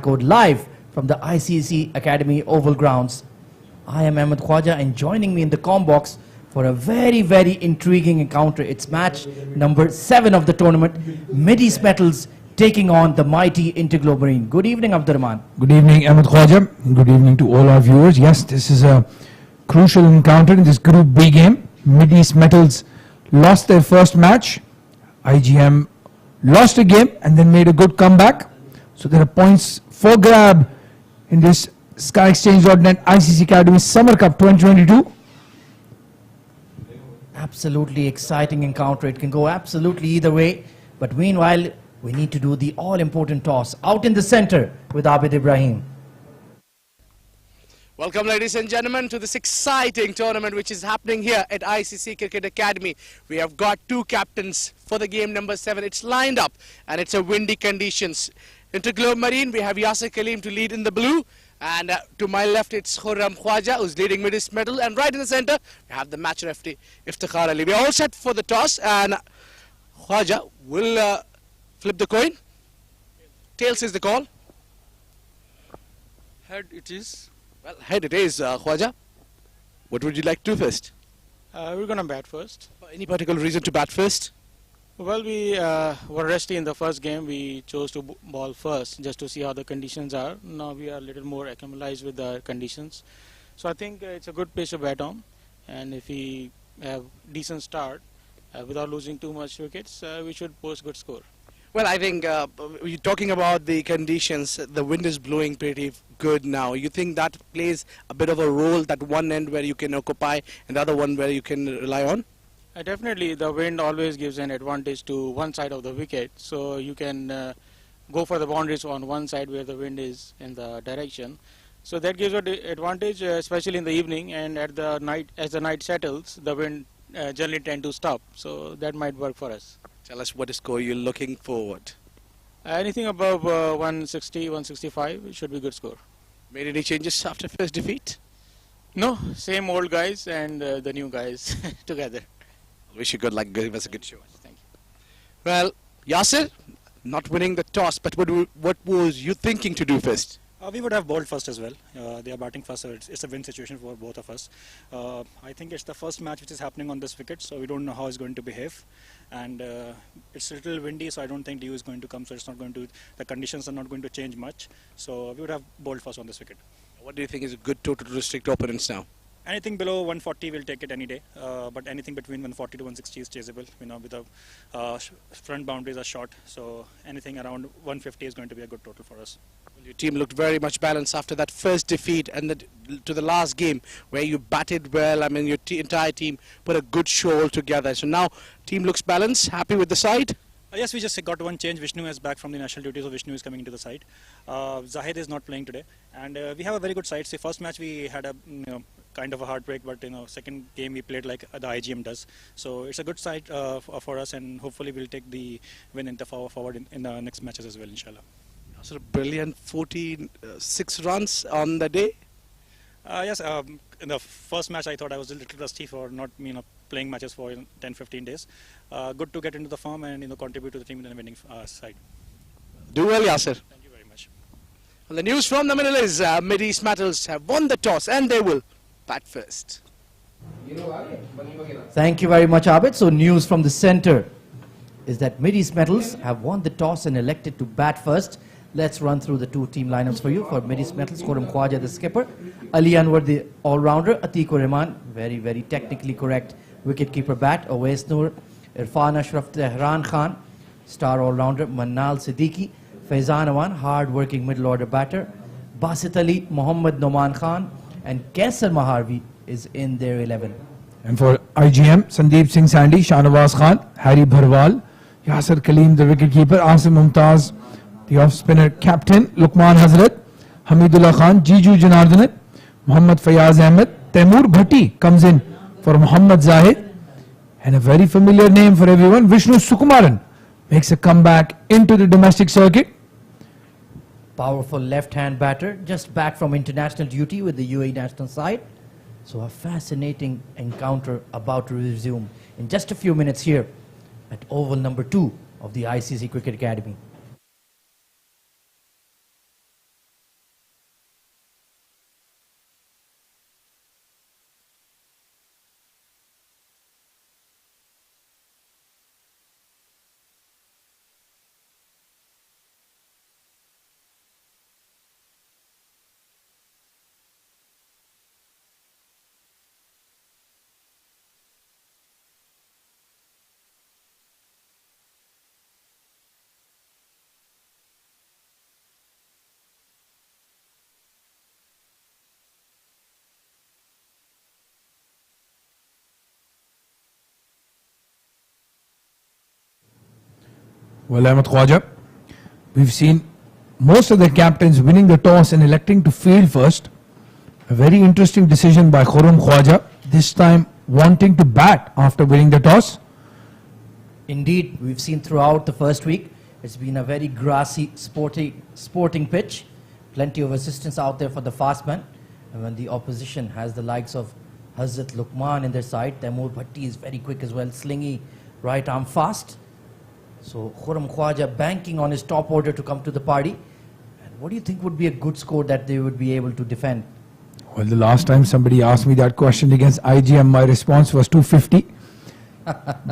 record live from the ICC Academy Oval Grounds. I am Ahmed Khwaja, and joining me in the comm box for a very, very intriguing encounter. It's match number 7 of the tournament. Mideast Metals taking on the mighty Interglobe Marine. Good evening, Abdurrahman. Good evening, Ahmed Khwaja. Good evening to all our viewers. Yes, this is a crucial encounter in this Group B game. Mideast Metals lost their first match. IGM lost a game and then made a good comeback. So there are points for grab in this SkyExchange.net ICC Academy Summer Cup 2022. Absolutely exciting encounter. It can go absolutely either way. But meanwhile, we need to do the all-important toss. Out in the center with Abid Ibrahim. Welcome, ladies and gentlemen, to this exciting tournament which is happening here at ICC Cricket Academy. We have got 2 captains for the game number 7. It's lined up and it's a windy conditions. Interglobe Marine, we have Yasser Kaleem to lead in the blue. And to my left, it's Khurram Khwaja, who's leading Mideast Metal. And right in the center, we have the match referee, Iftikhar Ali. We are all set for the toss, and Khwaja will flip the coin. Tails is the call. Head it is. Well, head it is, Khwaja. What would you like to do first? We're going to bat first. Any particular reason to bat first? Well, we were resty in the first game. We chose to ball first just to see how the conditions are. Now we are a little more acclimatized with the conditions. So I think it's a good pitch to bat on. And if we have decent start without losing too much wickets, we should post good score. Well, I think you're talking about the conditions. The wind is blowing pretty good now. You think that plays a bit of a role, that one end where you can occupy and the other one where you can rely on? Definitely, the wind always gives an advantage to one side of the wicket. So you can go for the boundaries on one side where the wind is in the direction. So that gives an advantage, especially in the evening, and at the night, as the night settles, the wind generally tend to stop. So that might work for us. Tell us what score you're looking forward. Anything above 160, 165 should be good score. Made any changes after first defeat? No, same old guys and the new guys together. Wish you good luck. Give us a good show. Thank you. Well, Yasser, not winning the toss, but what was you thinking to do first? We would have bowled first as well. They are batting first, so it's a win situation for both of us. I think it's the first match which is happening on this wicket, so we don't know how it's going to behave. And it's a little windy, so I don't think Dew is going to come, so it's not going to, the conditions are not going to change much. So we would have bowled first on this wicket. What do you think is a good total to restrict opponents now? Anything below 140 we'll take it any day, but anything between 140 to 160 is chaseable. You know, with the front boundaries are short, so anything around 150 is going to be a good total for us. Well, your team looked very much balanced after that first defeat and to the last game where you batted well. I mean, your entire team put a good show all together. So now team looks balanced, happy with the side? Yes, we just got one change. Vishnu is back from the national duty, so Vishnu is coming into the side. Zahid is not playing today, and we have a very good side. See, first match we had a kind of a heartbreak, but second game we played like the IGM does. So it's a good side for us, and hopefully we'll take the win in the forward in the next matches as well, inshallah. So brilliant 46 runs on the day. Yes, in the first match I thought I was a little rusty for not playing matches for 10-15 days. Good to get into the form and contribute to the team in the winning side. Do well, Yasser. Thank you very much. Well, the news from the middle is Mideast Metals have won the toss and they will bat first. Thank you very much, Abid. So news from the center is that Mideast Metals have won the toss and elected to bat first. Let's run through the 2 team lineups for you. For Mideast Metals, Khurram Khwaja, the skipper. Ali Anwar, the all-rounder. Atikur Rahman, very, very technically correct wicketkeeper bat. Awais Noor, Irfan Ashraf, Tehran Khan, star all-rounder. Mannal Siddiqui, Faizan Awan, hard-working middle-order batter. Basit Ali, Mohammad Noman Khan, and Kaisar Maharvi is in their 11. And for IGM, Sandeep Singh Sandy, Shahnawaz Khan, Harry Bharwal, Yasser Kaleem, the wicketkeeper, Asim Mumtaz, the off-spinner captain, Luqman Hazrat, Hamidullah Khan, Jiju Janardhanat, Muhammad Fayaz Ahmed, Taimur Bhatti comes in for Muhammad Zahid, and a very familiar name for everyone, Vishnu Sukumaran makes a comeback into the domestic circuit. Powerful left-hand batter, just back from international duty with the UAE national side. So a fascinating encounter about to resume in just a few minutes here at Oval number 2 of the ICC Cricket Academy. Well, Ahmed Khwaja, we've seen most of the captains winning the toss and electing to field first. A very interesting decision by Khurram Khwaja, this time wanting to bat after winning the toss. Indeed, we've seen throughout the first week, it's been a very grassy, sporting pitch. Plenty of assistance out there for the fast man. And when the opposition has the likes of Hazrat Luqman in their side, Taimur Bhatti is very quick as well, slingy, right arm fast. So Khurram Khwaja banking on his top order to come to the party. And what do you think would be a good score that they would be able to defend? Well, the last time somebody asked me that question against IGM, my response was 250.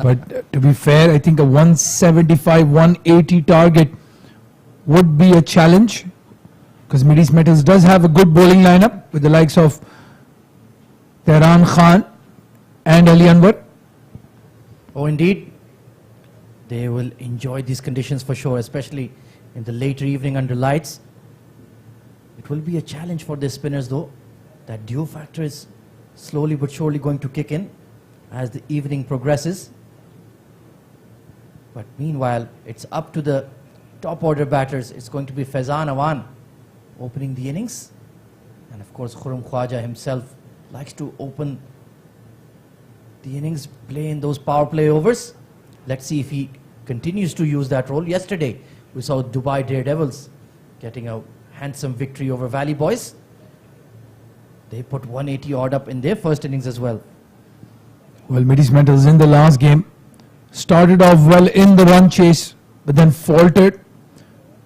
But to be fair, I think a 175, 180 target would be a challenge, because Mideast Metals does have a good bowling lineup with the likes of Tehran Khan and Ali Anwar. Oh, indeed. They will enjoy these conditions for sure, especially in the later evening under lights. It will be a challenge for the spinners though. That dew factor is slowly but surely going to kick in as the evening progresses. But meanwhile, it's up to the top order batters. It's going to be Faizan Awan opening the innings. And of course, Khurram Khwaja himself likes to open the innings, play in those power play overs. Let's see if he continues to use that role. Yesterday, we saw Dubai Daredevils getting a handsome victory over Valley Boys. They put 180 odd up in their first innings as well. Well, Mideast Metals in the last game started off well in the run chase, but then faltered.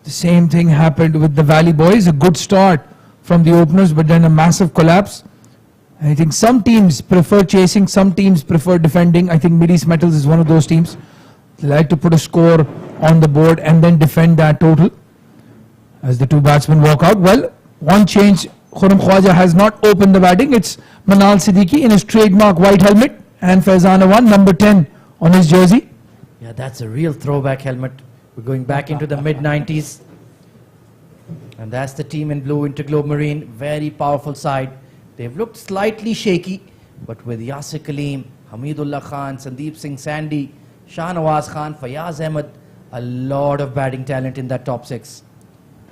The same thing happened with the Valley Boys. A good start from the openers, but then a massive collapse. I think some teams prefer chasing, some teams prefer defending. I think Mideast Metals is one of those teams. They like to put a score on the board and then defend that total as the two batsmen walk out. Well, one change, Khurram Khwaja has not opened the batting. It's Manal Siddiqui in his trademark white helmet and Faizan Awan, number 10 on his jersey. Yeah, that's a real throwback helmet. We're going back into the mid-90s. And that's the team in blue, Interglobe Marine. Very powerful side. They've looked slightly shaky, but with Yasir Kaleem, Hamidullah Khan, Sandeep Singh Sandy, Shahnawaz Khan, Fayaz Ahmed, a lot of batting talent in that top six.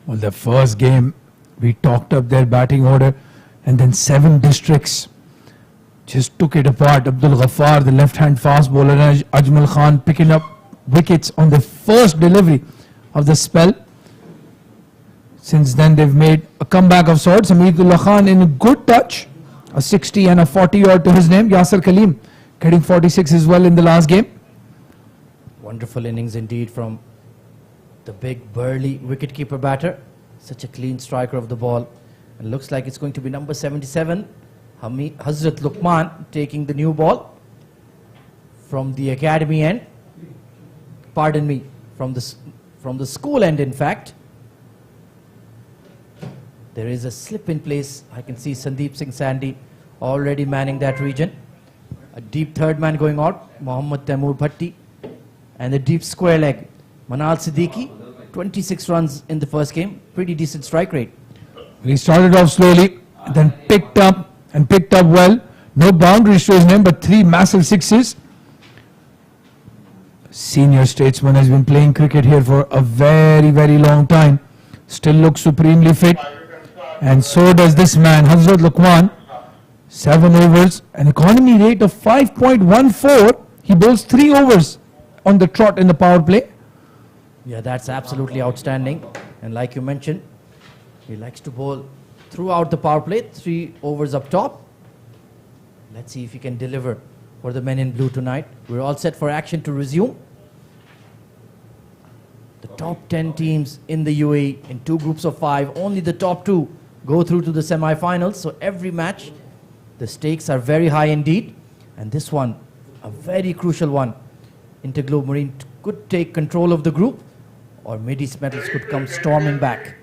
Well, the first game, we talked up their batting order, and then 7 districts just took it apart. Abdul Ghaffar, the left-hand fast bowler, and Ajmal Khan picking up wickets on the first delivery of the spell. Since then, they've made a comeback of sorts. Hamidullah Khan in a good touch, a 60 and a 40 odd to his name. Yasir Kaleem getting 46 as well in the last game. Wonderful innings indeed from the big burly wicketkeeper batter. Such a clean striker of the ball. And looks like it's going to be number 77, Hazrat Luqman, taking the new ball from the academy end. Pardon me, from the school end, in fact. There is a slip in place. I can see Sandeep Singh Sandy already manning that region. A deep third man going out, Mohammad Taimur Bhatti. And the deep square leg, Manal Siddiqui, 26 runs in the first game. Pretty decent strike rate. He started off slowly, then picked up well. No boundaries to his name, but 3 massive sixes. Senior statesman has been playing cricket here for a very, very long time. Still looks supremely fit. And so does this man, Hazrat Luqman. 7 overs, an economy rate of 5.14. He bowls 3 overs on the trot in the power play. Yeah, that's absolutely outstanding. And like you mentioned, he likes to bowl throughout the power play, 3 overs up top. Let's see if he can deliver for the men in blue tonight. We're all set for action to resume. The top 10 teams in the UAE in 2 groups of 5, only the top 2 go through to the semi-finals. So every match, the stakes are very high indeed. And this one, a very crucial one. Interglobe Marine could take control of the group, or Mideast Metals could come storming back.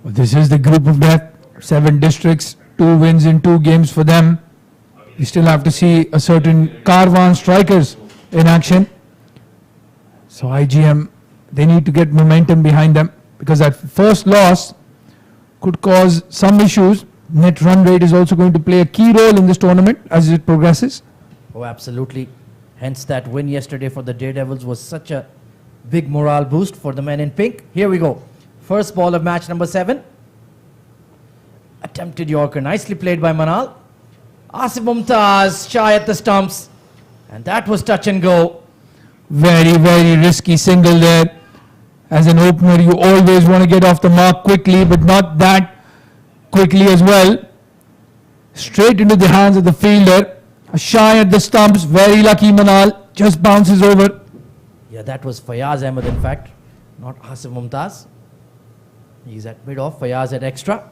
Well, this is the group of death. 7 districts, 2 wins in 2 games for them. We still have to see a certain Karwan strikers in action. So IGM, they need to get momentum behind them, because that first loss could cause some issues. Net run rate is also going to play a key role in this tournament as it progresses. Oh, absolutely. Hence that win yesterday for the Daredevils was such a Big morale boost for the men in pink. Here we go. First ball of match number 7. Attempted Yorker. Nicely played by Manal. Asif Mumtaz shy at the stumps. And that was touch and go. Very, very risky single there. As an opener, you always want to get off the mark quickly, but not that quickly as well. Straight into the hands of the fielder. A shy at the stumps. Very lucky Manal. Just bounces over. Yeah, that was Fayaz Ahmed in fact, not Asif Mumtaz. He's at mid-off, Fayaz at extra.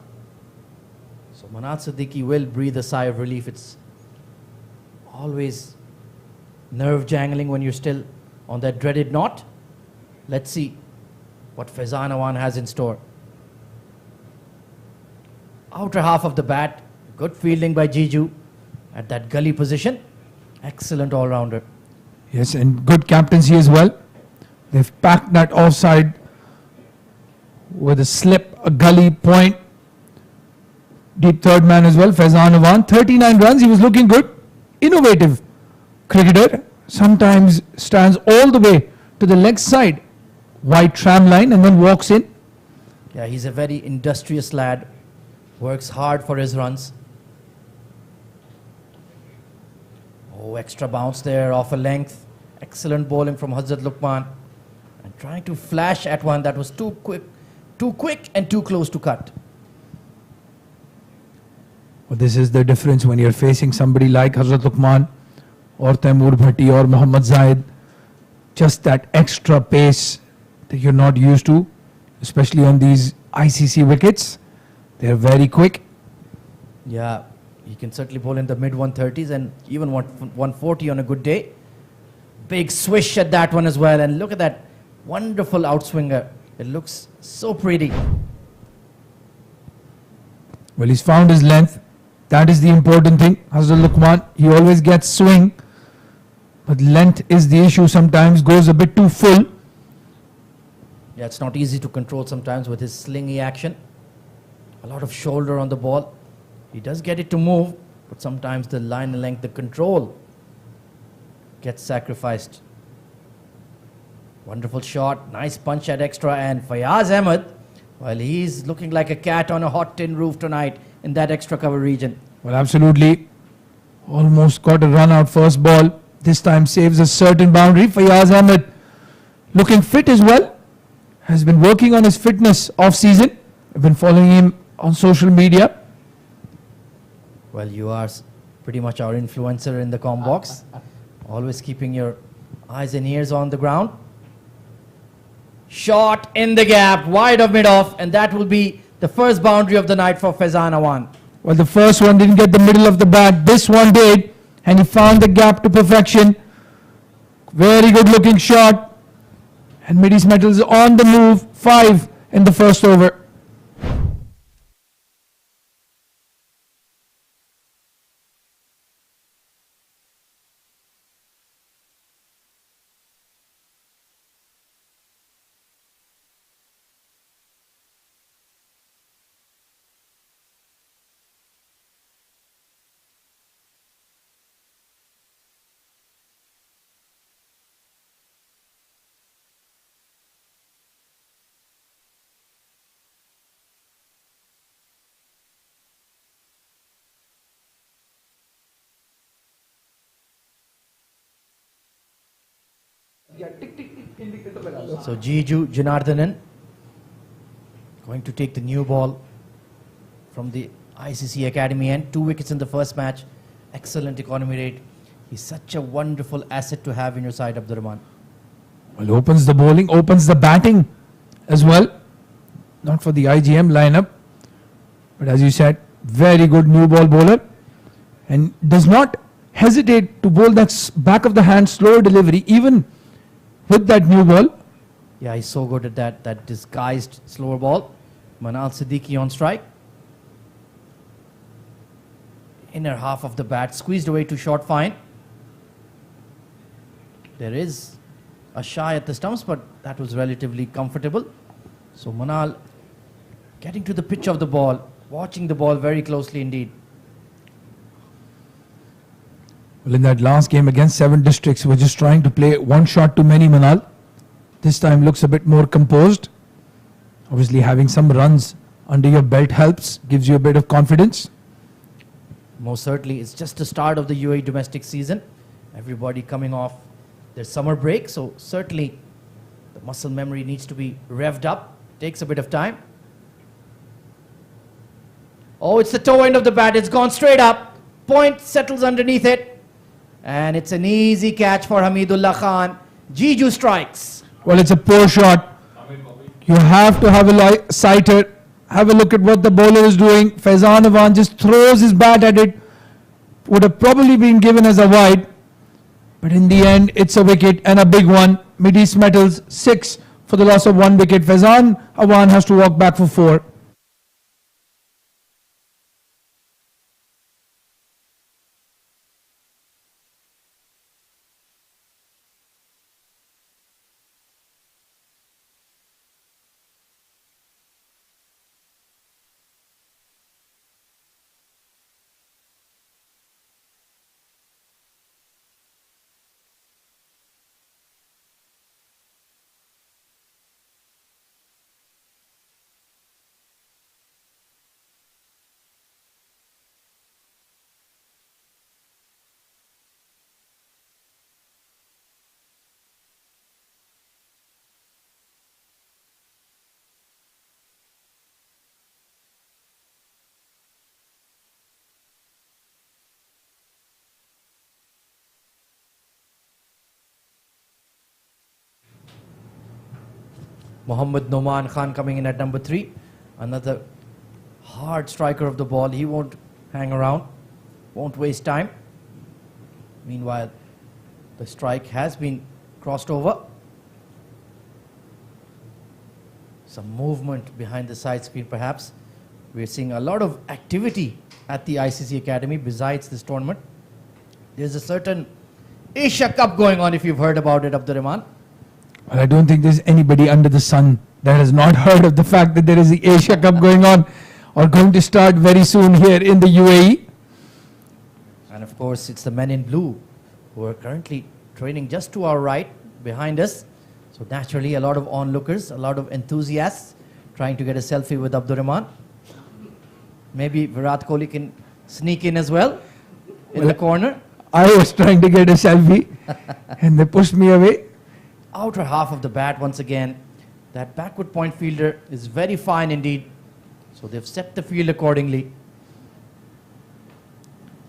So Manal Siddiqui will breathe a sigh of relief. It's always nerve jangling when you're still on that dreaded knot. Let's see what Faizan Awan has in store. Outer half of the bat, good fielding by Jiju at that gully position. Excellent all-rounder. Yes, and good captaincy as well. They've packed that offside with a slip, a gully point. Deep third man as well, Faizan Awan. 39 runs, he was looking good. Innovative cricketer. Sometimes stands all the way to the leg side, wide tram line, and then walks in. Yeah, he's a very industrious lad. Works hard for his runs. Oh, extra bounce there off a length. Excellent bowling from Hazrat Luqman. And trying to flash at one that was too quick and too close to cut. Well, this is the difference when you're facing somebody like Hazrat Luqman or Taimur Bhatti or Muhammad Zaid. Just that extra pace that you're not used to, especially on these ICC wickets. They're very quick. Yeah, he can certainly bowl in the mid-130s and even 140 on a good day. Big swish at that one as well. And look at that wonderful outswinger. It looks so pretty. Well, he's found his length. That is the important thing. Hazrat Luqman, he always gets swing. But length is the issue sometimes. Goes a bit too full. Yeah, it's not easy to control sometimes with his slingy action. A lot of shoulder on the ball. He does get it to move, but sometimes the line and length, the control gets sacrificed. Wonderful shot, nice punch at extra, and Fayaz Ahmed, well, he's looking like a cat on a hot tin roof tonight in that extra cover region. Well, absolutely. Almost got a run out first ball. This time saves a certain boundary. Fayaz Ahmed looking fit as well. Has been working on his fitness off season. I've been following him on social media. Well, you are pretty much our influencer in the comm box. Always keeping your eyes and ears on the ground. Shot in the gap, wide of mid-off, and that will be the first boundary of the night for Faizan Awan. Well, the first one didn't get the middle of the bat. This one did, and he found the gap to perfection. Very good looking shot. And Mideast Metals on the move, 5 in the first over. So Jiju Janardhanan going to take the new ball from the ICC Academy end. 2 wickets in the first match. Excellent economy rate. He's such a wonderful asset to have in your side, Abdurrahman. Well, opens the bowling, opens the batting as well. Not for the IGM lineup, but as you said, very good new ball bowler. And does not hesitate to bowl that back of the hand slower delivery, even with that new ball. Yeah, he's so good at that disguised slower ball. Manal Siddiqui on strike. Inner half of the bat, squeezed away to short fine. There is a shy at the stumps, but that was relatively comfortable. So Manal getting to the pitch of the ball, watching the ball very closely indeed. Well, in that last game against 7 districts, we're just trying to play one shot too many, Manal. this time looks a bit more composed. Obviously having some runs under your belt helps, gives you a bit of confidence. Most certainly, it's just the start of the UAE domestic season. Everybody coming off their summer break, so certainly the muscle memory needs to be revved up. Takes a bit of time. Oh, it's the toe end of the bat. It's gone straight up. Point settles underneath it. And it's an easy catch for Hamidullah Khan. Jiju strikes. Well, it's a poor shot. You have to have a sighter. Have a look at what the bowler is doing. Faizan Awan just throws his bat at it. Would have probably been given as a wide. But in the end, it's a wicket and a big one. Mideast Metals 6 for the loss of 1 wicket. Faizan Awan has to walk back for 4. Mohammad Noman Khan coming in at number 3. Another hard striker of the ball. He won't hang around, won't waste time. Meanwhile, the strike has been crossed over. Some movement behind the side screen perhaps. We're seeing a lot of activity at the ICC Academy besides this tournament. There's a certain Asia Cup going on, if you've heard about it, Abdurrahman. Well, I don't think there's anybody under the sun that has not heard of the fact that there is the Asia Cup going on or going to start very soon here in the UAE. And of course, it's the men in blue who are currently training just to our right, behind us. So naturally, a lot of onlookers, a lot of enthusiasts trying to get a selfie with Abdurrahman. Maybe Virat Kohli can sneak in as well in the corner. I was trying to get a selfie and they pushed me away. Outer half of the bat once again. That backward point fielder is very fine indeed. So they've set the field accordingly.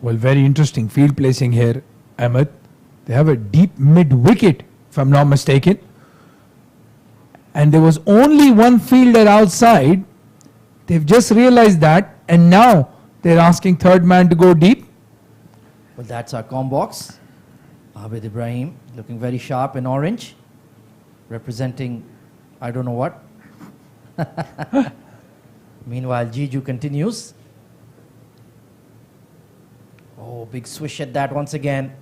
Well, very interesting field placing here, Ahmed. They have a deep mid-wicket, if I'm not mistaken. And there was only one fielder outside. They've just realized that, and now they're asking third man to go deep. Well, that's our com box. Abid Ibrahim looking very sharp in orange, representing I don't know what. Meanwhile, Jiju continues. Oh, big swish at that once again.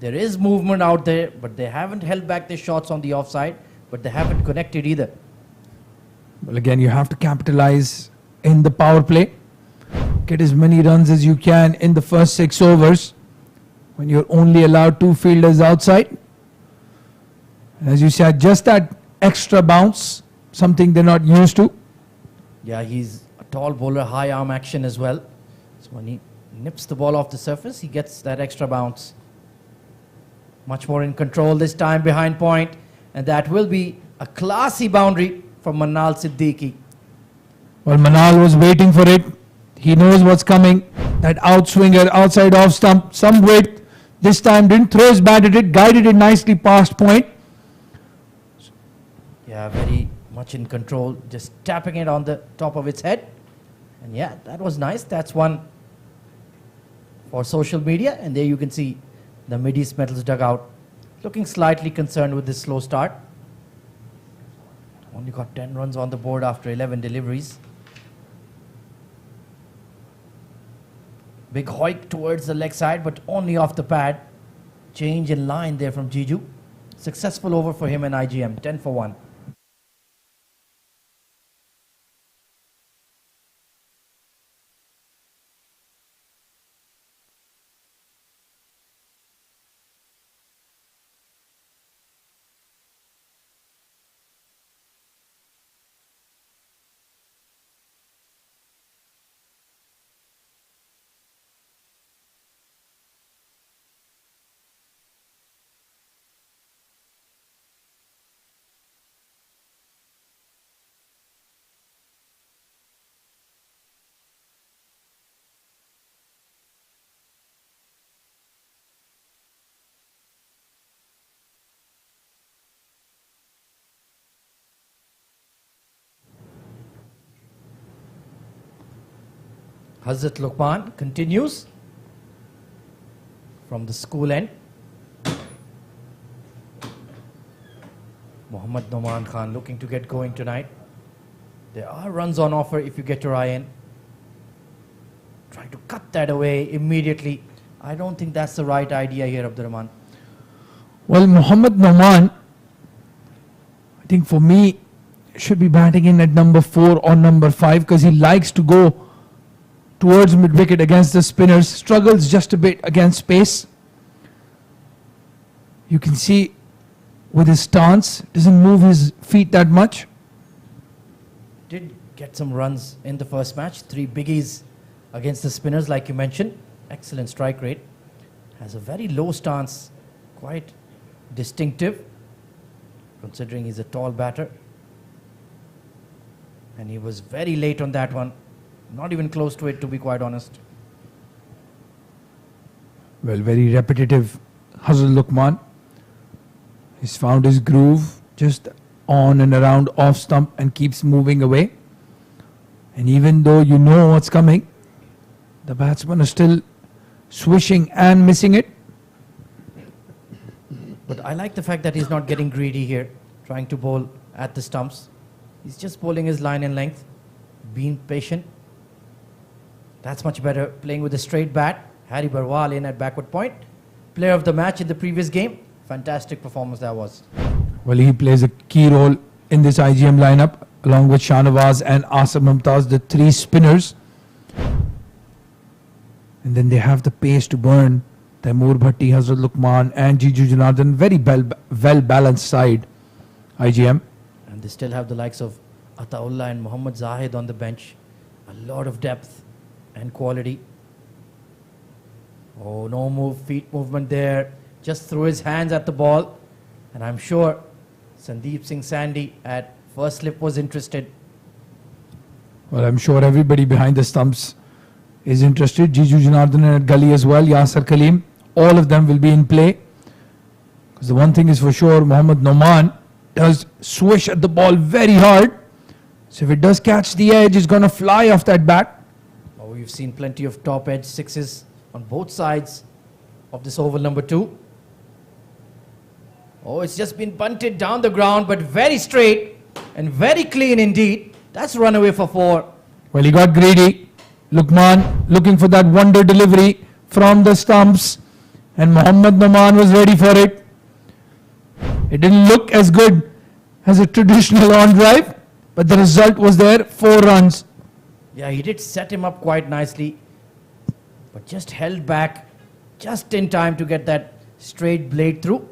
There is movement out there, but they haven't held back their shots on the offside, but they haven't connected either. Well, again, you have to capitalize in the power play. Get as many runs as you can in the first 6 overs when you're only allowed 2 fielders outside. And as you said, just that extra bounce, something they're not used to. Yeah, he's a tall bowler, high arm action as well. So when he nips the ball off the surface, he gets that extra bounce. Much more in control this time behind point. And that will be a classy boundary from Manal Siddiqui. Well, Manal was waiting for it. He knows what's coming. That outswinger outside off stump, some width. This time didn't throw his bat at it, guided it nicely past point. Yeah, very much in control, just tapping it on the top of its head. And yeah, that was nice. That's one for social media. And there you can see the Mideast Metals dugout looking slightly concerned with this slow start. Only got 10 runs on the board after 11 deliveries. Big hoik towards the leg side, but only off the pad. Change in line there from Jiju. Successful over for him and IGM, 10 for 1. Hazrat Luqman continues from the school end. Mohammad Noman Khan looking to get going tonight. There are runs on offer if you get your eye in. Trying to cut that away immediately. I don't think that's the right idea here, Abdurrahman. Well, Mohammad Noman, I think for me, should be batting in at number 4 or number 5 because he likes to go towards mid-wicket against the spinners. Struggles just a bit against pace. You can see with his stance, doesn't move his feet that much. Did get some runs in the first match. 3 biggies against the spinners like you mentioned. Excellent strike rate. Has a very low stance. Quite distinctive considering he's a tall batter. And he was very late on that one. Not even close to it, to be quite honest. Well, very repetitive Hazrat Luqman. He's found his groove just on and around off stump and keeps moving away. And even though you know what's coming, the batsmen are still swishing and missing it. But I like the fact that he's not getting greedy here, trying to bowl at the stumps. He's just bowling his line and length, being patient. That's much better. Playing with a straight bat. Harry Barwal in at backward point. Player of the match in the previous game. Fantastic performance that was. Well, he plays a key role in this IGM lineup, along with Shahnawaz and Asif Mumtaz, the 3 spinners. And then they have the pace to burn. Taimur Bhatti, Hazrat Luqman and Jiju Janardhan. Very well-balanced side, IGM. And they still have the likes of Ataullah and Muhammad Zahid on the bench. A lot of depth and quality. Oh, no feet movement there. Just threw his hands at the ball. And I'm sure Sandeep Singh Sandy at first slip was interested. Well, I'm sure everybody behind the stumps is interested. Jiju Janardhan and at Gully as well. Yasir Kaleem. All of them will be in play. Because the one thing is for sure, Mohammad Noman does swish at the ball very hard. So if it does catch the edge, it's going to fly off that bat. Oh, we've seen plenty of top edge sixes on both sides of this oval number 2. Oh, it's just been bunted down the ground, but very straight and very clean indeed. That's run away for 4. Well, he got greedy. Luqman looking for that wonder delivery from the stumps. And Mohammad Noman was ready for it. It didn't look as good as a traditional on drive, but the result was there, 4 runs. Yeah, he did set him up quite nicely, but just held back just in time to get that straight blade through.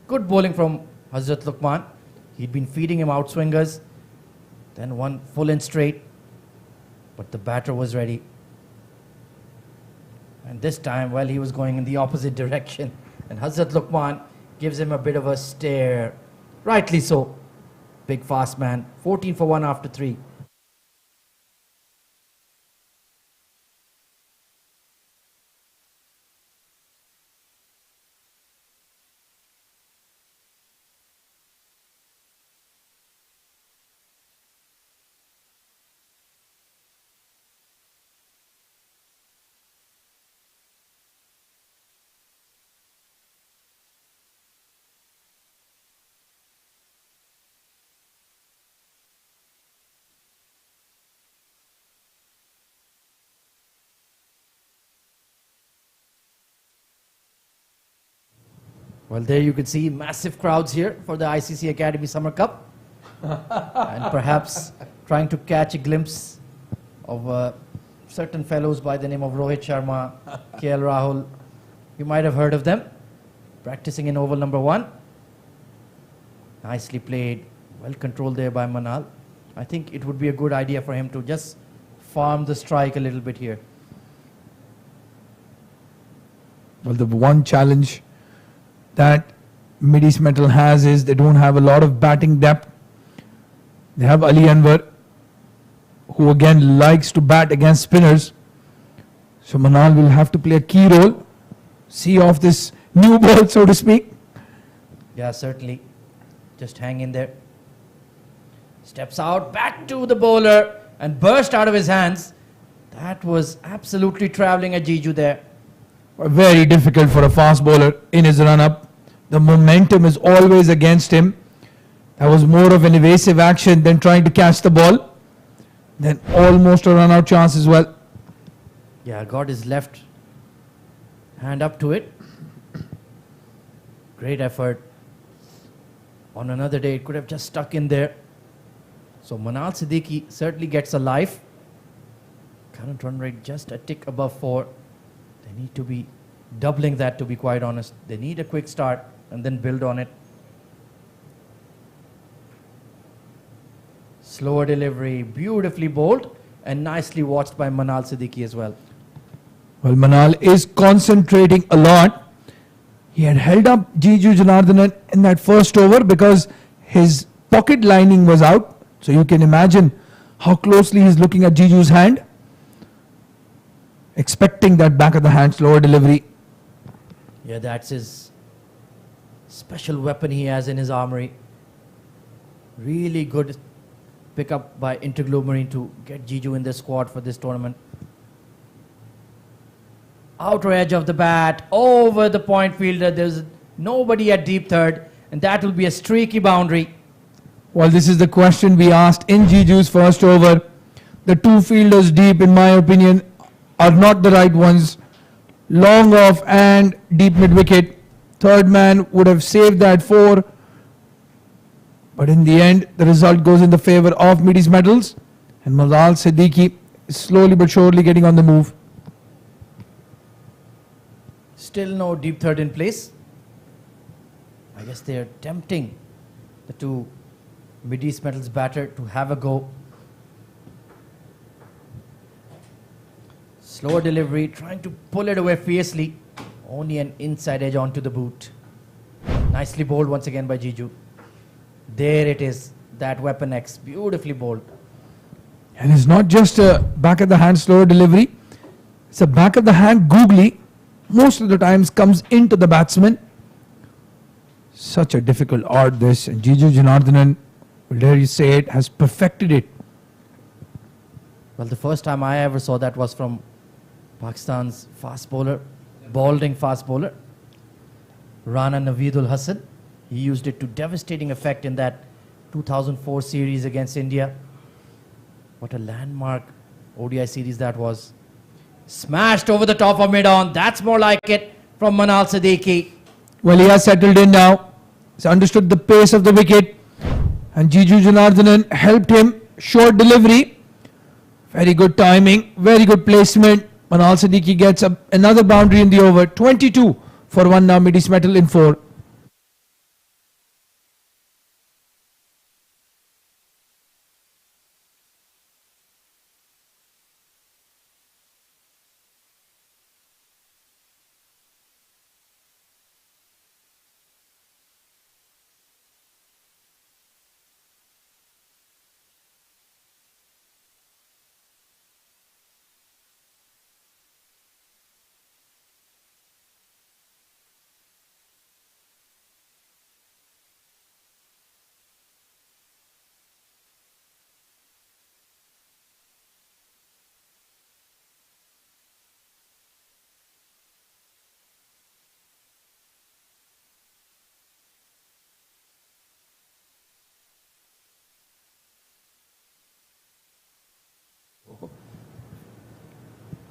Good bowling from Hazrat Luqman. He'd been feeding him outswingers, then one full and straight, but the batter was ready. And this time, well, he was going in the opposite direction. And Hazrat Luqman gives him a bit of a stare. Rightly so. Big fast man. 14 for 1 after 3. Well, there you can see massive crowds here for the ICC Academy Summer Cup. And perhaps trying to catch a glimpse of certain fellows by the name of Rohit Sharma, KL Rahul. You might have heard of them. Practicing in oval number 1. Nicely played. Well controlled there by Manal. I think it would be a good idea for him to just farm the strike a little bit here. Well, the one challenge that Mideast Metal has is they don't have a lot of batting depth. They have Ali Anwar, who again likes to bat against spinners. So Manal will have to play a key role, see off this new ball, so to speak. Yeah, certainly. Just hang in there. Steps out, back to the bowler and burst out of his hands. That was absolutely traveling at Jiju there. Very difficult for a fast bowler in his run-up. The momentum is always against him. That was more of an evasive action than trying to catch the ball. Then almost a run-out chance as well. Yeah, got his left hand up to it. Great effort. On another day, it could have just stuck in there. So Manal Siddiqui certainly gets a life. Current run rate just a tick above 4. They need to be doubling that, to be quite honest. They need a quick start and then build on it. Slower delivery, beautifully bowled and nicely watched by Manal Siddiqui as well. Well, Manal is concentrating a lot. He had held up Jiju Janardhanan in that first over because his pocket lining was out. So you can imagine how closely he's looking at Jiju's hand, expecting that back of the hand slower delivery. Yeah, that's his special weapon he has in his armory. Really good pick up by Interglobe Marine to get Jiju in the squad for this tournament. Outer edge of the bat, over the point fielder. There's nobody at deep third, and that will be a streaky boundary. Well, this is the question we asked in Jiju's first over. The two fielders deep, in my opinion, are not the right ones. Long off and deep mid-wicket. Third man would have saved that 4. But in the end, the result goes in the favour of Mideast Metals. And Manal Siddiqui is slowly but surely getting on the move. Still no deep third in place. I guess they're tempting the two Mideast Metals batter to have a go. Slower delivery, trying to pull it away fiercely. Only an inside edge onto the boot. Nicely bowled once again by Jiju. There it is, that weapon X, beautifully bowled. And it's not just a back of the hand slower delivery. It's a back of the hand googly. Most of the times comes into the batsman. Such a difficult art this. And Jiju Janardhanan, well, dare you say it, has perfected it. Well, the first time I ever saw that was from Pakistan's fast bowler, balding fast bowler, Rana Naveedul Hassan. He used it to devastating effect in that 2004 series against India. What a landmark ODI series that was. Smashed over the top of mid-on. That's more like it from Manal Siddiqui. Well, he has settled in now. He's understood the pace of the wicket. And Jiju Janardhanan helped him. Short delivery. Very good timing. Very good placement. Manal Siddiqui gets another boundary in the over. 22 for 1 now. Mideast Metal in 4.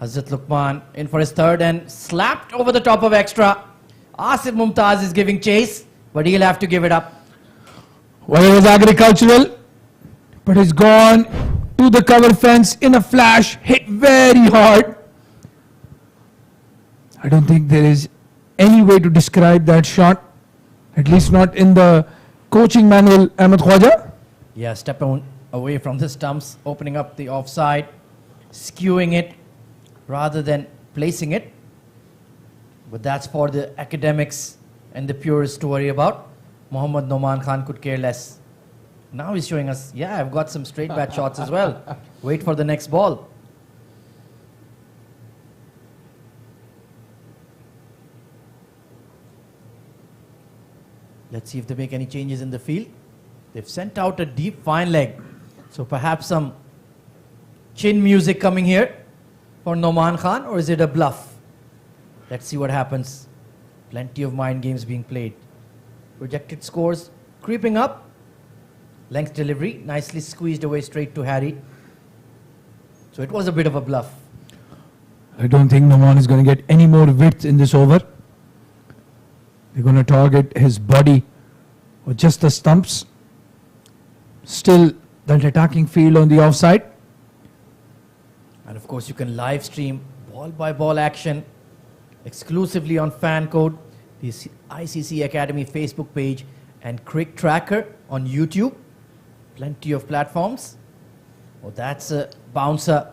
Hazrat Luqman in for his third and slapped over the top of extra. Asif Mumtaz is giving chase, but he'll have to give it up. Well, it was agricultural, but he's gone to the cover fence in a flash, hit very hard. I don't think there is any way to describe that shot, at least not in the coaching manual, Ahmed Khwaja. Yeah, stepping away from the stumps, opening up the offside, skewing it rather than placing it. But that's for the academics and the purists to worry about. Mohammad Noman Khan could care less. Now he's showing us, yeah, I've got some straight bat shots as well. Wait for the next ball. Let's see if they make any changes in the field. They've sent out a deep fine leg. So perhaps some chin music coming here. for Noman Khan, or is it a bluff? Let's see what happens. Plenty of mind games being played. Projected scores creeping up. Length delivery nicely squeezed away straight to Harry. So it was a bit of a bluff. I don't think Noman is going to get any more width in this over. They're going to target his body or just the stumps. Still, that attacking field on the offside. And of course, you can live stream ball by ball action exclusively on Fan Code, the ICC Academy Facebook page, and CricTracker on YouTube. Plenty of platforms. Oh, that's a bouncer.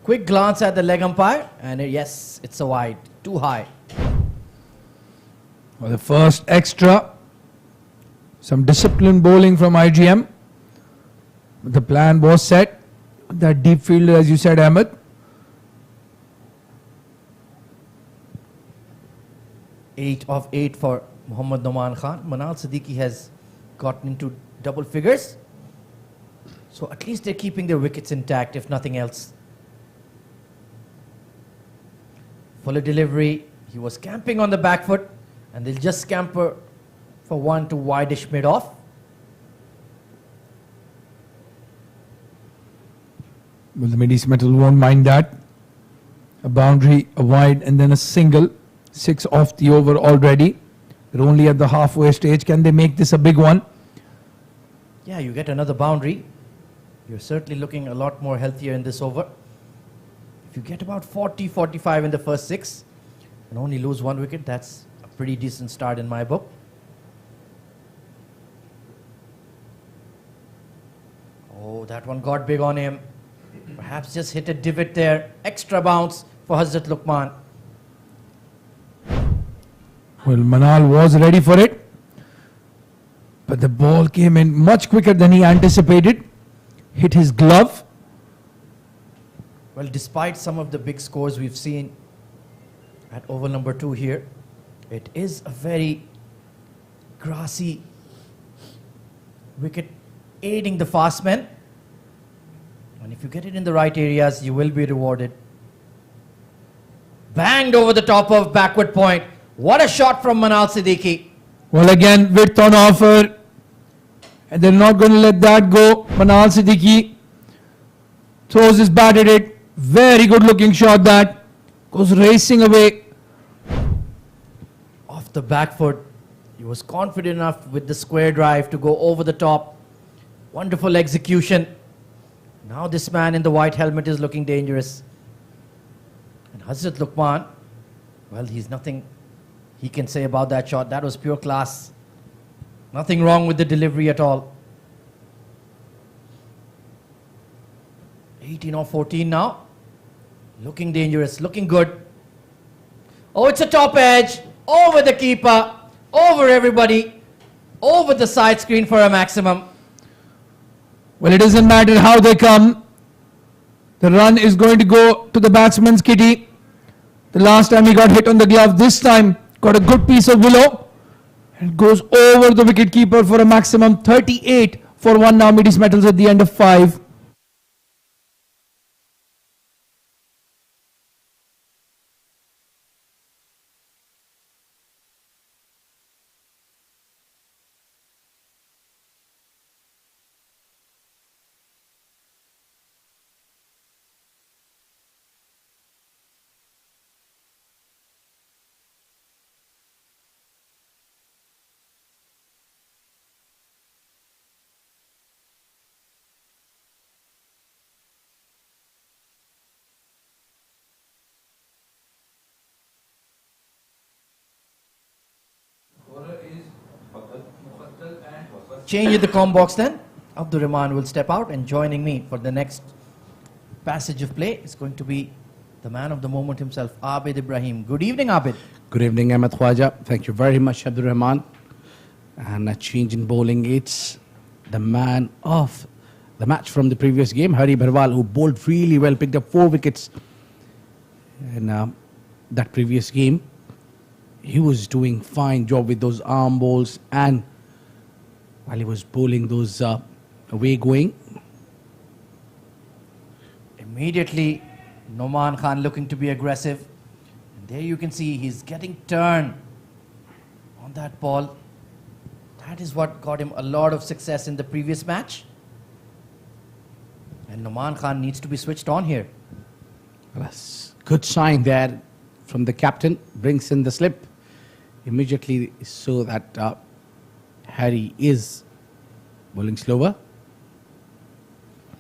Quick glance at the leg umpire, and yes, it's a wide. Too high. For the first extra, some disciplined bowling from IGM. The plan was set. That deep fielder, as you said, Ahmed. Eight of 8 for Mohammad Noman Khan. Manal Siddiqui has gotten into double figures. So at least they're keeping their wickets intact, if nothing else. Fuller delivery. He was camping on the back foot, and they'll just scamper for one to wideish mid-off. Well, the Mideast Metal won't mind that. A boundary, a wide, and then a single. 6 off the over already. They're only at the halfway stage. Can they make this a big one? Yeah, you get another boundary. You're certainly looking a lot more healthier in this over. If you get about 40-45 in the first 6 and only lose 1 wicket, that's a pretty decent start in my book. Oh, that one got big on him. Perhaps just hit a divot there. Extra bounce for Hazrat Luqman. Well, Manal was ready for it. But the ball came in much quicker than he anticipated. Hit his glove. Well, despite some of the big scores we've seen at over number 2 here, it is a very grassy wicket aiding the fast men. And if you get it in the right areas, you will be rewarded. Banged over the top of backward point. What a shot from Manal Siddiqui. Well, again, width on offer. And they're not going to let that go. Manal Siddiqui throws his bat at it. Very good looking shot that. Goes racing away. Off the back foot. He was confident enough with the square drive to go over the top. Wonderful execution. Now this man in the white helmet is looking dangerous. And Hazrat Luqman, well, he's nothing he can say about that shot. That was pure class. Nothing wrong with the delivery at all. 18 or 14 now. Looking dangerous, looking good. Oh, it's a top edge. Over the keeper. Over everybody. Over the side screen for a maximum. Well, it doesn't matter how they come. The run is going to go to the batsman's kitty. The last time he got hit on the glove, this time got a good piece of willow. And goes over the wicket keeper for a maximum 38 for 1 now. Mideast Metals at the end of 5. Change in the com box then. Abdur Rahman will step out, and joining me for the next passage of play is going to be the man of the moment himself, Abid Ibrahim. Good evening, Abid. Good evening, Ahmed Khwaja. Thank you very much, Abdur Rahman. And a change in bowling. It's the man of the match from the previous game, Hari Bharwal, who bowled really well, picked up 4 wickets in that previous game. He was doing fine job with those arm bowls, and while he was bowling those away going. Immediately Noman Khan looking to be aggressive. And there you can see he's getting turned on that ball. That is what got him a lot of success in the previous match. And Noman Khan needs to be switched on here. Well, that's good sign there from the captain. Brings in the slip immediately so that Harry is bowling slower.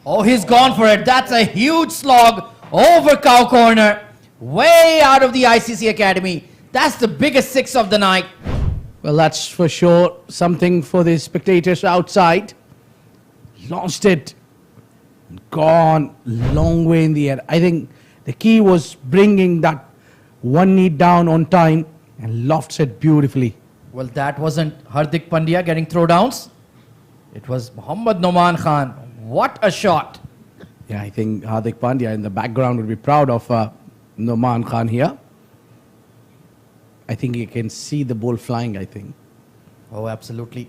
Oh, he's gone for it. That's a huge slog over cow corner. Way out of the ICC Academy. That's the biggest six of the night. Well, that's for sure something for the spectators outside. Launched it. Gone long way in the air. I think the key was bringing that one knee down on time and lofts it beautifully. Well, that wasn't Hardik Pandya getting throwdowns. It was Mohammad Noman Khan. What a shot. Yeah, I think Hardik Pandya in the background would be proud of Noman Khan here. I think you can see the ball flying, I think. Oh, absolutely.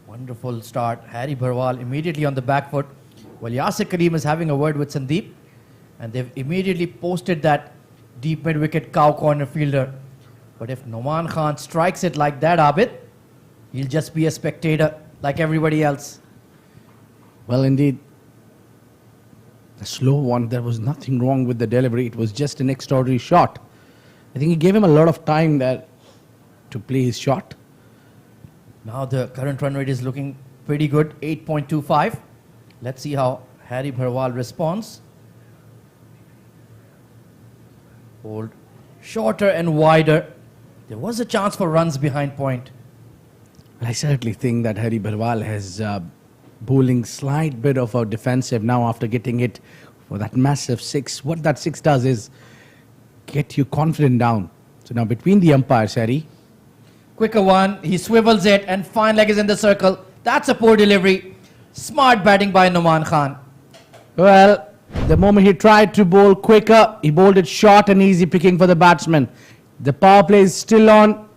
Wonderful start. Harry Bharwal immediately on the back foot. Well, Yasir Karim is having a word with Sandeep. And they've immediately posted that deep mid-wicket cow corner fielder. But if Noman Khan strikes it like that, Abid, he'll just be a spectator like everybody else. Well, indeed. The slow one, there was nothing wrong with the delivery. It was just an extraordinary shot. I think he gave him a lot of time there to play his shot. Now the current run rate is looking pretty good, 8.25. Let's see how Harry Bharwal responds. Hold shorter and wider. There was a chance for runs behind point. I certainly think that Harry Bharwal has bowling slight bit of a defensive now after getting it for that massive six. What that six does is get you confident down. So now between the umpires, Harry. Quicker one, he swivels it and fine leg is in the circle. That's a poor delivery. Smart batting by Noman Khan. Well, the moment he tried to bowl quicker, he bowled it short and easy picking for the batsman. The power play is still on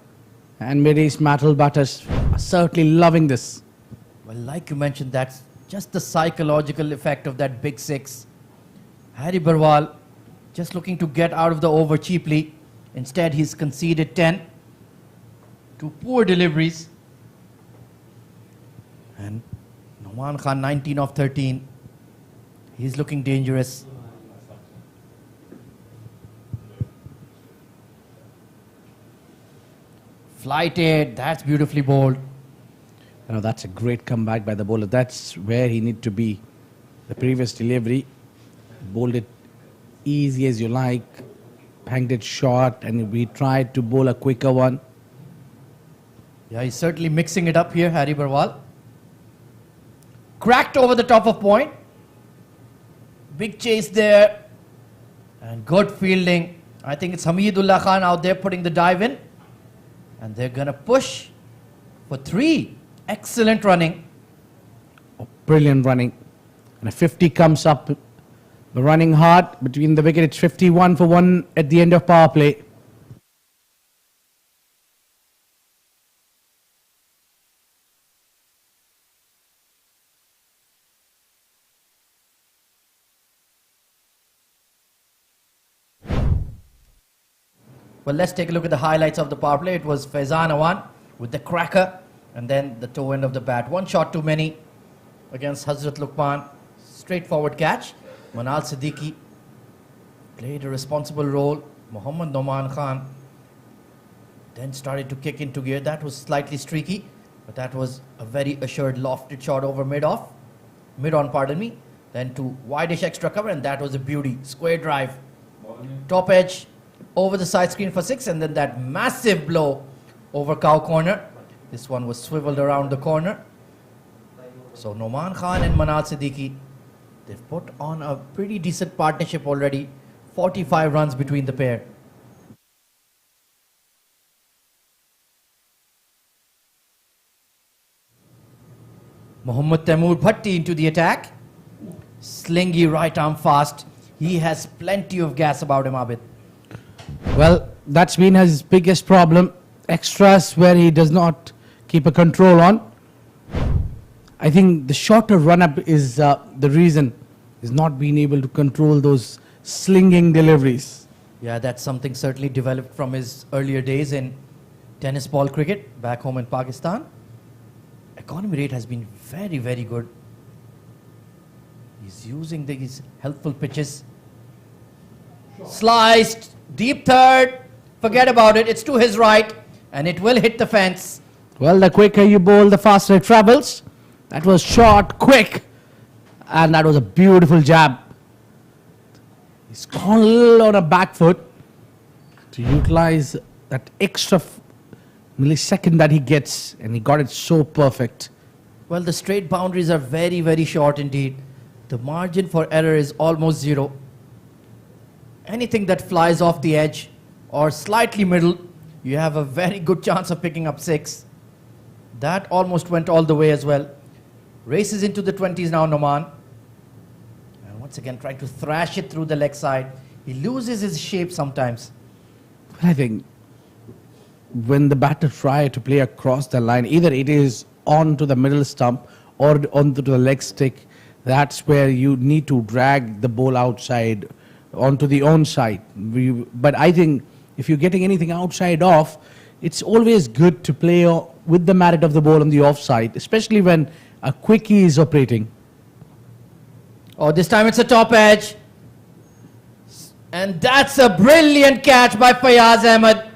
and Mideast Metal batters are certainly loving this. Well, like you mentioned, that's just the psychological effect of that big six. Harry Bharwal just looking to get out of the over cheaply. Instead, he's conceded 10. Two poor deliveries. And Noman Khan 19 of 13. He's looking dangerous. Flighted, that's beautifully bowled. You know, that's a great comeback by the bowler. That's where he need to be. The previous delivery, bowled it easy as you like, banged it short, and we tried to bowl a quicker one. Yeah, he's certainly mixing it up here, Harry Bharwal. Cracked over the top of point. Big chase there. And good fielding. I think it's Hamidullah Khan out there putting the dive in. And they're going to push for 3. Excellent running. Oh, brilliant running. And a 50 comes up. The running hard between the wicket. It's 51 for 1 at the end of power play. Well, let's take a look at the highlights of the power play. It was Faizan Awan with the cracker and then the toe end of the bat. One shot too many against Hazrat Luqman. Straightforward catch. Manal Siddiqui played a responsible role. Mohammad Noman Khan then started to kick into gear. That was slightly streaky, but that was a very assured lofted shot over mid-on, pardon me. Then to wideish extra cover, and that was a beauty. Square drive. Top edge over the side screen for 6, and then that massive blow over cow corner. This one was swiveled around the corner. So Noman Khan and Manal Siddiqui, they've put on a pretty decent partnership already. 45 runs between the pair. Mohammad Taimur Bhatti into the attack. Slingy right arm fast. He has plenty of gas about him, Abid. Well, that's been his biggest problem. Extras where he does not keep a control on. I think the shorter run-up is the reason. He's not being able to control those slinging deliveries. Yeah, that's something certainly developed from his earlier days in tennis ball cricket back home in Pakistan. Economy rate has been very, very good. He's using these helpful pitches. Sliced, deep third. Forget about it. It's to his right, and it will hit the fence. Well, the quicker you bowl, the faster it travels. That was short, quick, and that was a beautiful jab. He's gone a little on a back foot to utilize that extra millisecond that he gets, and he got it so perfect. Well, the straight boundaries are very, very short indeed. The margin for error is almost zero. Anything that flies off the edge or slightly middle, you have a very good chance of picking up 6. That almost went all the way as well. Races into the 20s now, Noman. And once again, trying to thrash it through the leg side. He loses his shape sometimes. I think when the batter try to play across the line, either it is onto the middle stump or onto the leg stick, that's where you need to drag the ball outside onto the onside. But I think if you're getting anything outside off, it's always good to play with the merit of the ball on the offside, especially when a quickie is operating. Oh, this time it's a top edge. And that's a brilliant catch by Fayaz Ahmed.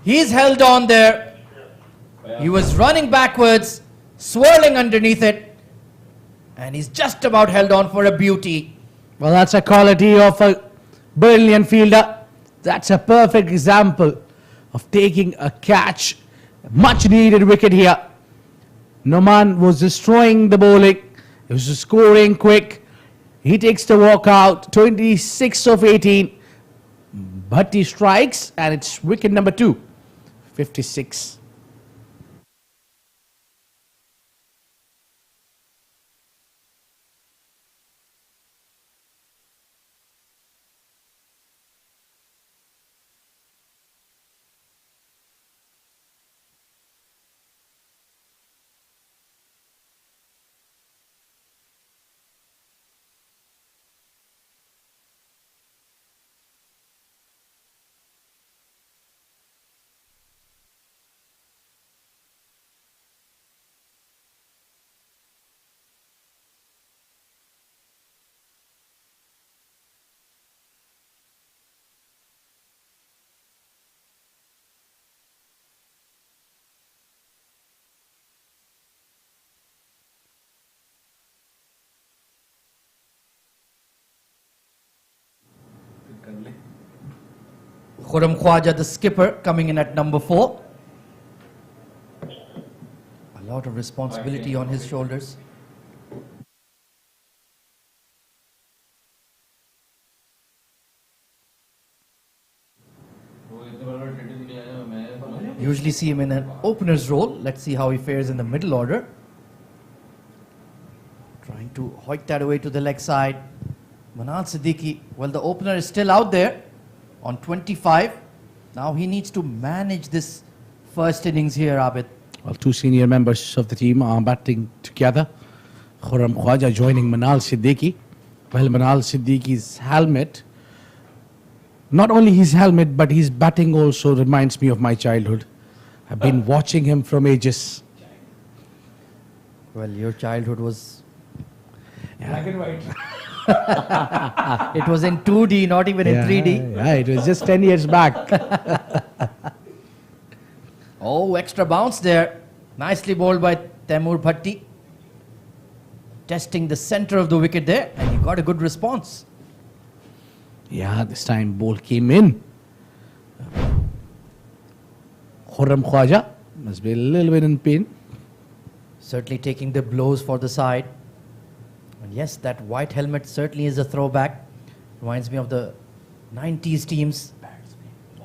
He's held on there. He was running backwards, swirling underneath it, and he's just about held on for a beauty. Well, that's a quality of a brilliant fielder. That's a perfect example of taking a catch. Much needed wicket here. Noman was destroying the bowling. He was scoring quick. He takes the walk out, 26 of 18. But he strikes, and it's wicket number 2, 56. Khurram Khwaja, the skipper, coming in at number 4. A lot of responsibility on his shoulders. Usually see him in an opener's role. Let's see how he fares in the middle order. Trying to hoik that away to the leg side. Manal Siddiqui, well, the opener is still out there on 25. Now he needs to manage this first innings here, Abid. Well, 2 senior members of the team are batting together. Khurram Khwaja joining Manal Siddiqui. Well, Manal Siddiqui's helmet, not only his helmet, but his batting also reminds me of my childhood. I've been watching him from ages. Well, your childhood was... Black and white. It was in 2D, not even in 3D. Yeah, it was just 10 years back. Oh, extra bounce there. Nicely bowled by Taimur Bhatti. Testing the center of the wicket there, and he got a good response. Yeah, this time ball came in. Khurram Khwaja must be a little bit in pain. Certainly taking the blows for the side. And yes, that white helmet certainly is a throwback. Reminds me of the 90s teams.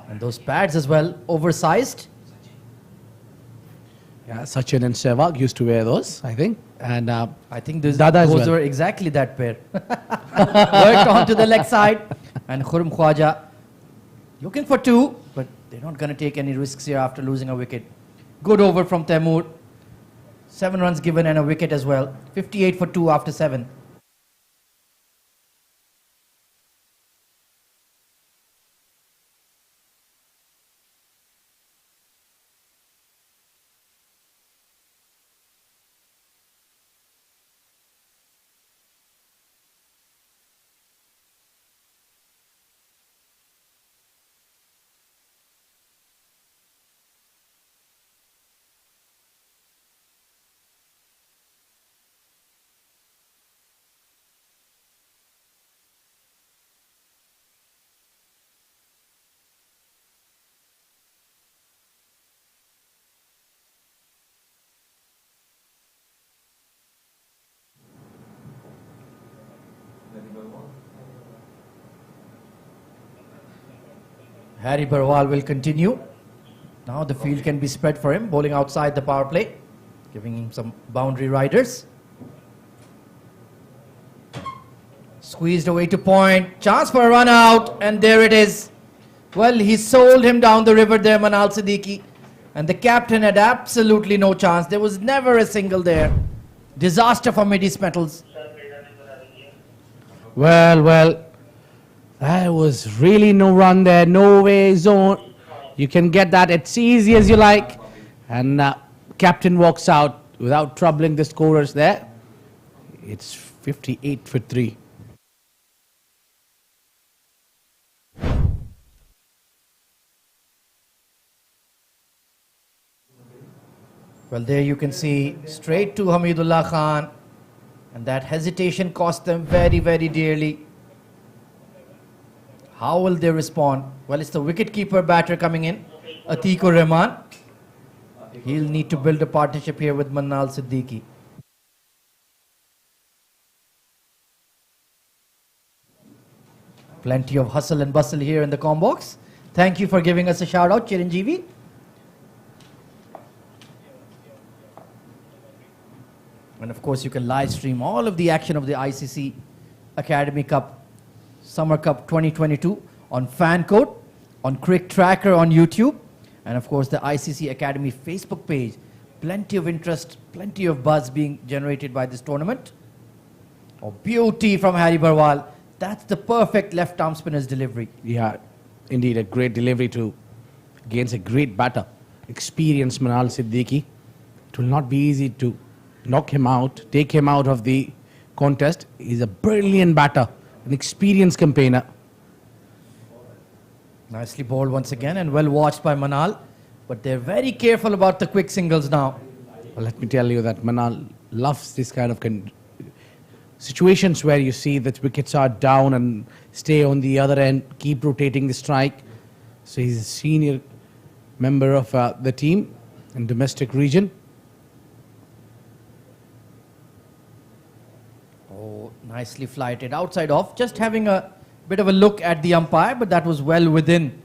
And those pads as well, oversized. Yeah, Sachin and Sehwag used to wear those, I think. And I think those Dada as well. were exactly that pair. Worked onto the leg side. And Khurram Khwaja looking for 2, but they're not going to take any risks here after losing a wicket. Good over from Taimur. 7 runs given and a wicket as well. 58 for 2 after 7. Harry Barwal will continue. Now the field can be spread for him, bowling outside the power play, giving him some boundary riders. Squeezed away to point, chance for a run out, and there it is. Well, he sold him down the river there, Manal Siddiqui, and the captain had absolutely no chance. There was never a single there. Disaster for Mideast Metals. Well, there was really no run there, no way zone. You can get that as easy as you like. And captain walks out without troubling the scorers there. It's 58 for 3. Well, there you can see straight to Hamidullah Khan, and that hesitation cost them very, very dearly. How will they respond? Well, it's the wicket-keeper batter coming in, Atikur Rahman. He'll need to build a partnership here with Manal Siddiqui. Plenty of hustle and bustle here in the com box. Thank you for giving us a shout out, Chiranjeevi. And of course, you can live stream all of the action of the ICC Academy Cup, Summer Cup 2022 on FanCode, on CricTracker on YouTube, and of course the ICC Academy Facebook page. Plenty of interest, plenty of buzz being generated by this tournament. Oh, beauty from Harry Barwal. That's the perfect left arm spinner's delivery. Yeah, indeed, a great delivery against a great batter. Experienced Manal Siddiqui. It will not be easy to knock him out, take him out of the contest. He's a brilliant batter, an experienced campaigner. Nicely bowled once again and well watched by Manal. But they're very careful about the quick singles now. Well, let me tell you that Manal loves this kind of situations where you see that wickets are down and stay on the other end, keep rotating the strike. So he's a senior member of the team in domestic region. Oh, nicely flighted outside off. Just having a bit of a look at the umpire, but that was well within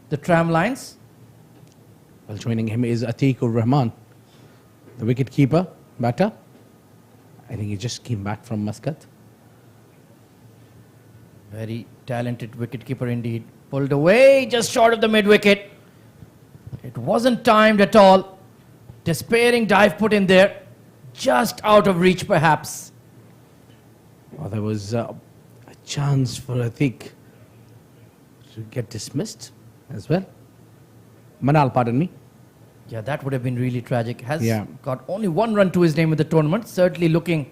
the tram lines. Well, joining him is Atikur Rahman, the wicket-keeper batter. I think he just came back from Muscat. Very talented wicket-keeper indeed. Pulled away just short of the mid-wicket. It wasn't timed at all. Despairing dive put in there. Just out of reach perhaps. Well, there was a chance for Atik to get dismissed as well. Manal, pardon me. Yeah, that would have been really tragic. Has Yeah. got only one run to his name in the tournament. Certainly looking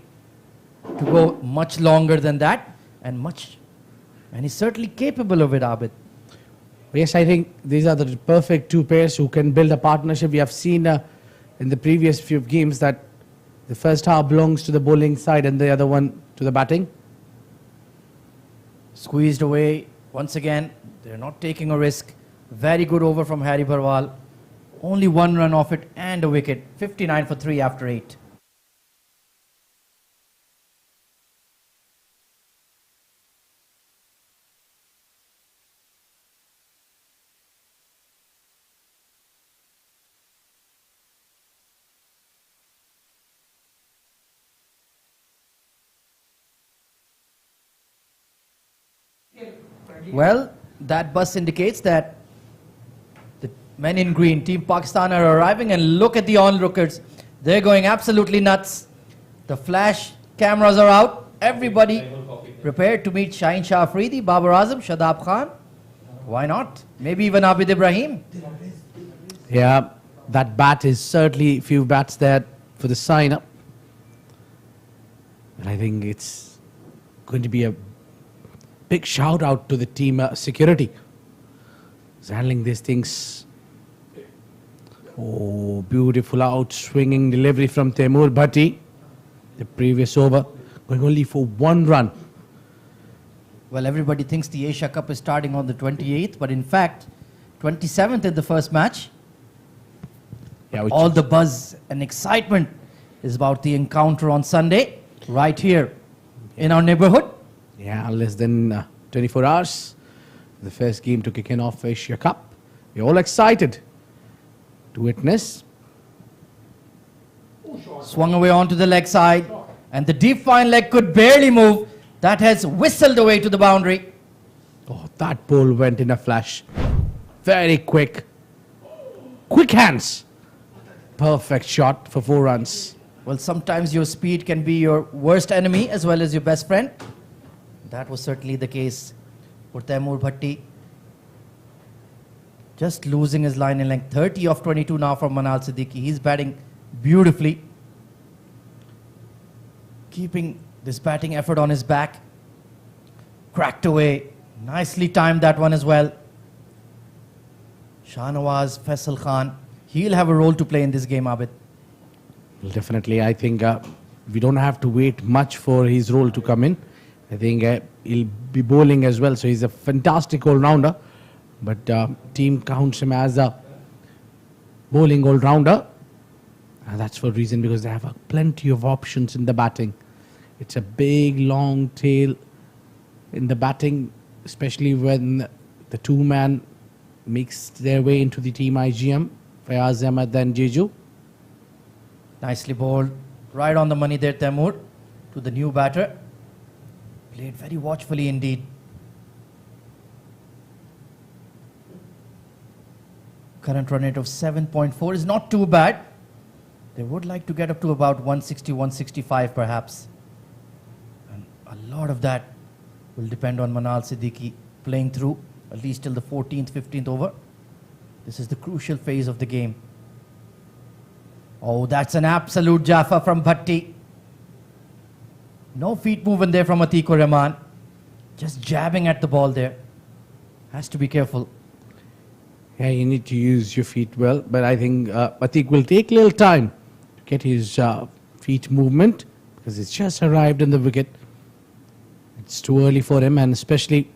to go much longer than that. And he's certainly capable of it, Abid. Yes, I think these are the perfect two pairs who can build a partnership. We have seen in the previous few games that the first half belongs to the bowling side and the other one to the batting. Squeezed away once again. They're not taking a risk. Very good over from Harry Barwal. Only one run off it and a wicket. 59 for 3 after 8. Well, that bus indicates that the men in green, Team Pakistan, are arriving, and look at the onlookers. They're going absolutely nuts. The flash cameras are out. Everybody prepared to meet Shaheen Shah Afridi, Babar Azam, Shadab Khan. Why not? Maybe even Abid Ibrahim. Yeah, that bat is certainly few bats there for the sign-up. And I think it's going to be a big shout out to the team security. Who's handling these things. Oh, beautiful out swinging delivery from Taimur Bhatti. The previous over going only for one run. Well, everybody thinks the Asia Cup is starting on the 28th, but in fact, 27th in the first match. Yeah, All the buzz and excitement is about the encounter on Sunday, right here in our neighborhood. Yeah, less than 24 hours. The first game to kick in off Asia Cup. We're all excited to witness. Swung away onto the leg side, and the deep fine leg could barely move. That has whistled away to the boundary. Oh, that ball went in a flash. Very quick. Quick hands. Perfect shot for 4 runs. Well, sometimes your speed can be your worst enemy as well as your best friend. That was certainly the case for Taimur Bhatti. Just losing his line in length. 30 of 22 now from Manal Siddiqui. He's batting beautifully. Keeping this batting effort on his back. Cracked away. Nicely timed that one as well. Shahnawaz, Faisal Khan. He'll have a role to play in this game, Abid. Well, definitely, I think we don't have to wait much for his role to come in. I think he'll be bowling as well, so he's a fantastic all-rounder. But team counts him as a bowling all-rounder. And that's for a reason because they have plenty of options in the batting. It's a big, long tail in the batting, especially when the two-man makes their way into the team IGM, Fayaz Ahmed and Jeju. Nicely bowled. Right on the money there, Taimur, to the new batter. Played very watchfully indeed. Current run rate of 7.4 is not too bad. They would like to get up to about 160, 165 perhaps. And a lot of that will depend on Manal Siddiqui playing through at least till the 14th, 15th over. This is the crucial phase of the game. Oh, that's an absolute Jaffa from Bhatti. No feet movement there from Atikur Rahman. Just jabbing at the ball there. Has to be careful. Yeah, you need to use your feet well, but I think Atiq will take a little time to get his feet movement because it's just arrived in the wicket. It's too early for him, and especially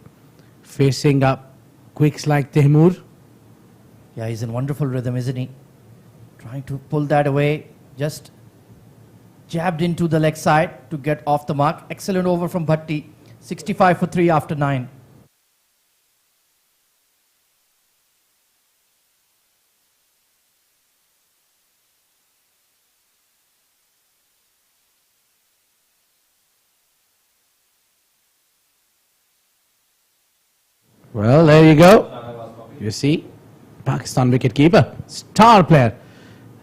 facing up quicks like Taimur. Yeah, he's in wonderful rhythm, isn't he? Trying to pull that away. Just jabbed into the leg side to get off the mark. Excellent over from Bhatti. 65 for 3 after 9. Well, there you go. You see, Pakistan wicketkeeper, star player.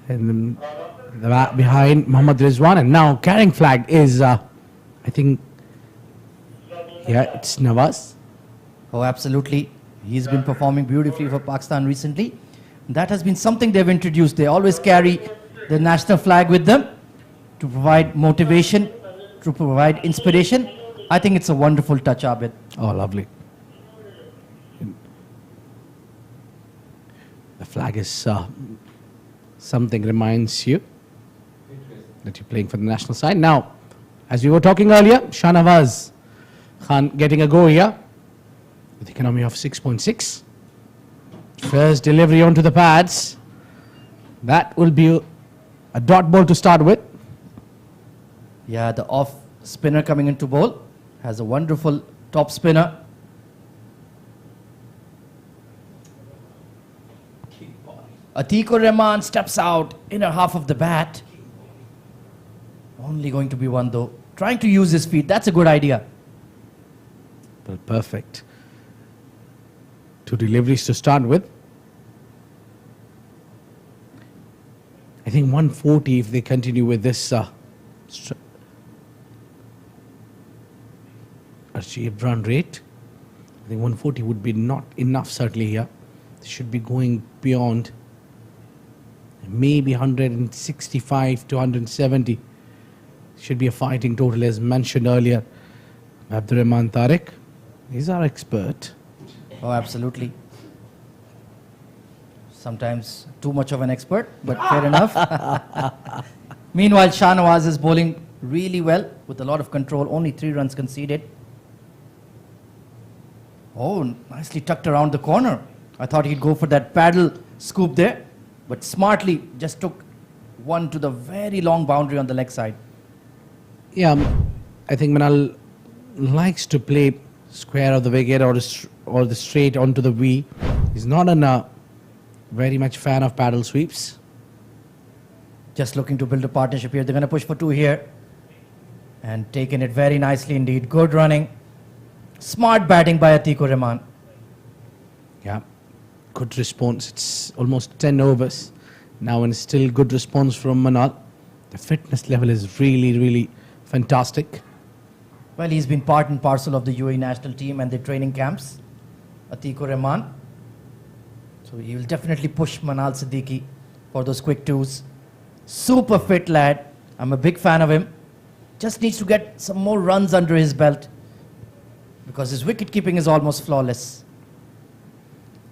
And the back behind Mohammad Rizwan, and now carrying flag is, I think, yeah, it's Nawaz. Oh, absolutely. He's been performing beautifully for Pakistan recently. That has been something they've introduced. They always carry the national flag with them to provide motivation, to provide inspiration. I think it's a wonderful touch, Abid. Oh, lovely. The flag is something reminds you that you're playing for the national side. Now, as we were talking earlier, Shahnawaz Khan getting a go here with economy of 6.6. First delivery onto the pads. That will be a dot ball to start with. Yeah, the off spinner coming into bowl has a wonderful top spinner. Atikur Rahman steps out, inner half of the bat. Only going to be one though. Trying to use his feet, that's a good idea. Well, perfect. 2 deliveries to start with. I think 140 if they continue with this achieved run rate. I think 140 would be not enough certainly here. They should be going beyond maybe 165 to 170. Should be a fighting total as mentioned earlier. Abdurrahman Tariq, he's our expert. Oh, absolutely. Sometimes too much of an expert, but fair enough. Meanwhile, Shahnawaz is bowling really well with a lot of control. Only 3 runs conceded. Oh, nicely tucked around the corner. I thought he'd go for that paddle scoop there, but smartly just took one to the very long boundary on the leg side. Yeah, I think Manal likes to play square of the wicket or or the straight onto the V. He's not a very much fan of paddle sweeps. Just looking to build a partnership here. They're going to push for 2 here. And taking it very nicely indeed. Good running. Smart batting by Atikur Rahman. Yeah, good response. It's almost 10 overs now, and still good response from Manal. The fitness level is really, really fantastic. Well, he's been part and parcel of the UAE national team and the training camps. Atikur Rahman. So he will definitely push Manal Siddiqui for those quick 2s. Super fit lad. I'm a big fan of him. Just needs to get some more runs under his belt because his wicket keeping is almost flawless.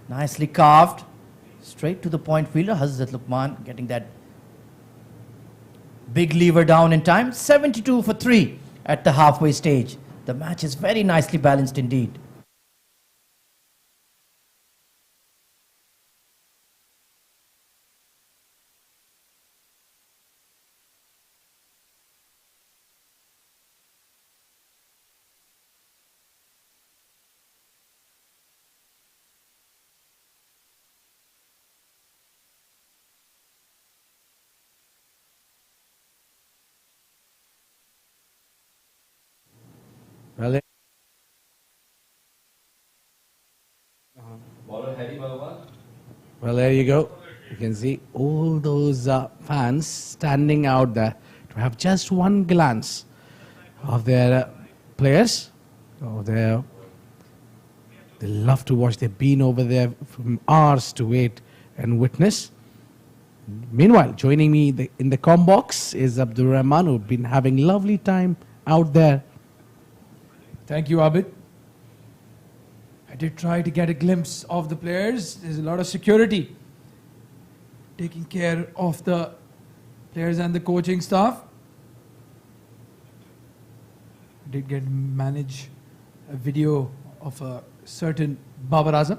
Nicely carved. Straight to the point fielder. Hazrat Luqman getting that big lever down in time. 72 for 3 at the halfway stage. The match is very nicely balanced indeed. Well, well, there you go. You can see all those fans standing out there to have just one glance of their players. Oh, they love to watch. They've been over there from hours to wait and witness. Meanwhile, joining me in the comm box is Abdur Rahman, who've been having lovely time out there. Thank you, Abid. I did try to get a glimpse of the players. There's a lot of security taking care of the players and the coaching staff. I did get manage a video of a certain Babar Azam.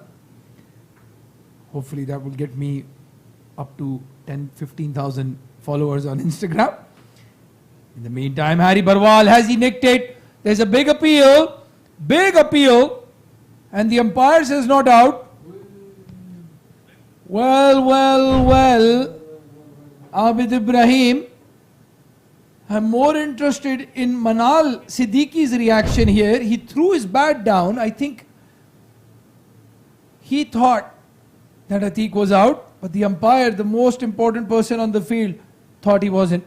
Hopefully that will get me up to 15,000 followers on Instagram. In the meantime, Harry Barwal, has he nicked it? There's a big appeal, and the umpire says not out. Well, Abid Ibrahim, I'm more interested in Manal Siddiqui's reaction here. He threw his bat down. I think he thought that Atiq was out, but the umpire, the most important person on the field, thought he wasn't.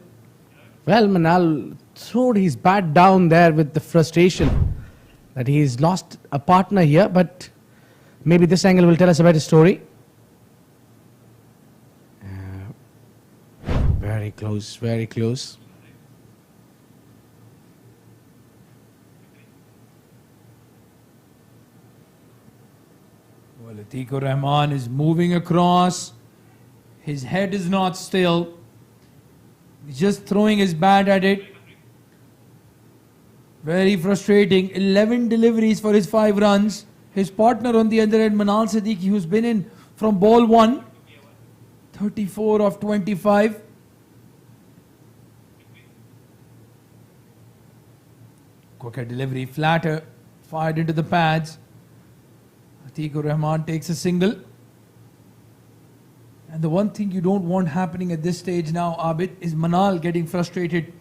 Well, Manal threw his bat down there with the frustration that he's lost a partner here, but maybe this angle will tell us a better story. Very close, very close. Well, Atikur Rahman is moving across. His head is not still. He's just throwing his bat at it. Very frustrating. 11 deliveries for his 5 runs. His partner on the other end, Manal Siddiqui, who's been in from ball 1. 34 of 25. Quicker delivery, flatter, fired into the pads. Atikur Rahman takes a single. And the one thing you don't want happening at this stage now, Abid, is Manal getting frustrated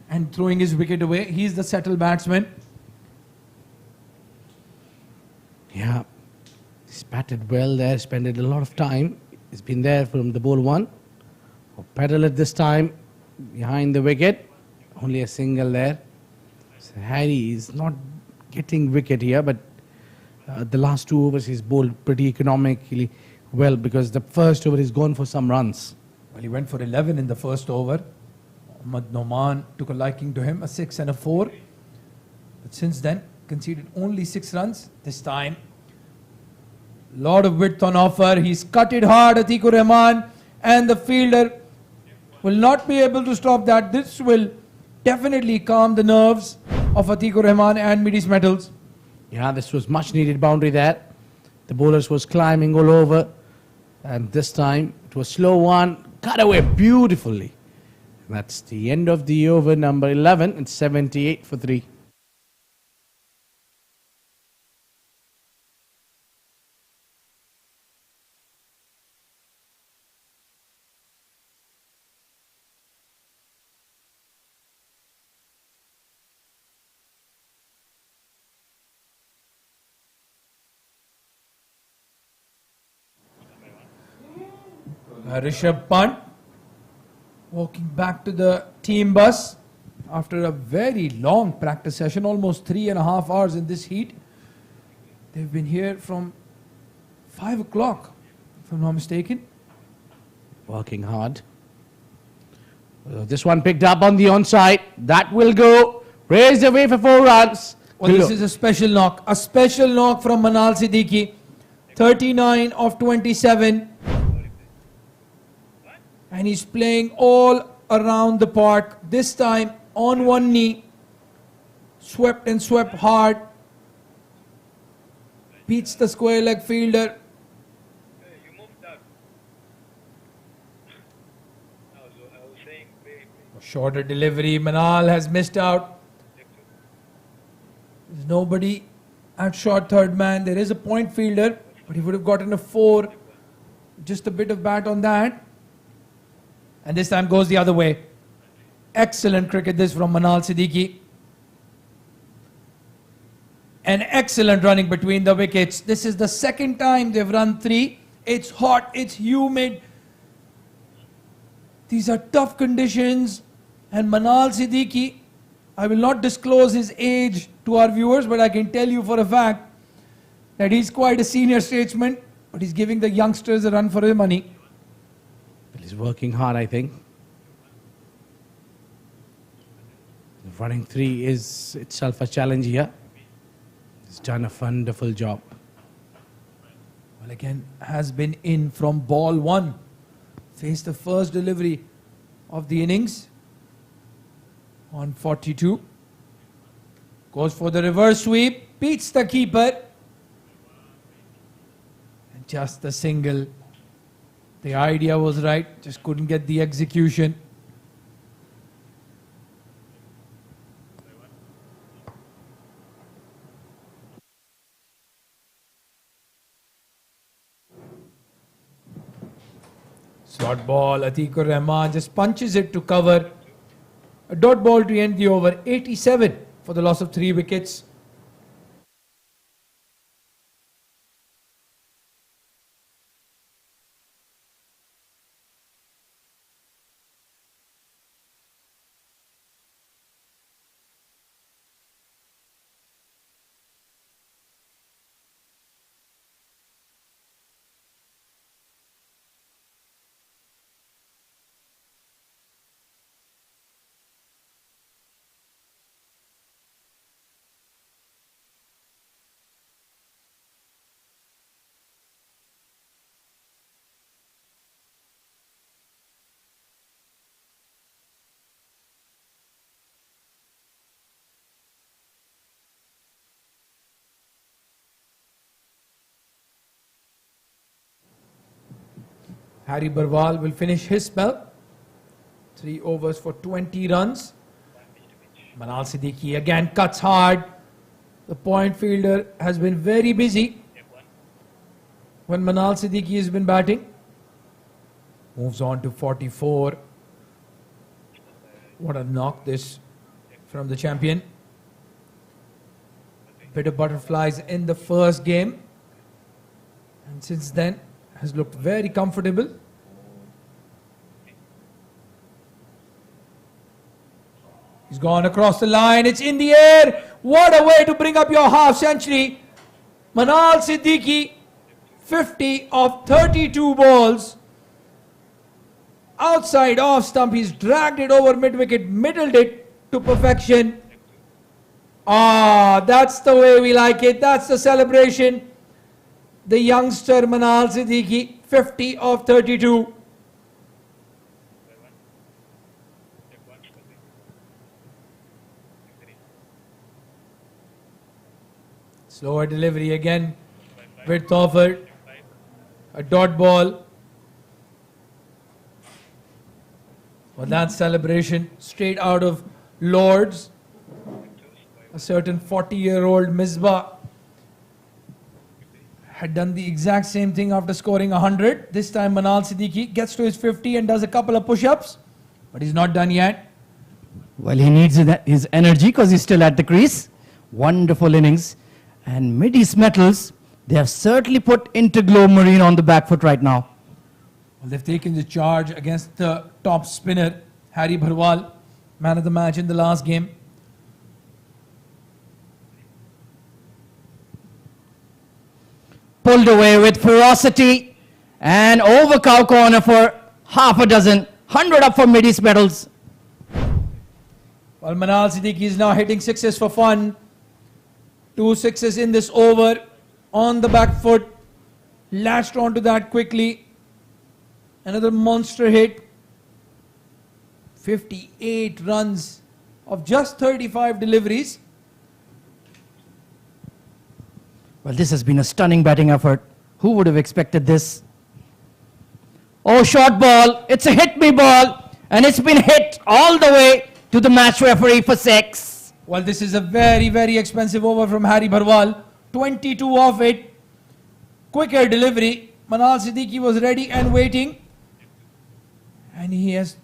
and throwing his wicket away. He's the settled batsman. Yeah, he's batted well there, spent a lot of time. He's been there from the ball 1. Pedal it this time, behind the wicket. Only a single there. So Harry is not getting wicket here, but the last 2 overs he's bowled pretty economically well, because the first over he's gone for some runs. Well, he went for 11 in the first over. Ahmad Noman took a liking to him, a 6 and a 4. But since then, conceded only 6 runs this time. Lot of width on offer. He's cut it hard, Atikur Rahman, and the fielder will not be able to stop that. This will definitely calm the nerves of Atikur Rahman and Mideast Metals. Yeah, this was much needed boundary there. The bowlers was climbing all over, and this time it was slow one, cut away beautifully. That's the end of the over number 11. It's 78 for 3. Rishabh Pant walking back to the team bus after a very long practice session, almost 3.5 hours in this heat. They've been here from 5 o'clock, if I'm not mistaken. Working hard. This one picked up on the onside. That will go. Raised away for 4 runs. Well, this is a special knock. A special knock from Manal Siddiqui. 39 of 27. And he's playing all around the park. This time on one knee. Swept and swept hard. Beats the square leg fielder. Shorter delivery. Manal has missed out. There's nobody at short third man. There is a point fielder, but he would have gotten a 4. Just a bit of bat on that. And this time goes the other way. Excellent cricket this from Manal Siddiqui. And excellent running between the wickets. This is the second time they've run 3. It's hot, it's humid. These are tough conditions. And Manal Siddiqui, I will not disclose his age to our viewers, but I can tell you for a fact that he's quite a senior statesman, but he's giving the youngsters a run for their money. He's working hard, I think. Running 3 is itself a challenge here. He's done a wonderful job. Well, again, has been in from ball 1. Faced the first delivery of the innings on 42. Goes for the reverse sweep. Beats the keeper. And just the single. The idea was right. Just couldn't get the execution. Slot ball, Atikur Rahman just punches it to cover. A dot ball to end the over. 87 for the loss of 3 wickets. Harry Barwal will finish his spell. 3 overs for 20 runs. Manal Siddiqui again cuts hard. The point fielder has been very busy when Manal Siddiqui has been batting. Moves on to 44. What a knock this from the champion. Bit of butterflies in the first game. And since then has looked very comfortable. He's gone across the line. It's in the air. What a way to bring up your half century. Manal Siddiqui, 50 of 32 balls. Outside off stump. He's dragged it over mid-wicket, middled it to perfection. Ah, that's the way we like it. That's the celebration. The youngster Manal Siddiqui, 50 of 32. Slower delivery again. Width offered. A dot ball. Well, that celebration straight out of Lord's. A certain 40-year-old Misbah had done the exact same thing after scoring 100. This time Manal Siddiqui gets to his 50 and does a couple of push-ups, but he's not done yet. Well, he needs his energy because he's still at the crease. Wonderful innings. And Mideast Metals, they have certainly put Interglobe Marine on the back foot right now. Well, they've taken the charge against the top spinner, Harry Bharwal, man of the match in the last game. Pulled away with ferocity and over cow corner for half a dozen. 100 up for Mideast medals. Well, Manal Siddiqui is now hitting sixes for fun. 2 sixes in this over on the back foot. Latched onto that quickly. Another monster hit. 58 runs of just 35 deliveries. Well, this has been a stunning batting effort. Who would have expected this? Oh, short ball. It's a hit me ball. And it's been hit all the way to the match referee for 6. Well, this is a very, very expensive over from Harry Bharwal. 22 off it. Quicker delivery. Manal Siddiqui was ready and waiting. And he has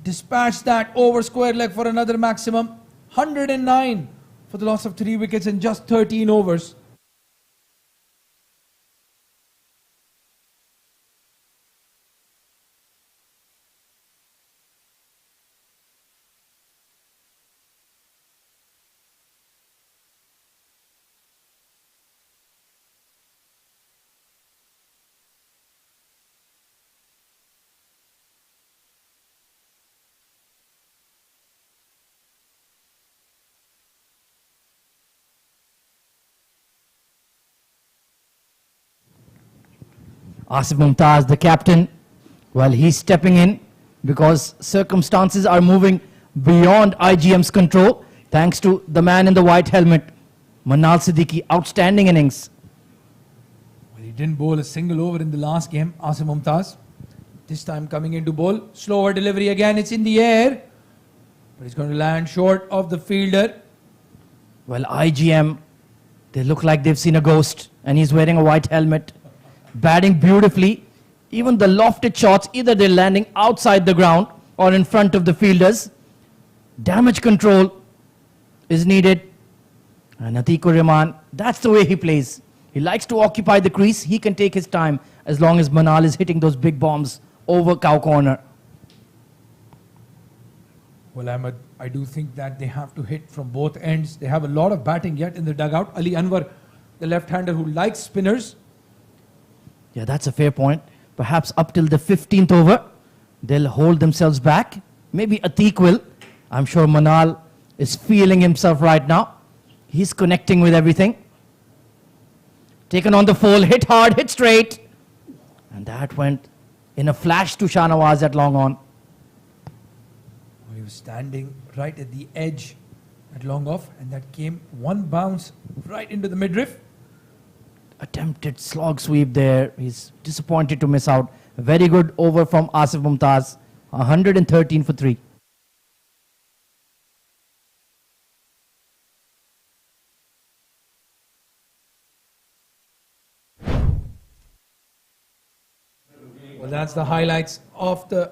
dispatched that over square leg for another maximum. 109 for the loss of 3 wickets in just 13 overs. Asif Mumtaz, the captain, well, he's stepping in because circumstances are moving beyond IGM's control thanks to the man in the white helmet, Manal Siddiqui. Outstanding innings. Well, he didn't bowl a single over in the last game, Asim Mumtaz. This time coming into bowl. Slower delivery again. It's in the air. But it's going to land short of the fielder. Well, IGM, they look like they've seen a ghost and he's wearing a white helmet. Batting beautifully. Even the lofted shots, either they're landing outside the ground or in front of the fielders. Damage control is needed. And Atikur Rahman, that's the way he plays. He likes to occupy the crease. He can take his time as long as Manal is hitting those big bombs over cow corner. Well, Ahmed, I do think that they have to hit from both ends. They have a lot of batting yet in the dugout. Ali Anwar, the left-hander who likes spinners. Yeah, that's a fair point. Perhaps up till the 15th over, they'll hold themselves back. Maybe Atiq will. I'm sure Manal is feeling himself right now. He's connecting with everything. Taken on the full, hit hard, hit straight. And that went in a flash to Shahnawaz at long on. He was standing right at the edge at long off, and that came one bounce right into the midriff. Attempted slog sweep there. He's disappointed to miss out. A very good over from Asif Mumtaz. 113 for 3. Well, that's the highlights of the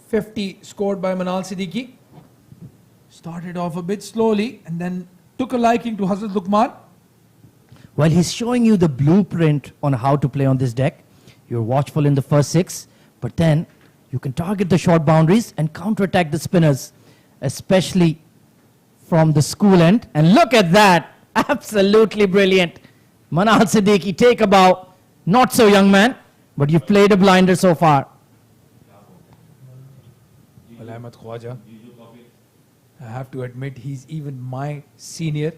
50 scored by Manal Siddiqui. Started off a bit slowly and then took a liking to Hazrat Luqman. Well, he's showing you the blueprint on how to play on this deck. You're watchful in the first 6, but then you can target the short boundaries and counterattack the spinners, especially from the school end. And look at that. Absolutely brilliant. Manal Siddiqui, take a bow. Not so young man, but you've played a blinder so far. Well, Ahmed Khwaja, I have to admit he's even my senior.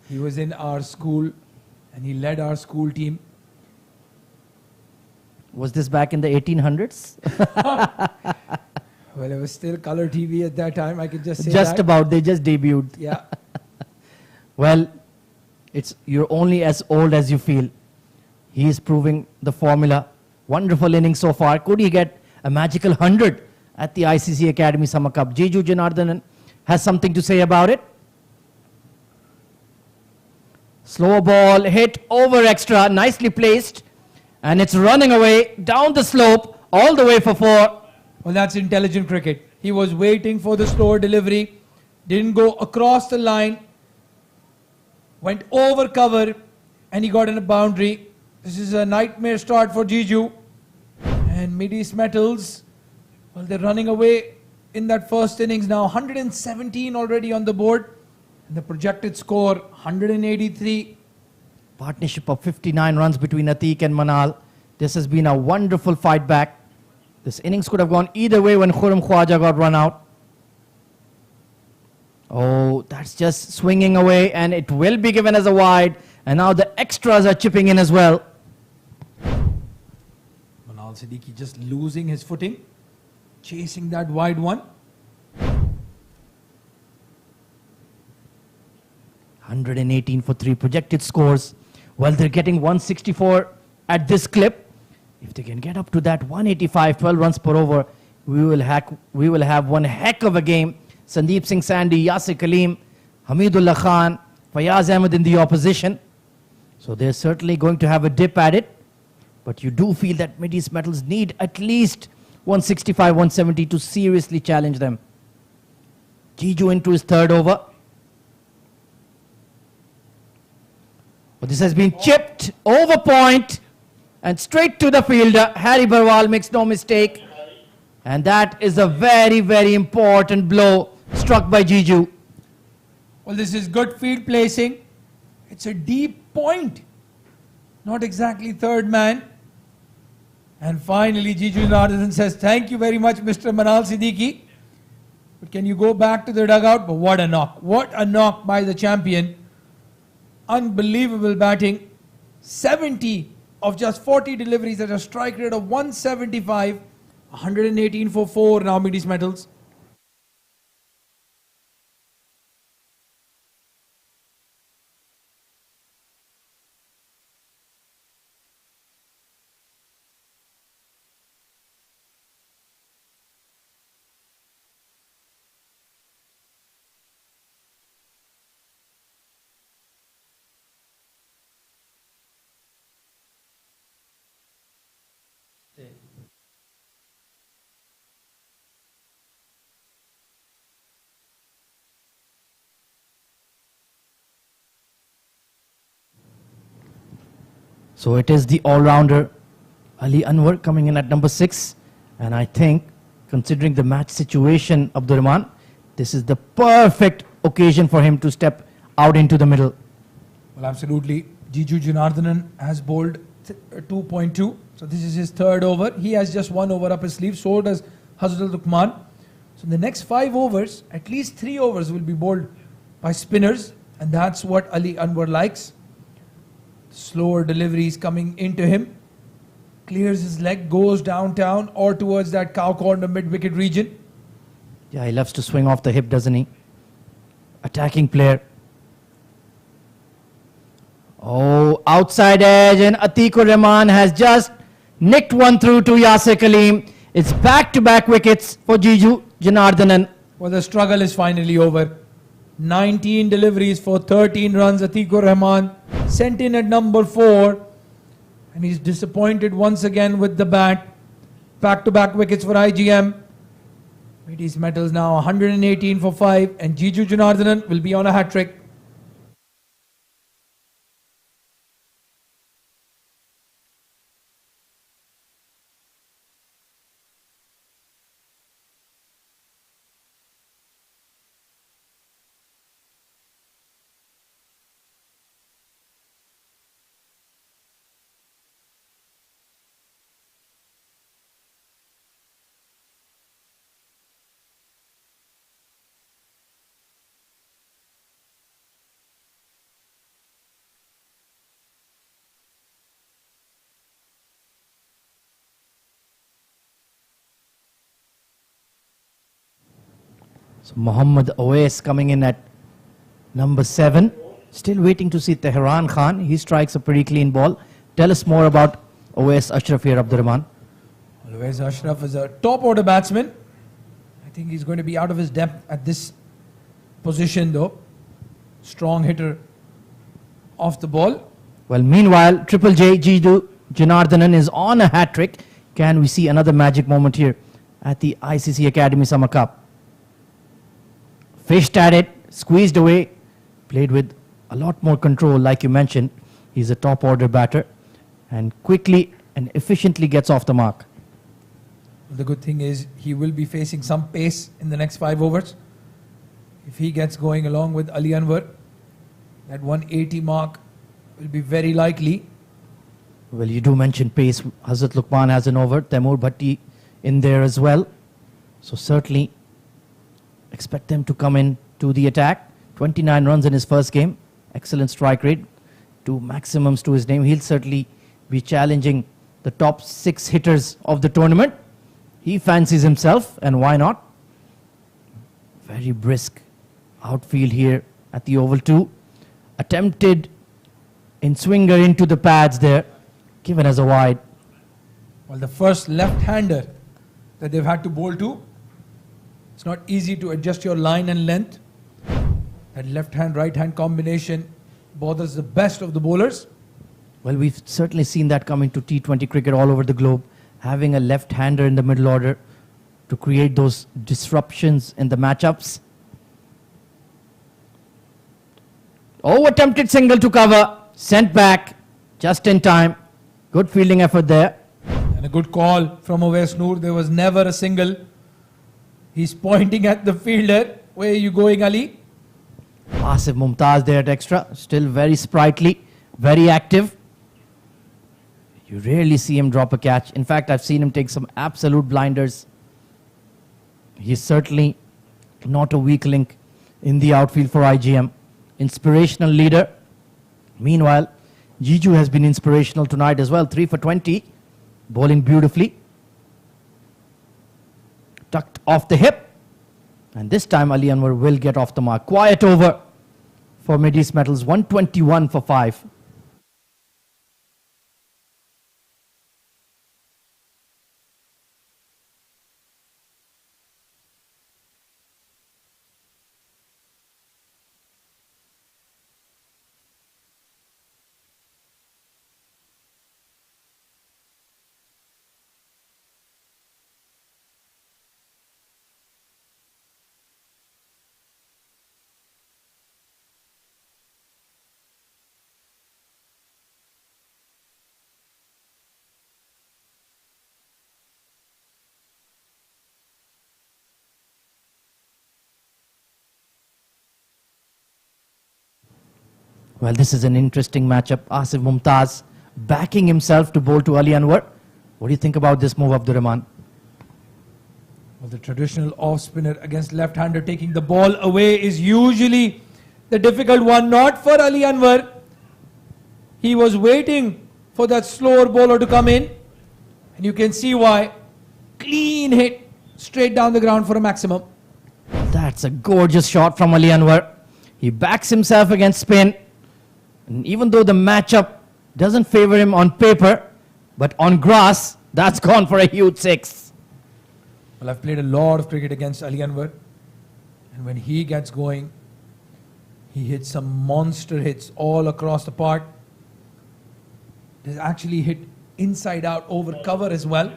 He was in our school and he led our school team. Was this back in the 1800s? Well, it was still color TV at that time, I could just say Just that. about. They just debuted. Yeah. Well, you're only as old as you feel. He is proving the formula. Wonderful innings so far. Could he get a magical 100 at the ICC Academy Summer Cup? Jiju Janardhanan has something to say about it. Slow ball, hit over extra, nicely placed. And it's running away down the slope all the way for 4. Well, that's intelligent cricket. He was waiting for the slower delivery, didn't go across the line, went over cover, and he got in a boundary. This is a nightmare start for Jiju. And Mideast Metals, well, they're running away in that first innings now. 117 already on the board. And the projected score, 183. Partnership of 59 runs between Atiq and Manal. This has been a wonderful fight back. This innings could have gone either way when Khurram Khwaja got run out. Oh, that's just swinging away, and it will be given as a wide. And now the extras are chipping in as well. Manal Siddiqui just losing his footing, chasing that wide one. 118 for 3 projected scores. Well, they're getting 164 at this clip. If they can get up to that 185, 12 runs per over, we will have one heck of a game. Sandeep Singh Sandhi, Yasir Kaleem, Hamidullah Khan, Fayaz Ahmed in the opposition. So they're certainly going to have a dip at it. But you do feel that Mideast Metals need at least 165, 170 to seriously challenge them. Jiju into his third over. But this has been chipped over point and straight to the fielder. Harry Barwal makes no mistake. And that is a very, very important blow struck by Jiju. Well, this is good field placing. It's a deep point. Not exactly third man. And finally, Jiju Janardhan says, thank you very much, Mr. Manal Siddiqui. But can you go back to the dugout? But what a knock. What a knock by the champion. Unbelievable batting. 70 of just 40 deliveries at a strike rate of 175. 118 for 4 now, Mideast Metals. So it is the all-rounder Ali Anwar coming in at number 6. And I think, considering the match situation, Abdur Rahman, this is the perfect occasion for him to step out into the middle. Well, absolutely. Jiju Janardhan has bowled 2.2. So this is his third over. He has just 1 over up his sleeve. So does Hazrat Luqman. So in the next 5 overs, at least 3 overs will be bowled by spinners. And that's what Ali Anwar likes. Slower deliveries coming into him. Clears his leg, goes downtown or towards that cow corner mid-wicket region. Yeah, he loves to swing off the hip, doesn't he? Attacking player. Oh, outside edge, and Atiqur Rahman has just nicked one through to Yasir Kaleem. It's back-to-back wickets for Jiju Janardhanan. Well, the struggle is finally over. 19 deliveries for 13 runs. Atiqur Rahman sent in at number 4. And he's disappointed once again with the bat. Back-to-back wickets for IGM. Mideast Metals now 118 for 5. And Jiju Janardhanan will be on a hat-trick. So Mohammad Awais coming in at number 7. Still waiting to see Tehran Khan. He strikes a pretty clean ball. Tell us more about Awais Ashraf here, Abdur Rahman. Awais Ashraf is a top order batsman. I think he's going to be out of his depth at this position though. Strong hitter off the ball. Well, meanwhile, Triple J Jiju Janardhanan is on a hat-trick. Can we see another magic moment here at the ICC Academy Summer Cup? Fished at it, squeezed away, played with a lot more control, like you mentioned. He's a top order batter and quickly and efficiently gets off the mark. The good thing is he will be facing some pace in the next 5 overs. If he gets going along with Ali Anwar, that 180 mark will be very likely. Well, you do mention pace. Hazrat Luqman has an over. Taimur Bhatti in there as well. So certainly expect them to come in to the attack. 29 runs in his first game. Excellent strike rate. 2 maximums to his name. He'll certainly be challenging the top 6 hitters of the tournament. He fancies himself, and why not? Very brisk outfield here at the Oval 2. Attempted in swinger into the pads there. Given as a wide. Well, the first left-hander that they've had to bowl to, it's not easy to adjust your line and length. That left-hand, right-hand combination bothers the best of the bowlers. Well, we've certainly seen that coming to T20 cricket all over the globe. Having a left-hander in the middle order to create those disruptions in the matchups. Oh, attempted single to cover. Sent back just in time. Good fielding effort there. And a good call from Awais Noor. There was never a single. He's pointing at the fielder. Where are you going, Ali? Asif Mumtaz there at extra. Still very sprightly, very active. You rarely see him drop a catch. In fact, I've seen him take some absolute blinders. He's certainly not a weak link in the outfield for IGM. Inspirational leader. Meanwhile, Jiju has been inspirational tonight as well. 3 for 20. Bowling beautifully. Tucked off the hip. And this time Ali Anwar will get off the mark. Quiet over for Mideast Metals. 121 for 5. Well, this is an interesting matchup. Asif Mumtaz backing himself to bowl to Ali Anwar. What do you think about this move, Abdurrahman? Well, the traditional off-spinner against left-hander taking the ball away is usually the difficult one. Not for Ali Anwar. He was waiting for that slower bowler to come in. And you can see why. Clean hit straight down the ground for a maximum. That's a gorgeous shot from Ali Anwar. He backs himself against spin. And even though the matchup doesn't favor him on paper, but on grass, that's gone for a huge 6. Well, I've played a lot of cricket against Ali Anwar. And when he gets going, he hits some monster hits all across the park. He's actually hit inside out over cover as well.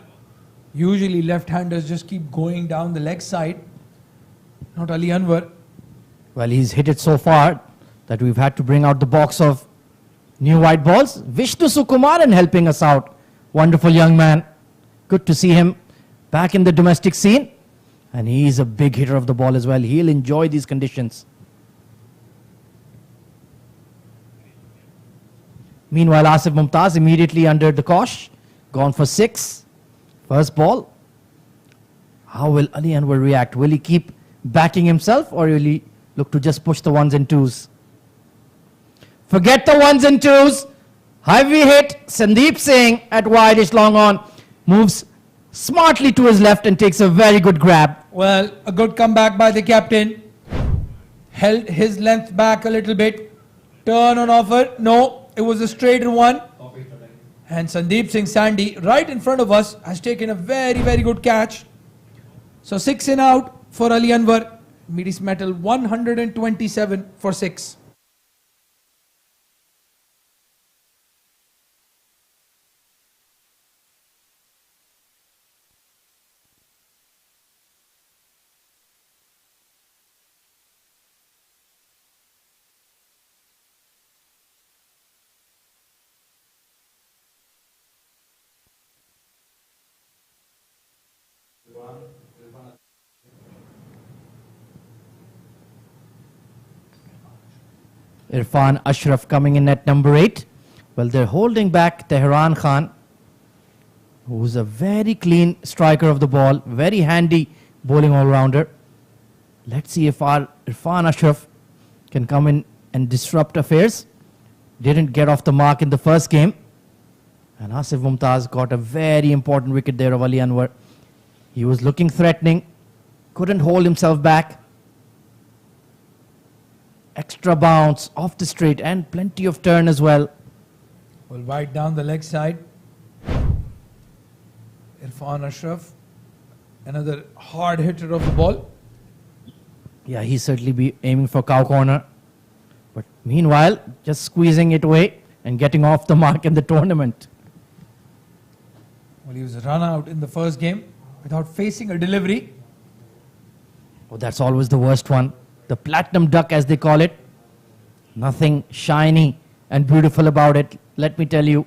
Usually left-handers just keep going down the leg side. Not Ali Anwar. Well, he's hit it so far that we've had to bring out the box of new white balls. Vishnu Sukumaran helping us out. Wonderful young man. Good to see him back in the domestic scene. And he's a big hitter of the ball as well. He'll enjoy these conditions. Meanwhile, Asif Mumtaz immediately under the cosh. Gone for 6. First ball. How will Ali Anwar react? Will he keep backing himself or will he look to just push the 1s and 2s? Forget the 1s and 2s. Heavy hit. Sandeep Singh at wide-ish long on. Moves smartly to his left and takes a very good grab. Well, a good comeback by the captain. Held his length back a little bit. Turn on offer. No, it was a straighter one. And Sandeep Singh Sandy, right in front of us, has taken a very, very good catch. So 6 in out for Ali Anwar. Mideast Metal 127 for 6. Irfan Ashraf coming in at number 8. Well, they're holding back Tehran Khan, who's a very clean striker of the ball, very handy bowling all-rounder. Let's see if our Irfan Ashraf can come in and disrupt affairs. Didn't get off the mark in the first game. And Asif Mumtaz got a very important wicket there of Ali Anwar. He was looking threatening, couldn't hold himself back. Extra bounce off the straight and plenty of turn as well. Well, wide down the leg side. Irfan Ashraf, another hard hitter of the ball. Yeah, he's certainly be aiming for cow corner. But meanwhile, just squeezing it away and getting off the mark in the tournament. Well, he was run out in the first game without facing a delivery. Oh, that's always the worst one. The platinum duck, as they call it. Nothing shiny and beautiful about it, let me tell you.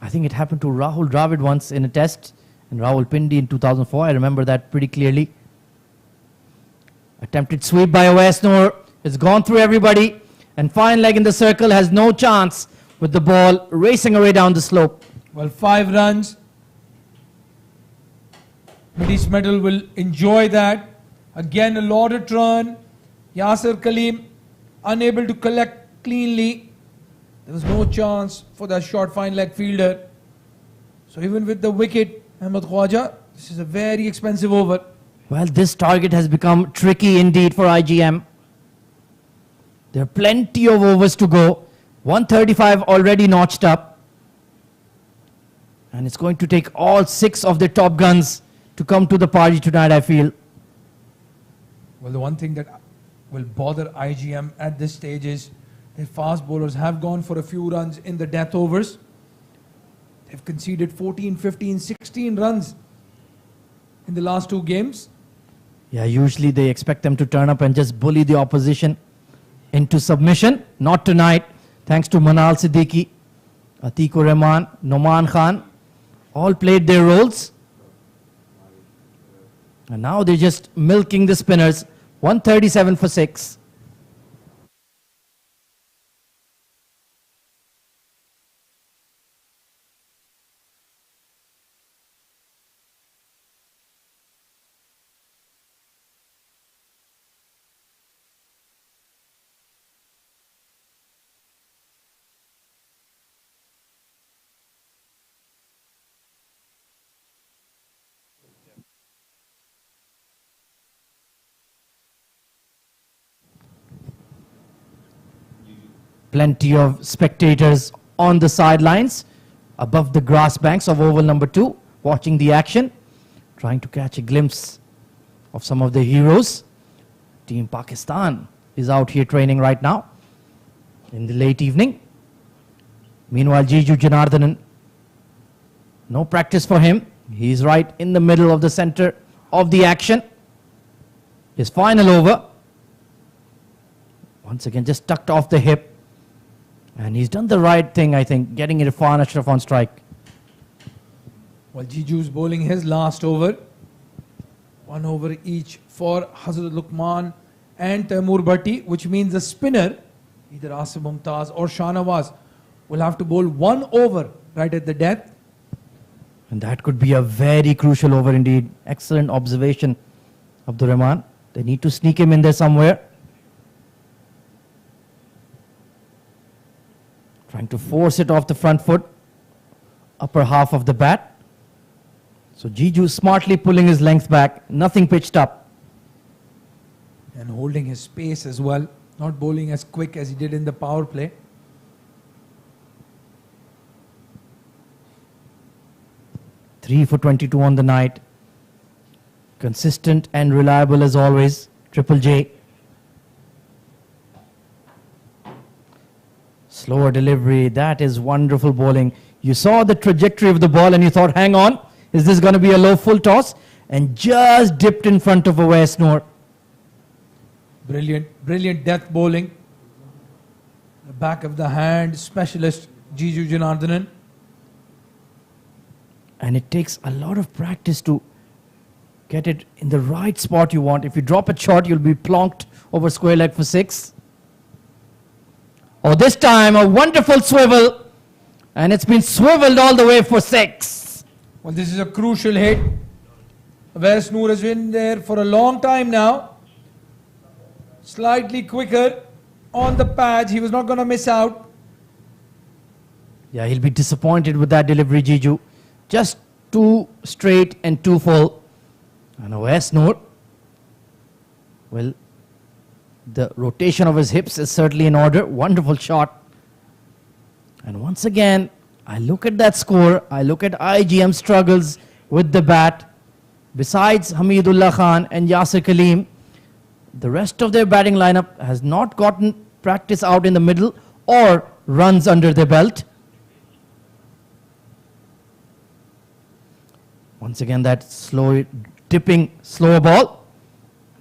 I think it happened to Rahul Dravid once in a test, and Rahul Pindi in 2004. I remember that pretty clearly. Attempted sweep by Awais Noor. It's gone through everybody. And fine leg in the circle has no chance with the ball racing away down the slope. Well, 5 runs. Mideast Medal will enjoy that. Again, a lauded run. Yasir Kaleem unable to collect cleanly. There was no chance for that short fine leg fielder. So even with the wicket, Ahmed Khwaja, this is a very expensive over. Well, this target has become tricky indeed for IGM. There are plenty of overs to go. 135 already notched up. And it's going to take all 6 of the top guns to come to the party tonight, I feel. Well, the one thing that will bother IGM at this stage is their fast bowlers have gone for a few runs in the death overs. They've conceded 14, 15, 16 runs in the last 2 games. Yeah, usually they expect them to turn up and just bully the opposition into submission. Not tonight. Thanks to Manal Siddiqui, Atikur Rahman, Noman Khan. All played their roles. And now they're just milking the spinners. 137 for 6. Plenty of spectators on the sidelines above the grass banks of oval number 2, watching the action, trying to catch a glimpse of some of the heroes. Team Pakistan is out here training right now in the late evening. Meanwhile, Jiju Janardhanan, no practice for him. He's right in the middle of the center of the action. His final over. Once again, just tucked off the hip. And he's done the right thing, I think, getting Irfan Ashraf on strike. Well, Jiju's bowling his last over. 1 over each for Hazrat Luqman and Taimur Bhatti, which means the spinner, either Asim Mumtaz or Shahnawaz, will have to bowl 1 over right at the death. And that could be a very crucial over indeed. Excellent observation, Abdur Rahman. They need to sneak him in there somewhere. Trying to force it off the front foot, upper half of the bat. So Jiju smartly pulling his length back, nothing pitched up. And holding his pace as well, not bowling as quick as he did in the power play. Three for 22 on the night. Consistent and reliable as always, Triple J. Slower delivery, that is wonderful bowling. You saw the trajectory of the ball and you thought, hang on, is this going to be a low full toss? And just dipped in front of Awais Noor. Brilliant, brilliant death bowling. The back of the hand specialist, Jiju Janardhanan. And it takes a lot of practice to get it in the right spot you want. If you drop it short, you'll be plonked over square leg for 6. Oh, this time a wonderful swivel, and it's been swiveled all the way for 6. Well, this is a crucial hit. Wes Noor has been there for a long time now. Slightly quicker on the pads. He was not going to miss out. Yeah, he'll be disappointed with that delivery, Jiju. Just 2 straight and 2 full. And Wes Noor, well, the rotation of his hips is certainly in order. Wonderful shot. And once again, I look at that score. I look at IGM struggles with the bat. Besides Hamidullah Khan and Yasir Kaleem, the rest of their batting lineup has not gotten practice out in the middle or runs under their belt. Once again, that slow, dipping, slower ball.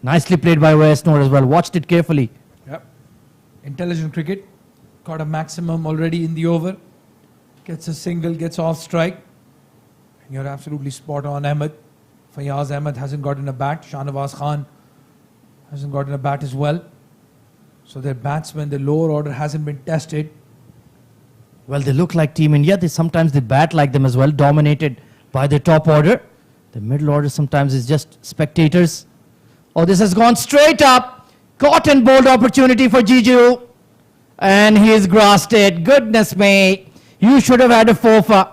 Nicely played by Wes Noor as well. Watched it carefully. Yep. Intelligent cricket. Got a maximum already in the over. Gets a single, gets off strike. And you're absolutely spot on, Ahmed. Fayaz Ahmed hasn't gotten a bat. Shahnawaz Khan hasn't gotten a bat as well. So their batsmen, the lower order hasn't been tested. Well, they look like Team India. Sometimes they bat like them as well, dominated by the top order. The middle order sometimes is just spectators. Oh, this has gone straight up. Caught and bowled opportunity for Jiju. And he's grasped it. Goodness me. You should have had a fofa.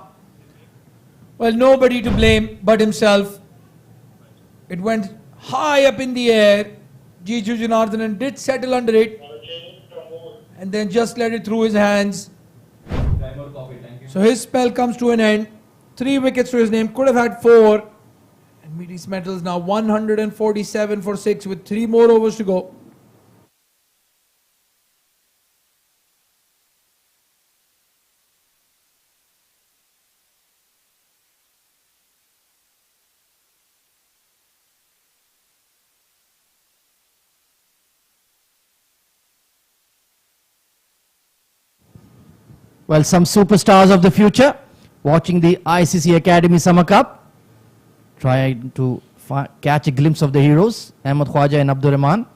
Well, nobody to blame but himself. It went high up in the air. Jiju Janardhanan did settle under it. And then just let it through his hands. So his spell comes to an end. 3 wickets to his name. Could have had 4. And Mideast Metals now 147 for 6 with 3 more overs to go. Well, some superstars of the future watching the ICC Academy Summer Cup, trying to catch a glimpse of the heroes, Ahmed Khwaja and Abdur Rahman.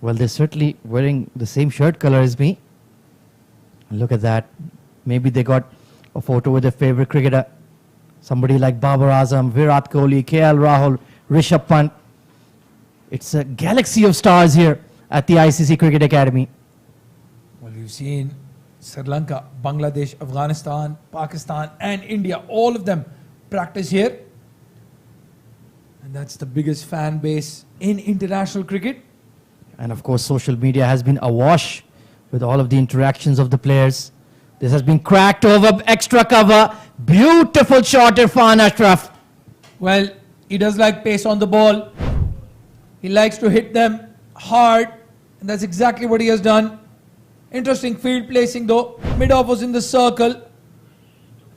Well, they're certainly wearing the same shirt color as me. Look at that. Maybe they got a photo with their favorite cricketer. Somebody like Babar Azam, Virat Kohli, KL Rahul, Rishabh Pant. It's a galaxy of stars here at the ICC Cricket Academy. Well, you've seen Sri Lanka, Bangladesh, Afghanistan, Pakistan and India, all of them practice here. And that's the biggest fan base in international cricket. And of course, social media has been awash with all of the interactions of the players. This has been cracked over, extra cover. Beautiful shot, Irfan Ashraf. Well, he does like pace on the ball. He likes to hit them hard. And that's exactly what he has done. Interesting field placing though. Mid-off was in the circle.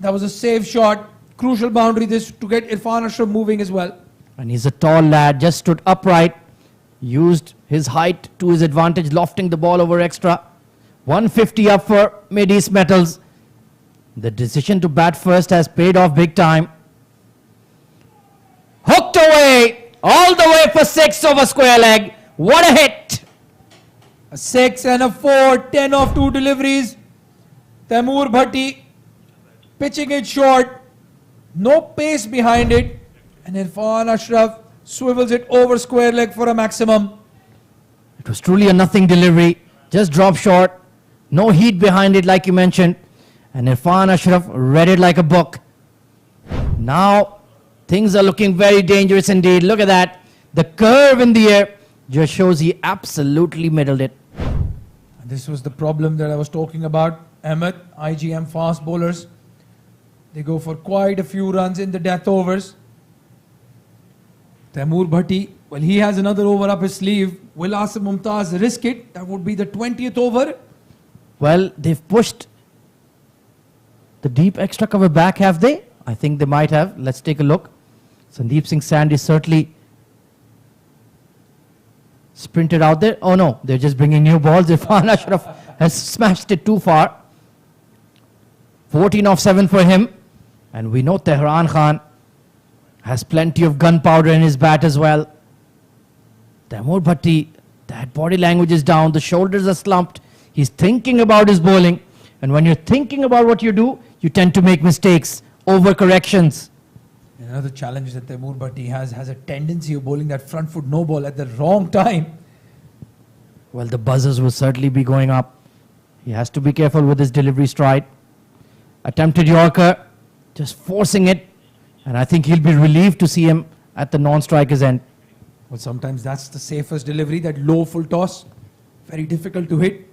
That was a safe shot. Crucial boundary this to get Irfan Ashraf moving as well. And he's a tall lad, just stood upright. Used his height to his advantage, lofting the ball over extra. 150 up for Mideast Metals. The decision to bat first has paid off big time. Hooked away, all the way for 6 over square leg. What a hit! A 6 and a 4, 10 off 2 deliveries. Taimur Bhatti pitching it short. No pace behind it. And Irfan Ashraf swivels it over square leg for a maximum. It was truly a nothing delivery. Just dropped short. No heat behind it like you mentioned. And Irfan Ashraf read it like a book. Now things are looking very dangerous indeed. Look at that. The curve in the air just shows he absolutely middled it. This was the problem that I was talking about. Ahmed, IGM fast bowlers. They go for quite a few runs in the death overs. Taimur Bhatti, well, he has another over up his sleeve. Will Asim Mumtaz risk it? That would be the 20th over. Well, they've pushed the deep extra cover back, have they? I think they might have. Let's take a look. Sandeep Singh Sandhi certainly sprinted out there. Oh no, they're just bringing new balls. Irfan Ashraf has smashed it too far. 14 off 7 for him. And we know Tehran Khan Has plenty of gunpowder in his bat as well. Taimur Bhatti, that body language is down, the shoulders are slumped. He's thinking about his bowling. And when you're thinking about what you do, you tend to make mistakes, overcorrections. Another challenge that Taimur Bhatti has a tendency of bowling that front foot no ball at the wrong time. Well, the buzzers will certainly be going up. He has to be careful with his delivery stride. Attempted Yorker, just forcing it. And I think he'll be relieved to see him at the non-striker's end. Well, sometimes that's the safest delivery, that low full toss. Very difficult to hit,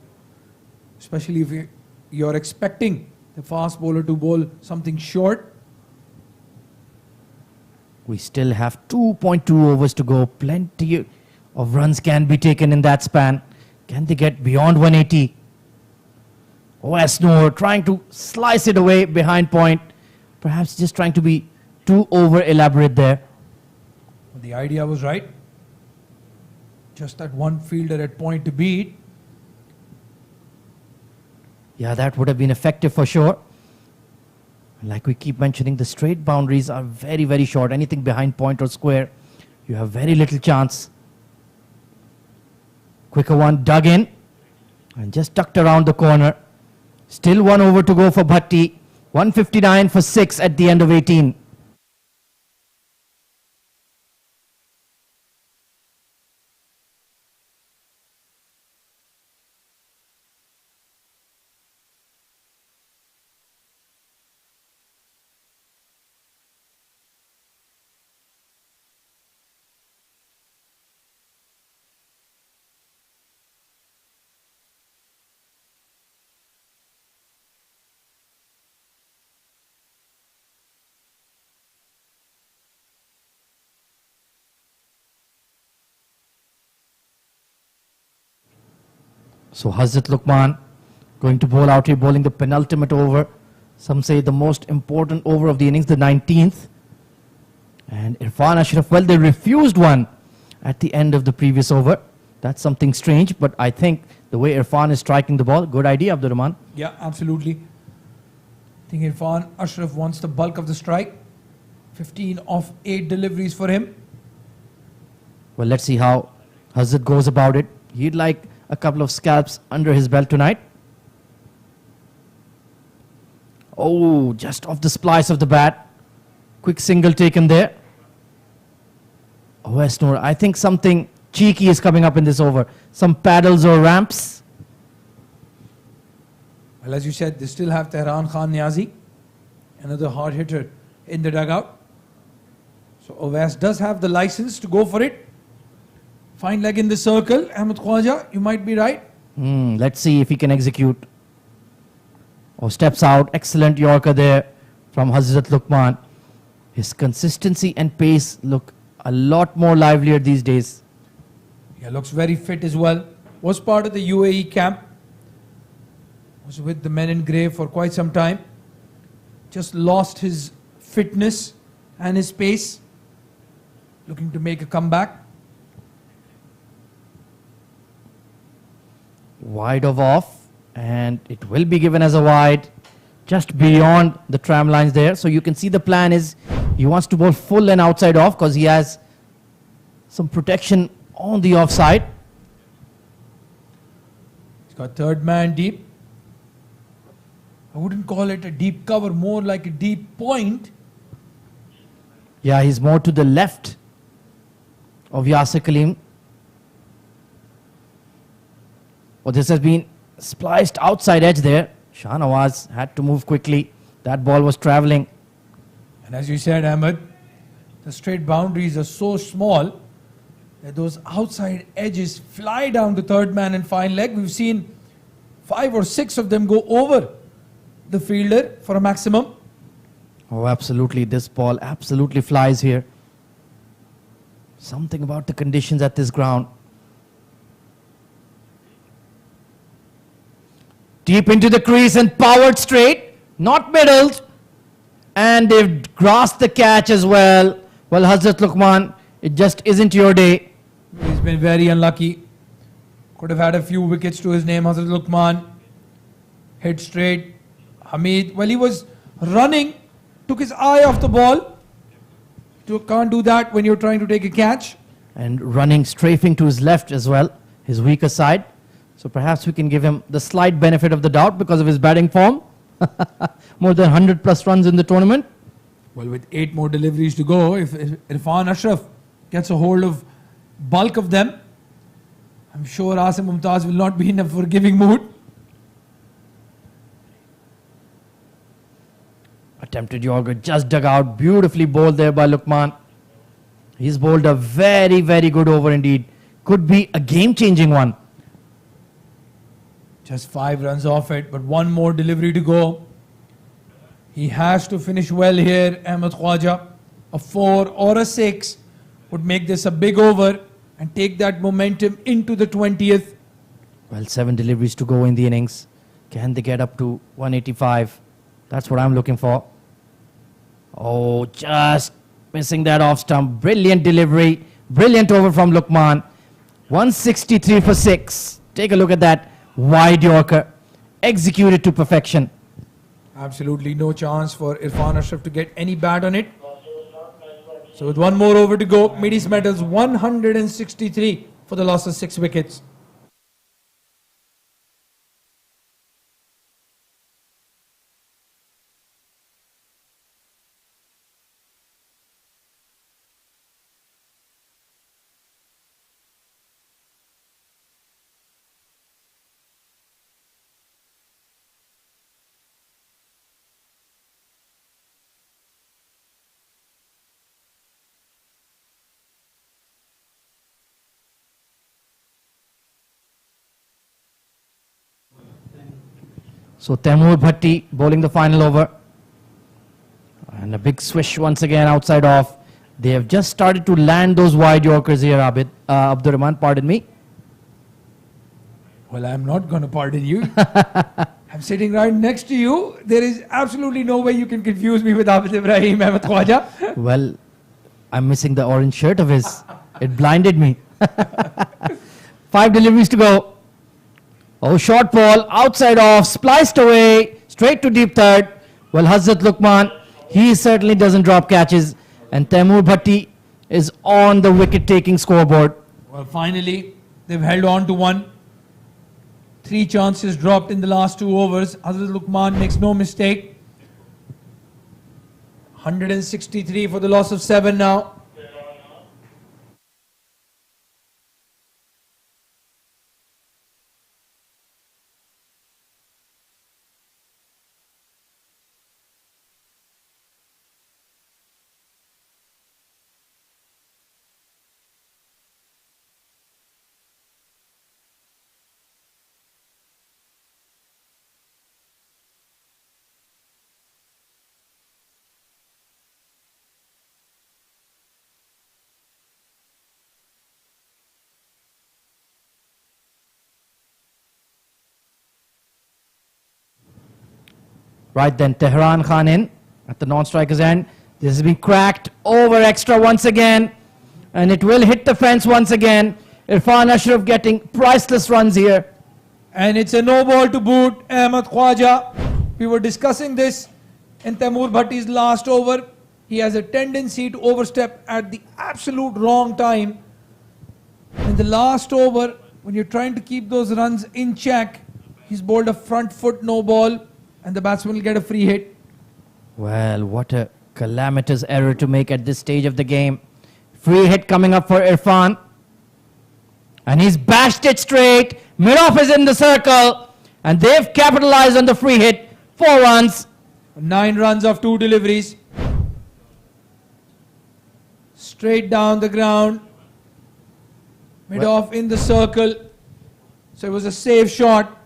especially if you're expecting the fast bowler to bowl something short. We still have 2.2 overs to go. Plenty of runs can be taken in that span. Can they get beyond 180? Westnor trying to slice it away behind point. Perhaps just trying to be too over elaborate there. The idea was right. Just that one fielder at point to beat. Yeah, that would have been effective for sure. Like we keep mentioning, the straight boundaries are very, very short. Anything behind point or square, you have very little chance. Quicker one dug in and just tucked around the corner. Still 1 over to go for Bhatti. 159 for 6 at the end of 18. So Hazrat Luqman going to bowl out here, bowling the penultimate over. Some say the most important over of the innings, the 19th. And Irfan Ashraf, well, they refused one at the end of the previous over. That's something strange, but I think the way Irfan is striking the ball, good idea, Abdur Rahman. Yeah, absolutely. I think Irfan Ashraf wants the bulk of the strike. 15 of 8 deliveries for him. Well, let's see how Hazrat goes about it. He'd like a couple of scalps under his belt tonight. Oh, just off the splice of the bat. Quick single taken there. Oh, Westnor, I think something cheeky is coming up in this over. Some paddles or ramps. Well, as you said, they still have Tehran Khan Niazi, another hard hitter in the dugout. So Owas does have the license to go for it. Fine leg in the circle. Ahmed Khwaja, you might be right. Let's see if he can execute. Oh, steps out. Excellent Yorker there from Hazrat Luqman. His consistency and pace look a lot more livelier these days. Yeah, looks very fit as well. Was part of the UAE camp. Was with the men in grey for quite some time. Just lost his fitness and his pace. Looking to make a comeback. Wide of off, and it will be given as a wide just beyond the tram lines there. So you can see the plan is he wants to bowl full and outside off because he has some protection on the offside. He's got third man deep. I wouldn't call it a deep cover, more like a deep point. Yeah, he's more to the left of Yasir Kaleem. Oh, this has been spliced outside edge there. Shah Nawaz had to move quickly. That ball was travelling. And as you said, Ahmed, the straight boundaries are so small that those outside edges fly down the third man and fine leg. We've seen 5 or 6 of them go over the fielder for a maximum. Oh, absolutely. This ball absolutely flies here. Something about the conditions at this ground. Deep into the crease and powered straight, not middled. And they've grasped the catch as well. Well, Hazrat Luqman, it just isn't your day. He's been very unlucky. Could have had a few wickets to his name, Hazrat Luqman. Hit straight. Hamid, well, he was running, took his eye off the ball. You can't do that when you're trying to take a catch. And running, strafing to his left as well, his weaker side. So perhaps we can give him the slight benefit of the doubt because of his batting form. More than 100 plus runs in the tournament. Well, with 8 more deliveries to go, if Irfan Ashraf gets a hold of bulk of them, I'm sure Asim Mumtaz will not be in a forgiving mood. Attempted Yorker just dug out, beautifully bowled there by Lukman. He's bowled a very, very good over indeed. Could be a game-changing one. Just 5 runs off it, but 1 more delivery to go. He has to finish well here, Ahmed Khwaja. A 4 or a 6 would make this a big over and take that momentum into the 20th. Well, 7 deliveries to go in the innings. Can they get up to 185? That's what I'm looking for. Oh, just missing that off stump. Brilliant delivery. Brilliant over from Lukman. 163 for 6. Take a look at that. Wide Yorker. Executed to perfection. Absolutely no chance for Irfan Ashraf to get any bat on it. So with 1 more over to go, Mideast Metals 163 for the loss of 6 wickets. So Taimur Bhatti bowling the final over. And a big swish once again outside off. They have just started to land those wide Yorkers here, Abdurrahman, pardon me. Well, I'm not going to pardon you. I'm sitting right next to you. There is absolutely no way you can confuse me with Abid Ibrahim Ahmed Khwaja. Well, I'm missing the orange shirt of his. It blinded me. 5 deliveries to go. Oh, short ball, outside off, spliced away, straight to deep third. Well, Hazrat Lukman, he certainly doesn't drop catches. And Taimur Bhatti is on the wicket-taking scoreboard. Well, finally, they've held on to 1. 3 chances dropped in the last 2 overs. Hazrat Lukman makes no mistake. 163 for the loss of 7 now. Right then, Tehran Khan in at the non-striker's end. This has been cracked over extra once again. And it will hit the fence once again. Irfan Ashraf getting priceless runs here. And it's a no ball to boot, Ahmed Khwaja. We were discussing this in Taimur Bhatti's last over. He has a tendency to overstep at the absolute wrong time. In the last over, when you're trying to keep those runs in check, he's bowled a front foot no ball and the batsman will get a free hit. Well, what a calamitous error to make at this stage of the game. Free hit coming up for Irfan. And he's bashed it straight. Mid-off is in the circle. And they've capitalized on the free hit. 4 runs. 9 runs of 2 deliveries. Straight down the ground. Mid-off in the circle. So it was a safe shot.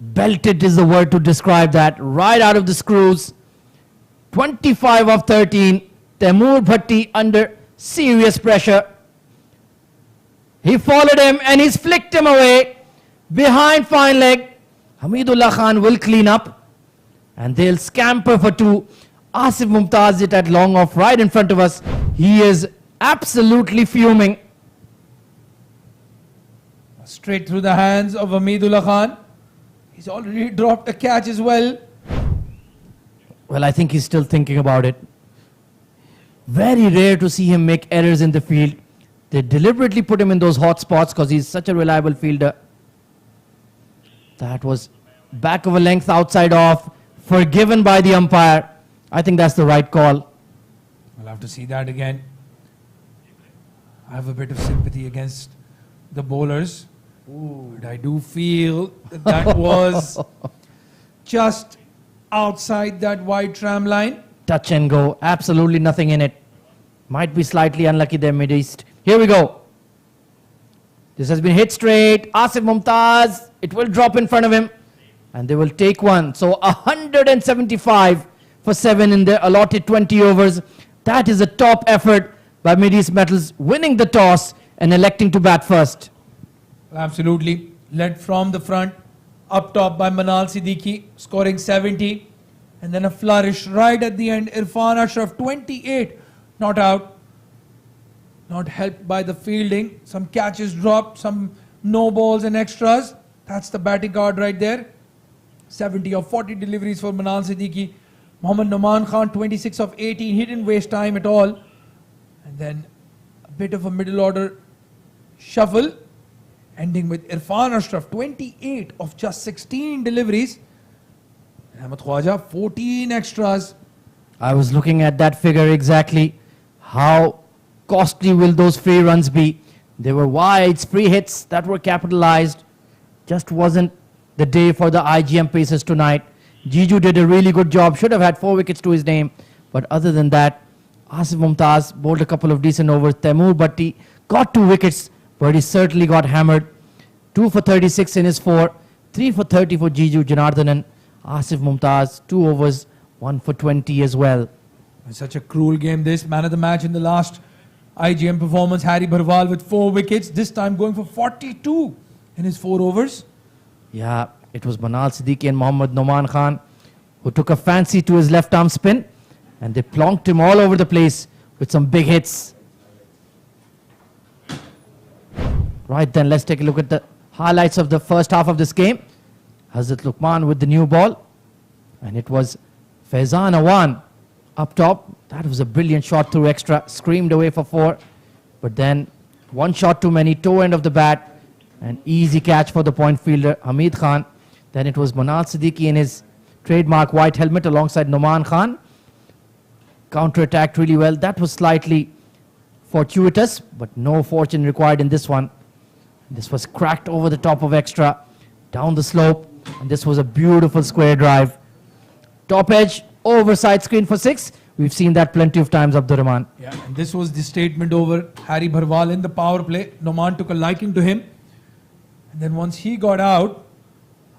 Belted is the word to describe that. Right out of the screws. 25 of 13. Taimur Bhatti under serious pressure. He followed him and he's flicked him away. Behind fine leg. Hamidullah Khan will clean up. And they'll scamper for 2. Asif Mumtaz it at long off right in front of us. He is absolutely fuming. Straight through the hands of Hamidullah Khan. He's already dropped a catch as well. Well, I think he's still thinking about it. Very rare to see him make errors in the field. They deliberately put him in those hot spots because he's such a reliable fielder. That was back of a length outside off, forgiven by the umpire. I think that's the right call. I'll have to see that again. I have a bit of sympathy against the bowlers. But I do feel that that was just outside that wide tram line. Touch and go. Absolutely nothing in it. Might be slightly unlucky there, Mideast. Here we go. This has been hit straight. Asif Mumtaz. It will drop in front of him. And they will take one. So 175 for 7 in the allotted 20 overs. That is a top effort by Mideast Metals, winning the toss and electing to bat first. Absolutely. Led from the front, up top by Manal Siddiqui, scoring 70. And then a flourish right at the end. Irfan Ashraf, 28, not out. Not helped by the fielding. Some catches dropped, some no balls and extras. That's the batting card right there. 70 of 40 deliveries for Manal Siddiqui. Mohammad Noman Khan, 26 of 18. He didn't waste time at all. And then a bit of a middle order shuffle, ending with Irfan Ashraf, 28 of just 16 deliveries. And Ahmed Khwaja, 14 extras. I was looking at that figure exactly. How costly will those free runs be? They were wides, free hits that were capitalized. Just wasn't the day for the IGM Pacers tonight. Jiju did a really good job. Should have had 4 wickets to his name. But other than that, Asif Mumtaz bowled a couple of decent overs. Taimur Bhatti got 2 wickets, but he certainly got hammered. 2 for 36 in his 4. 3 for 30 for Jiju Janardhanan. Asif Mumtaz, 2 overs, 1 for 20 as well. It's such a cruel game this. Man of the match in the last IGM performance, Harry Bharwal with 4 wickets. This time going for 42 in his 4 overs. Yeah, it was Manal Siddiqui and Mohammad Noman Khan who took a fancy to his left arm spin, and they plonked him all over the place with some big hits. Right then, let's take a look at the highlights of the first half of this game. Hazrat Luqman with the new ball, and it was Faizan Awan up top. That was a brilliant shot through extra, screamed away for 4, but then 1 shot too many, toe end of the bat, an easy catch for the point fielder Hamid Khan. Then it was Manal Siddiqui in his trademark white helmet alongside Noman Khan. Counter-attacked really well. That was slightly fortuitous, but no fortune required in this one. This was cracked over the top of extra, down the slope, and this was a beautiful square drive. Top edge, over side screen for 6. We've seen that plenty of times, Abdurrahman. Yeah, and this was the statement over Harry Bharwal in the power play. Noman took a liking to him. And then once he got out,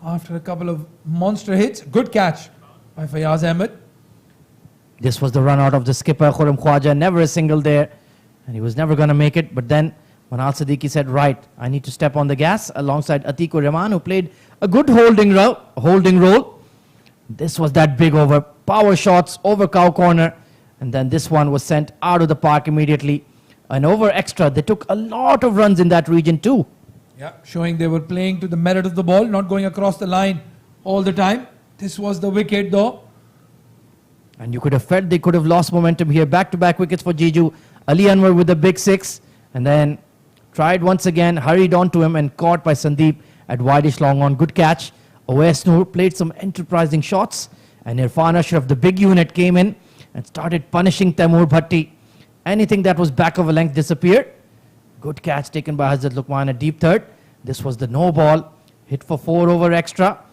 after a couple of monster hits, good catch by Fayaz Ahmed. This was the run out of the skipper, Khurram Khwaja. Never a single there, and he was never going to make it. But then Manal Siddiqui said, right, I need to step on the gas alongside Atikur Rahman, who played a good holding role. This was that big over. Power shots over cow corner. And then this one was sent out of the park immediately. An over extra. They took a lot of runs in that region too. Yeah, showing they were playing to the merit of the ball, not going across the line all the time. This was the wicket though. And you could have felt they could have lost momentum here. Back-to-back wickets for Jiju. Ali Anwar with the big 6. And then tried once again, hurried on to him and caught by Sandeep at wideish long on. Good catch. Awais Noor played some enterprising shots. And Irfan Ashraf, the big unit, came in and started punishing Taimur Bhatti. Anything that was back of a length disappeared. Good catch taken by Hazrat Luqman, a deep third. This was the no ball. Hit for 4 over extra.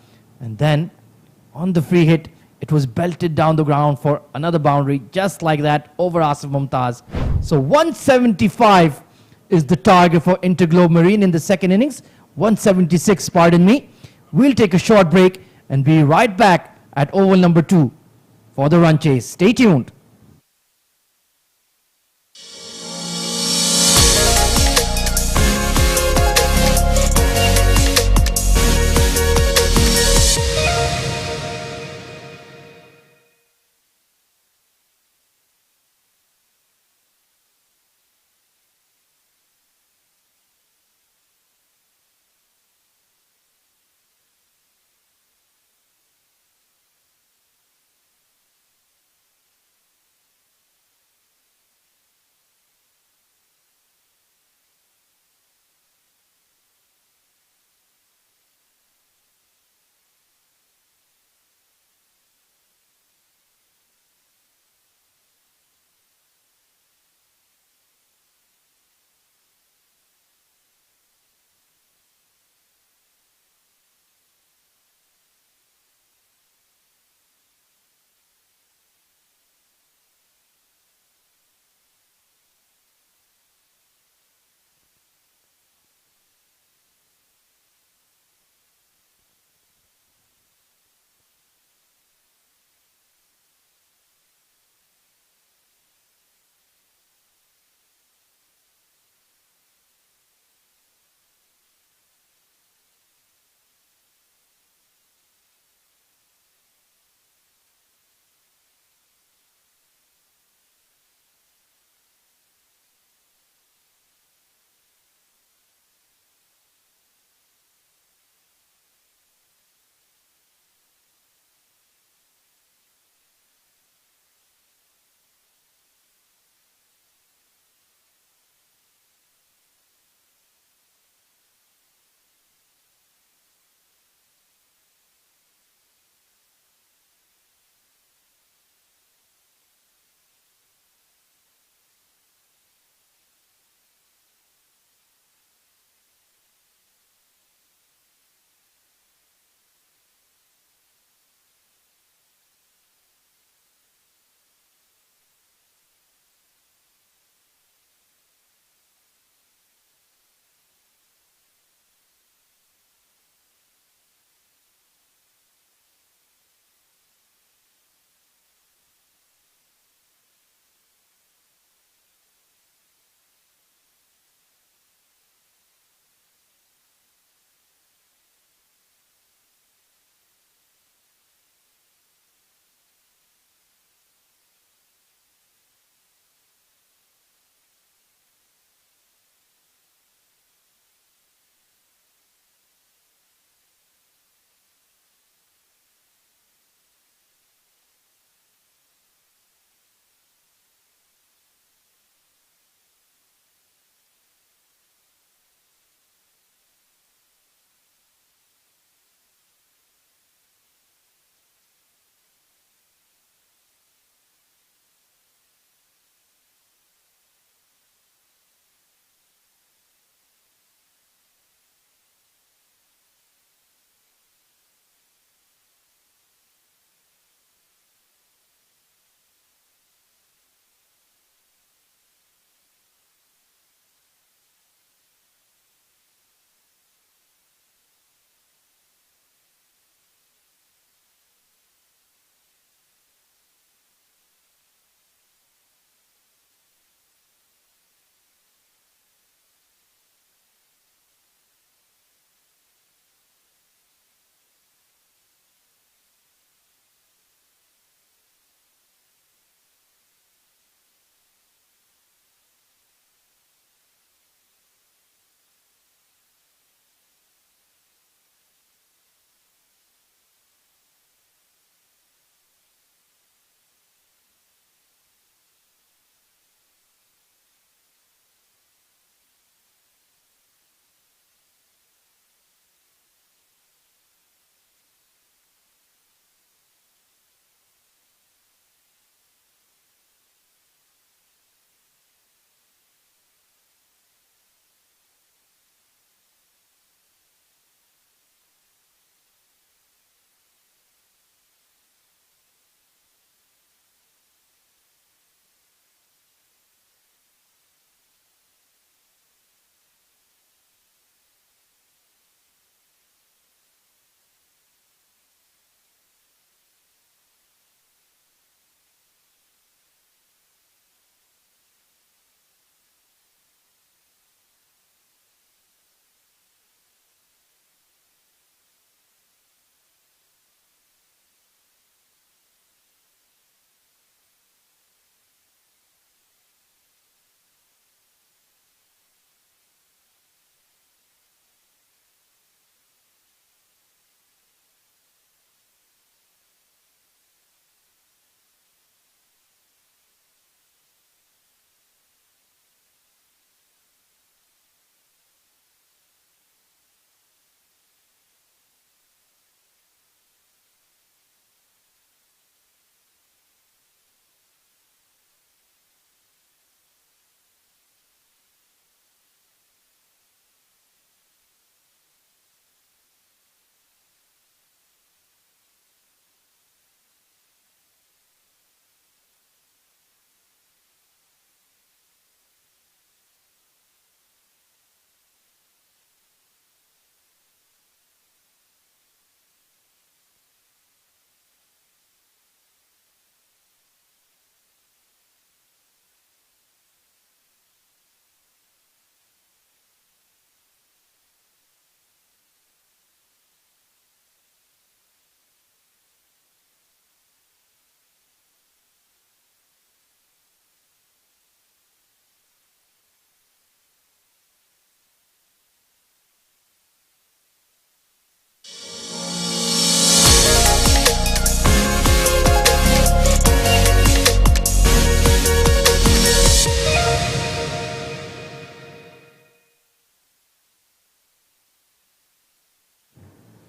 And then on the free hit, it was belted down the ground for another boundary, just like that, over Asif Mumtaz. So 175 is the target for Interglobe Marine in the second innings. 176, pardon me. We'll take a short break and be right back at oval number 2 for the run chase. Stay tuned.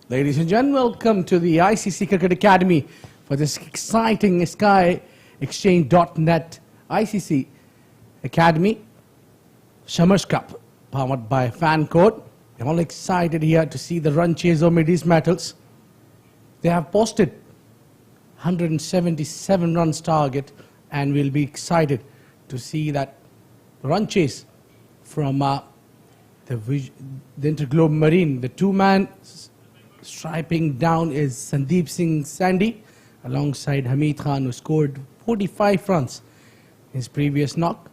Ladies and gentlemen, welcome to the ICC Cricket Academy for this exciting Sky Exchange.net ICC Academy Summers Cup, powered by Fan Code. I'm all excited here to see the run chase of Mideast Metals. They have posted 177 runs target, and we'll be excited to see that run chase from the Interglobe Marine. The two-man striping down is Sandeep Singh Sandy alongside Hamid Khan, who scored 45 runs in his previous knock.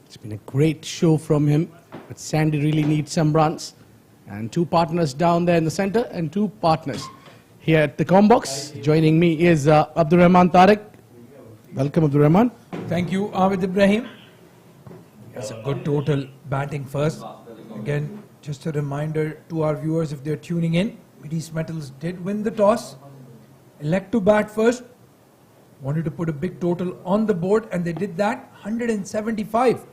It's been a great show from him, but Sandy really needs some runs. And two partners down there in the center and two partners here at the combox. Joining me is Abdur Rahman Tariq. Welcome, Abdur Rahman. Thank you, Abid Ibrahim. It's a good total batting first. Again, just a reminder to our viewers, if they're tuning in, Mideast Metals did win the toss, elect to bat first, wanted to put a big total on the board, and they did that, 175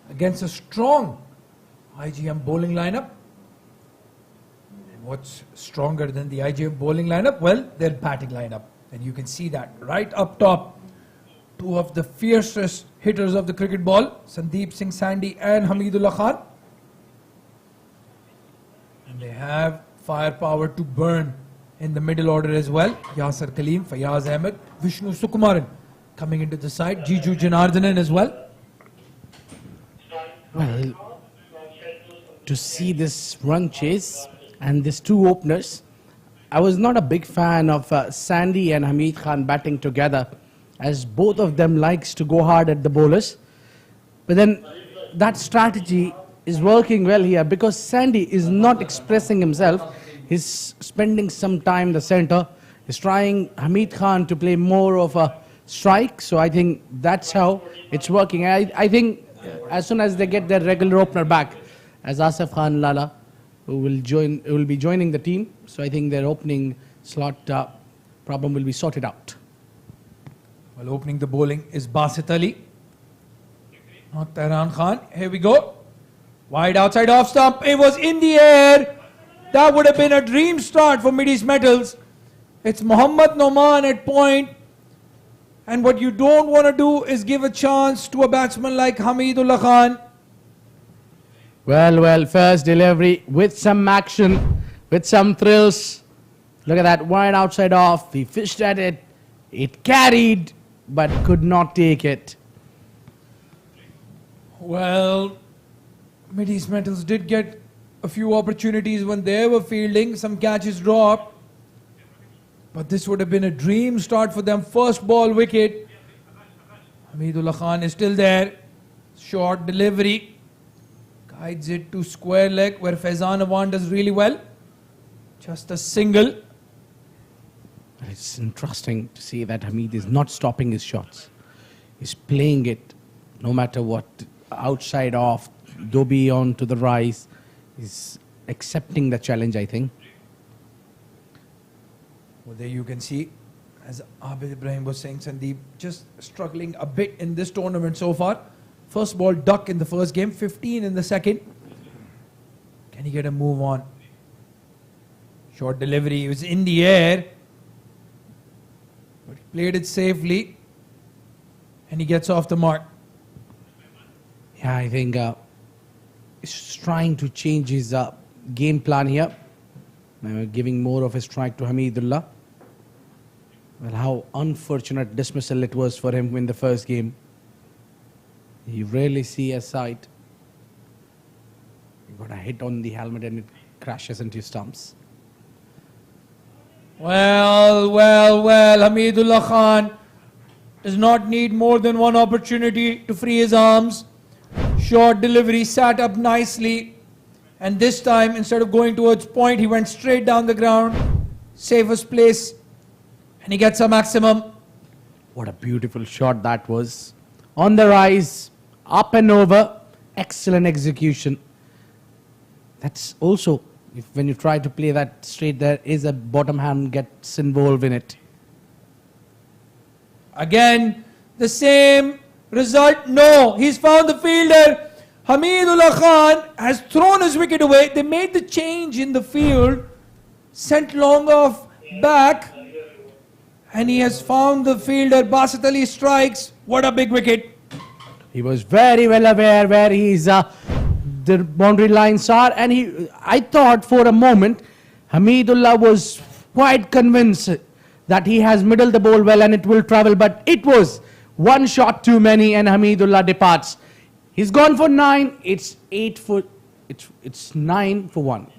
against a strong IGM bowling lineup. And what's stronger than the IGM bowling lineup? Well, their batting lineup. And you can see that right up top. Two of the fiercest hitters of the cricket ball, Sandeep Singh Sandy and Hamidullah Khan. And they have firepower to burn in the middle order as well. Yasir Kaleem, Fayaz Ahmed, Vishnu Sukumaran coming into the side, Jiju Janardhanan as well. Well, to see this run chase and these two openers, I was not a big fan of Sandy and Hamid Khan batting together, as both of them likes to go hard at the bowlers. But then that strategy is working well here because Sandy is not expressing himself. He's spending some time in the center. He's trying Hamid Khan to play more of a strike. So I think that's how it's working. I think as soon as they get their regular opener back, as Asif Khan Lala, who will be joining the team. So I think their opening slot problem will be sorted out. Well, opening the bowling is Basit Ali, not Tehran Khan. Here we go. Wide outside off stump. It was in the air. That would have been a dream start for Mideast Metals. It's Mohammad Noman at point. And what you don't want to do is give a chance to a batsman like Hamidullah Khan. Well, first delivery with some action, with some thrills. Look at that wide outside off. He fished at it. It carried, but could not take it. Well, Mideast Metals did get a few opportunities when they were fielding. Some catches dropped. But this would have been a dream start for them. First ball wicket. Hamidullah Khan is still there. Short delivery. Guides it to square leg where Faizan Awan does really well. Just a single. It's interesting to see that Hamid is not stopping his shots. He's playing it no matter what. Outside off, Dobby on to the rise. He's accepting the challenge, I think. Well, there you can see, as Abid Ibrahim was saying, Sandeep just struggling a bit in this tournament so far. First ball duck in the first game, 15 in the second. Can he get a move on? Short delivery, it was in the air. But he played it safely. And he gets off the mark. Yeah, I think he's trying to change his game plan here. Giving more of a strike to Hamidullah. Well, how unfortunate dismissal it was for him in the first game. You rarely see a sight. You got a hit on the helmet and it crashes into stumps. Well, Hamidullah Khan does not need more than one opportunity to free his arms. Short delivery, sat up nicely. And this time, instead of going towards point, he went straight down the ground. Safest place. And he gets a maximum. What a beautiful shot that was. On the rise, up and over. Excellent execution. That's also, when you try to play that straight, there is a bottom hand gets involved in it. Again, the same result. No, he's found the fielder. Hamidullah Khan has thrown his wicket away. They made the change in the field. Sent long off back. And he has found the fielder. Basit Ali strikes. What a big wicket. He was very well aware where the boundary lines are, and I thought for a moment Hamidullah was quite convinced that he has middled the ball well and it will travel, but it was one shot too many and Hamidullah departs. He's gone for 9. It's 9 for 1.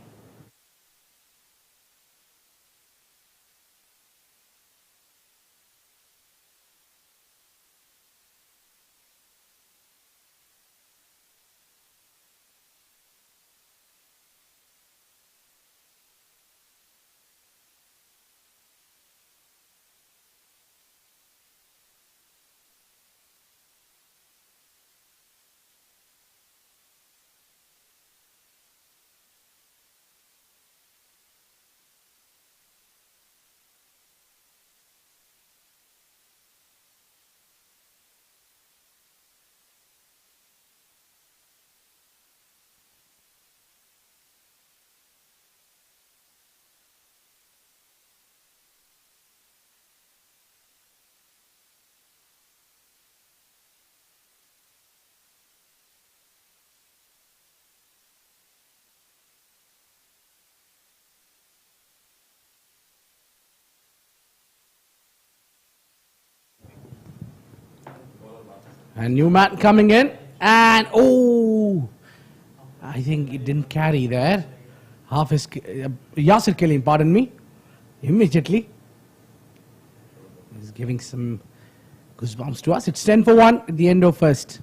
A new man coming in, and oh, I think it didn't carry there. Half his Yasir Kaleem, pardon me, immediately. He's giving some goosebumps to us. It's 10 for 1 at the end of first.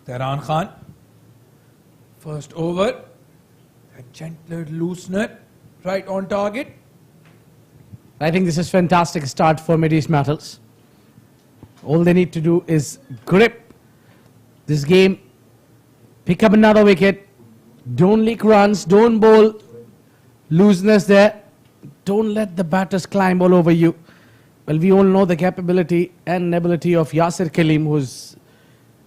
Tehran Khan. First over. A gentler loosener. Right on target. I think this is fantastic start for Mideast Metals. All they need to do is grip this game, pick up another wicket, don't leak runs, don't bowl looseness there, don't let the batters climb all over you. Well, we all know the capability and ability of Yasir Kaleem,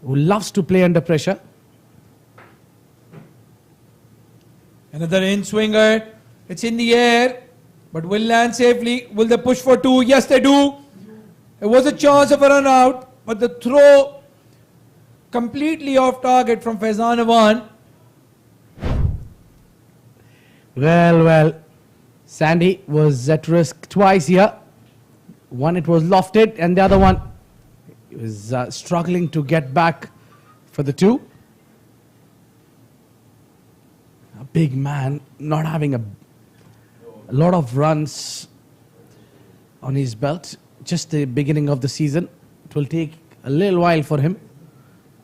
who loves to play under pressure. Another in-swinger. It's in the air. But will land safely. Will they push for 2? Yes, they do. There was a chance of a run out. But the throw completely off target from Faizan Awan. Well, Sandy was at risk twice here. One, it was lofted, and the other one, he was struggling to get back for the 2. A big man, not having a lot of runs on his belt. Just the beginning of the season. It will take a little while for him,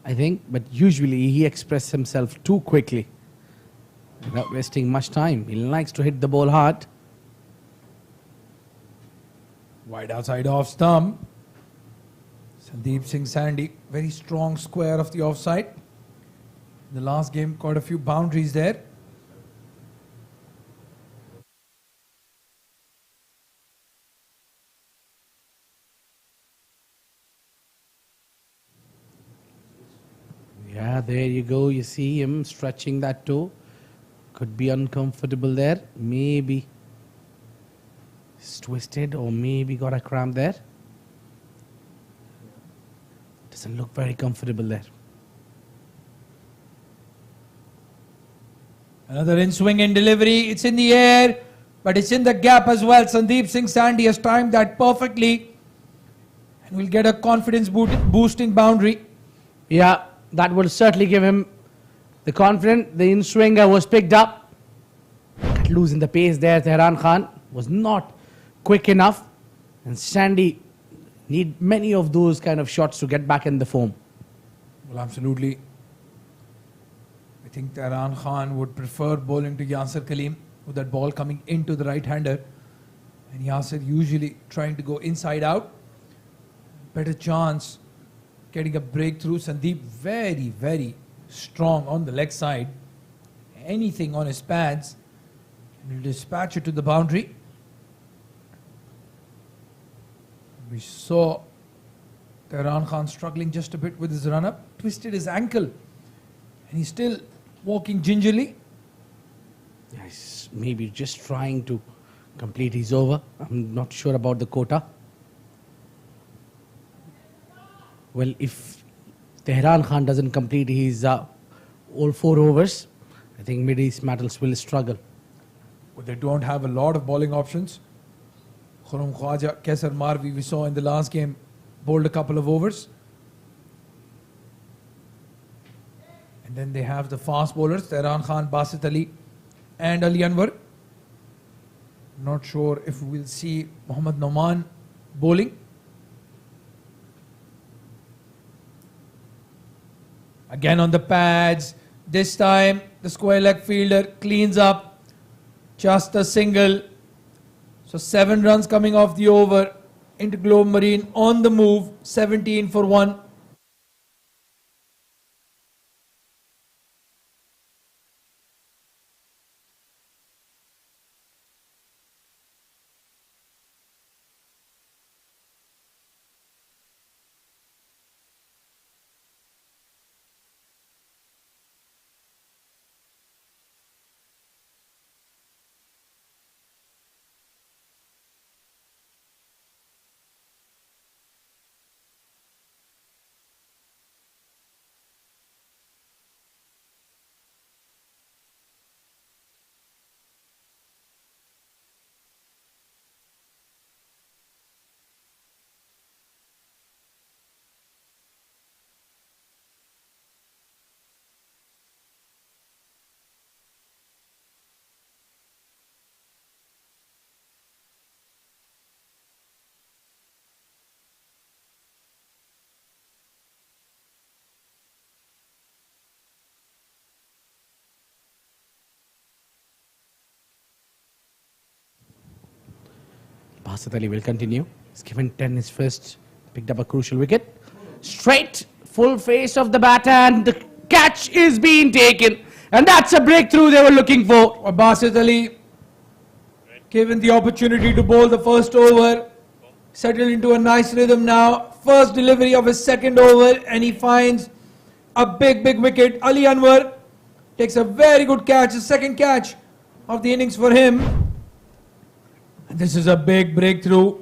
I think, but usually he expresses himself too quickly without wasting much time. He likes to hit the ball hard. Wide outside off stump. Sandeep Singh Sandy, very strong square of the offside. In the last game, caught a few boundaries there. Yeah, there you go. You see him stretching that toe. Could be uncomfortable there. Maybe it's twisted or maybe got a cramp there. Doesn't look very comfortable there. Another in swing and delivery. It's in the air, but it's in the gap as well. Sandeep Singh Sandy has timed that perfectly and will get a confidence boosting boundary. Yeah, that will certainly give him the confidence. The in-swinger was picked up. Got loose in the pace there. Tehran Khan was not quick enough. And Sandy need many of those kind of shots to get back in the form. Well, absolutely. I think Tehran Khan would prefer bowling to Yasir Kaleem with that ball coming into the right-hander. And Yasir usually trying to go inside out. Better chance getting a breakthrough. Sandeep very, very strong on the leg side. Anything on his pads, and he'll dispatch it to the boundary. We saw Tehran Khan struggling just a bit with his run-up, twisted his ankle, and he's still walking gingerly. He's maybe just trying to complete his over. I'm not sure about the quota. Well, if Tehran Khan doesn't complete his all 4 overs, I think Mideast Metals will struggle. But they don't have a lot of bowling options. Khurram Khwaja, Kaisar Marvi, we saw in the last game, bowled a couple of overs. And then they have the fast bowlers, Tehran Khan, Basit Ali and Ali Anwar. Not sure if we'll see Mohammad Noman bowling. Again on the pads. This time the square leg fielder cleans up. Just a single. So 7 runs coming off the over into Globe Marine on the move. 17 for 1. Basit Ali will continue. He's given 10 his first, picked up a crucial wicket. Straight, full face of the bat, and the catch is being taken. And that's a breakthrough they were looking for. Basit Ali given the opportunity to bowl the first over. Settled into a nice rhythm now. First delivery of his second over, and he finds a big, big wicket. Ali Anwar takes a very good catch, the second catch of the innings for him. And this is a big breakthrough.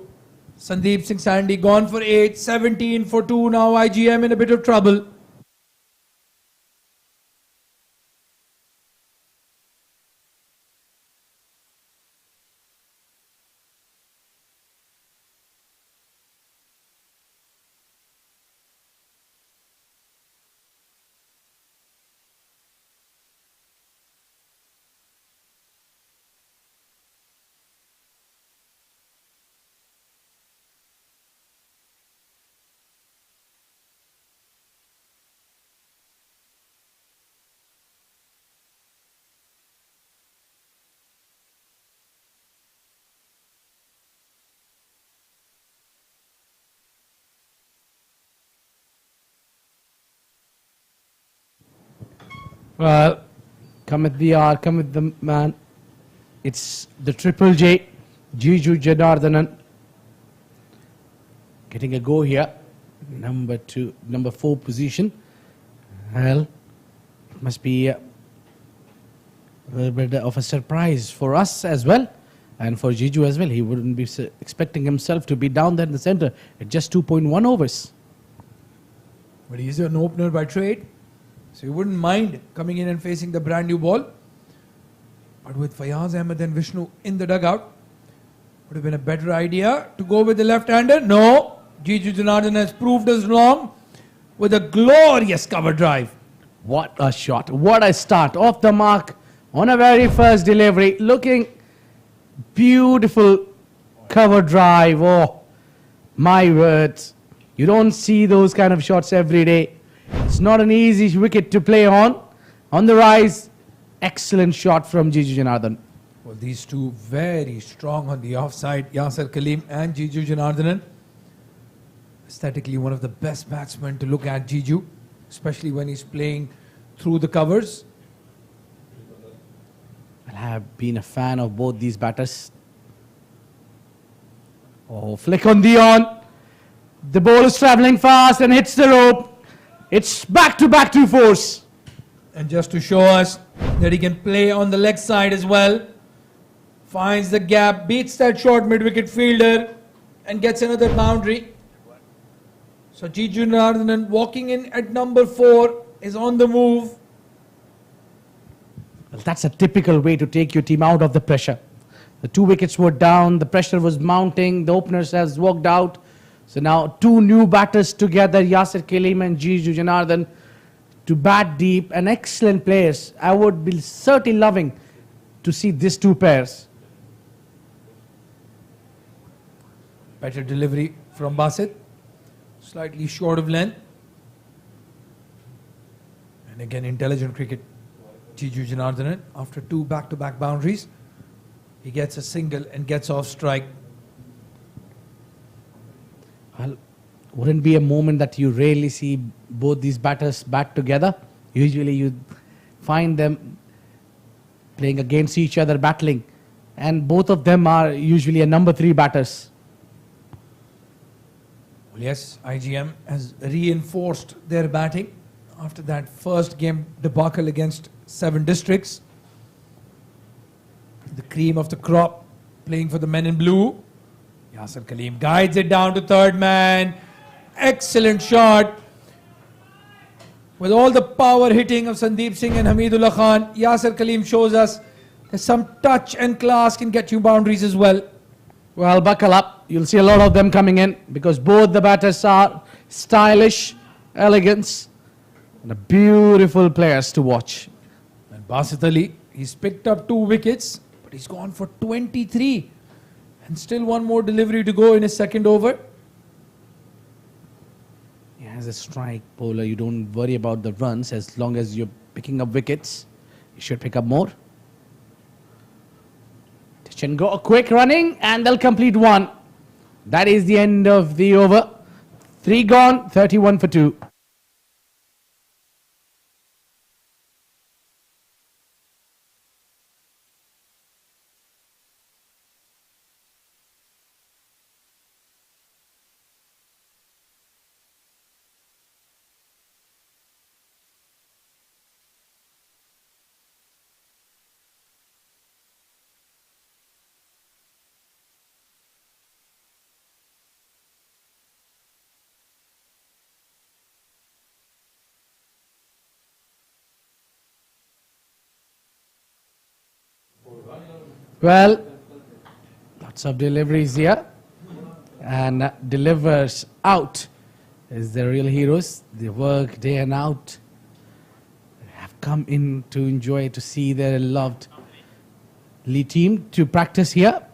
Sandeep Singh Sandy gone for 8, 17 for 2. Now IGM in a bit of trouble. Well, come with the R, come with the man. It's the Triple J, Jiju Janardhanan. Getting a go here. Number 4 position. Well, it must be a little bit of a surprise for us as well. And for Jiju as well. He wouldn't be expecting himself to be down there in the center at just 2.1 overs. But he's an opener by trade, so he wouldn't mind coming in and facing the brand new ball. But with Fayaz Ahmed and Vishnu in the dugout, would have been a better idea to go with the left-hander. No, Jiju Janardhan has proved us wrong with a glorious cover drive. What a shot. What a start. Off the mark on a very first delivery. Looking beautiful cover drive. Oh, my words. You don't see those kind of shots every day. It's not an easy wicket to play on. On the rise, excellent shot from Jiju Janardhan. Well, these two very strong on the offside, Yasir Kaleem and Jiju Janardhan. Aesthetically, one of the best batsmen to look at, Jiju, especially when he's playing through the covers. I have been a fan of both these batters. Oh, flick on the on. The ball is travelling fast and hits the rope. It's back-to-back 2-4s. And just to show us that he can play on the leg side as well, finds the gap, beats that short mid-wicket fielder and gets another boundary. So Jiju Janardhan walking in at number 4 is on the move. Well, that's a typical way to take your team out of the pressure. The 2 wickets were down, the pressure was mounting, the openers has walked out. So now 2 new batters together, Yasir Kaleem and Jiju Janardhan, to bat deep, and excellent players. I would be certainly loving to see these 2 pairs. Better delivery from Basit, slightly short of length. And again, intelligent cricket. Jiju Janardhan, after 2 back-to-back boundaries, he gets a single and gets off strike. Well, wouldn't be a moment that you rarely see both these batters bat together. Usually you find them playing against each other, battling. And both of them are usually a number 3 batters. Well, yes, IGM has reinforced their batting after that first game debacle against 7 districts. The cream of the crop playing for the men in blue. Yasir Kaleem guides it down to third man. Excellent shot. With all the power hitting of Sandeep Singh and Hamidullah Khan, Yasir Kaleem shows us that some touch and class can get you boundaries as well. Well, buckle up. You'll see a lot of them coming in because both the batters are stylish, elegance, and beautiful players to watch. And Basit Ali, he's picked up 2 wickets, but he's gone for 23. And still 1 more delivery to go in his second over. As a strike bowler, you don't worry about the runs as long as you're picking up wickets. You should pick up more. Touch and go, a quick running, and they'll complete 1. That is the end of the over. 3 gone, 31 for 2. Well, lots of deliveries here. And delivers out is the real heroes. They work day and out. They have come in to enjoy, to see their loved lead team to practice here.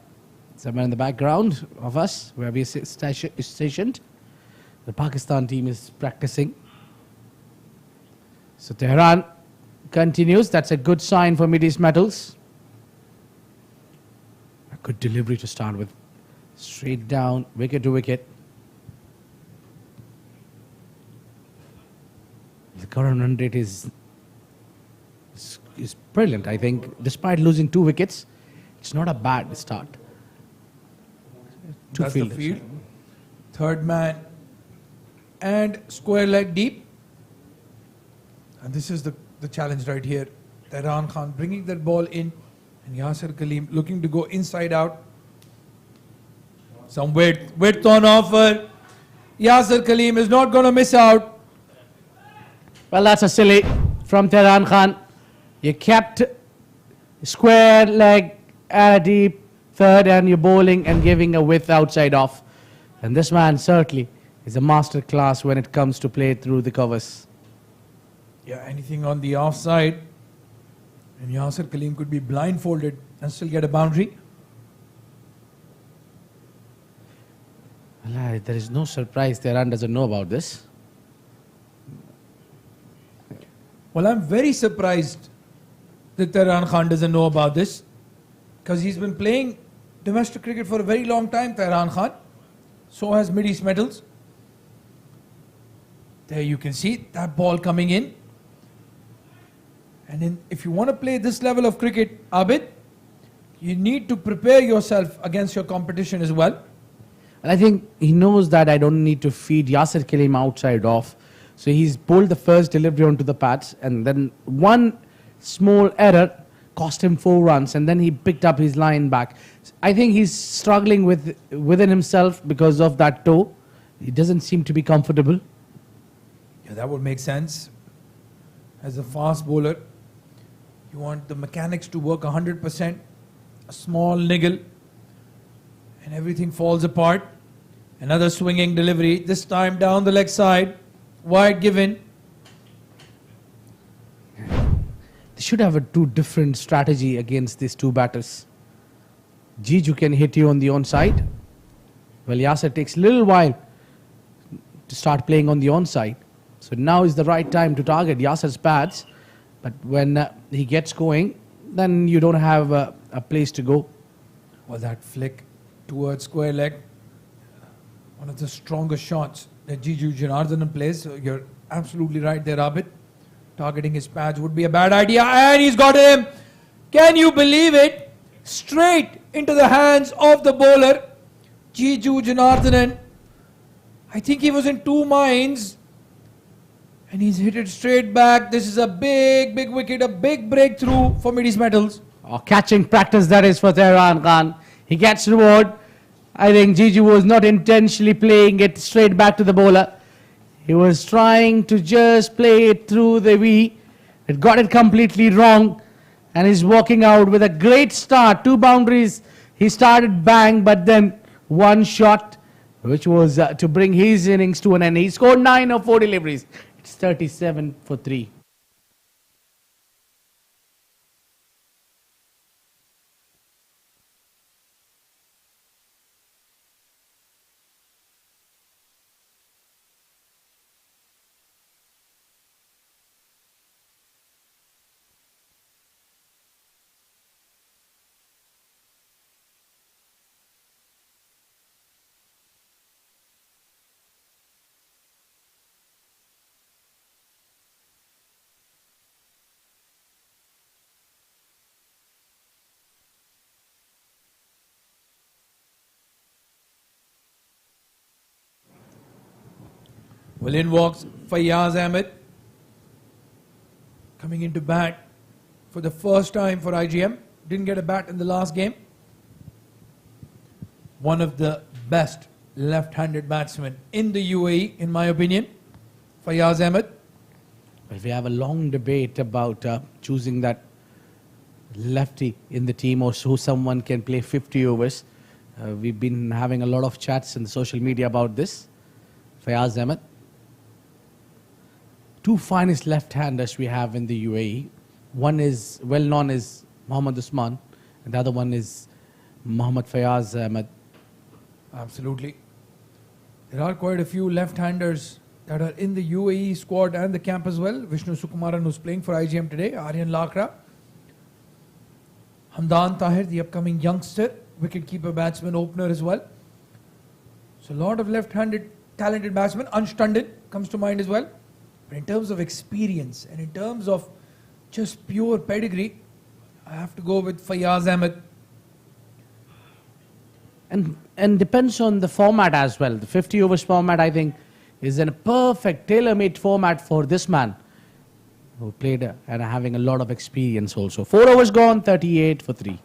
Somewhere in the background of us, where we are stationed. The Pakistan team is practicing. So Tehran continues. That's a good sign for Mideast Metals. A good delivery to start with. Straight down, wicket to wicket. The current run rate is brilliant, I think. Despite losing 2 wickets, it's not a bad start. That's the field. Third man and square leg deep. And this is the challenge right here. Tehran Khan bringing that ball in, and Yasir Kaleem looking to go inside out. Some width on offer. Yasir Kaleem is not going to miss out. Well, that's a silly from Tehran Khan. You kept square leg at a deep third and you're bowling and giving a width outside off. And this man certainly is a master class when it comes to play through the covers. Yeah, anything on the offside, and Yasser Kaleem could be blindfolded and still get a boundary. Well, there is no surprise Tehran doesn't know about this. Well, I'm very surprised that Tehran Khan doesn't know about this, because he's been playing domestic cricket for a very long time, Tehran Khan. So has Mideast Metals. There you can see that ball coming in. And if you want to play this level of cricket, Abid, you need to prepare yourself against your competition as well. And I think he knows that I don't need to feed Yasser Kaleem outside off. So he's pulled the first delivery onto the pads, and then one small error cost him 4 runs, and then he picked up his line back. I think he's struggling within himself because of that toe. He doesn't seem to be comfortable. Yeah, that would make sense. As a fast bowler, you want the mechanics to work 100%. A small niggle and everything falls apart. Another swinging delivery, this time down the leg side. Wide given. They should have a 2 different strategy against these 2 batters. Jiju can hit you on the onside. Well, Yasser takes a little while to start playing on the onside. So now is the right time to target Yasser's pads. But when he gets going, then you don't have a place to go. Well, that flick towards square leg, one of the strongest shots that Jiju Janardhanan plays. So you're absolutely right there, Abid. Targeting his pads would be a bad idea, and he's got him. Can you believe it? Straight into the hands of the bowler, Jiju Janardhanan. I think he was in 2 minds, and he's hit it straight back. This is a big, big wicket, a big breakthrough for Mideast Metals. Oh, catching practice that is for Tehran Khan. He gets reward. I think Jiju was not intentionally playing it straight back to the bowler. He was trying to just play it through the V. It got it completely wrong. And he's walking out with a great start. 2 boundaries. He started bang, but then 1 shot, which was to bring his innings to an end. He scored 9 of 4 deliveries. It's 37 for 3. Well, in walks Fayyaz Ahmed, coming into bat for the first time for IGM. Didn't get a bat in the last game. One of the best left-handed batsmen in the UAE, in my opinion, Fayyaz Ahmed. Well, we have a long debate about choosing that lefty in the team, or so someone can play 50 overs. We've been having a lot of chats in social media about this. Fayyaz Ahmed. 2 finest left-handers we have in the UAE. One is well known as Mohammad Usman, and the other one is Mohammad Fayyaz Ahmed. Absolutely. There are quite a few left-handers that are in the UAE squad and the camp as well. Vishnu Sukumaran, who's playing for IGM today. Aryan Lakra. Hamdan Tahir, the upcoming youngster, wicket-keeper, batsman, opener as well. So a lot of left-handed talented batsmen. Ansh Tandon comes to mind as well. But in terms of experience and in terms of just pure pedigree, I have to go with Fayyaz Ahmed. And depends on the format as well. The 50 overs format, I think, is a perfect tailor-made format for this man who played and having a lot of experience also. 4 overs gone, 38 for 3.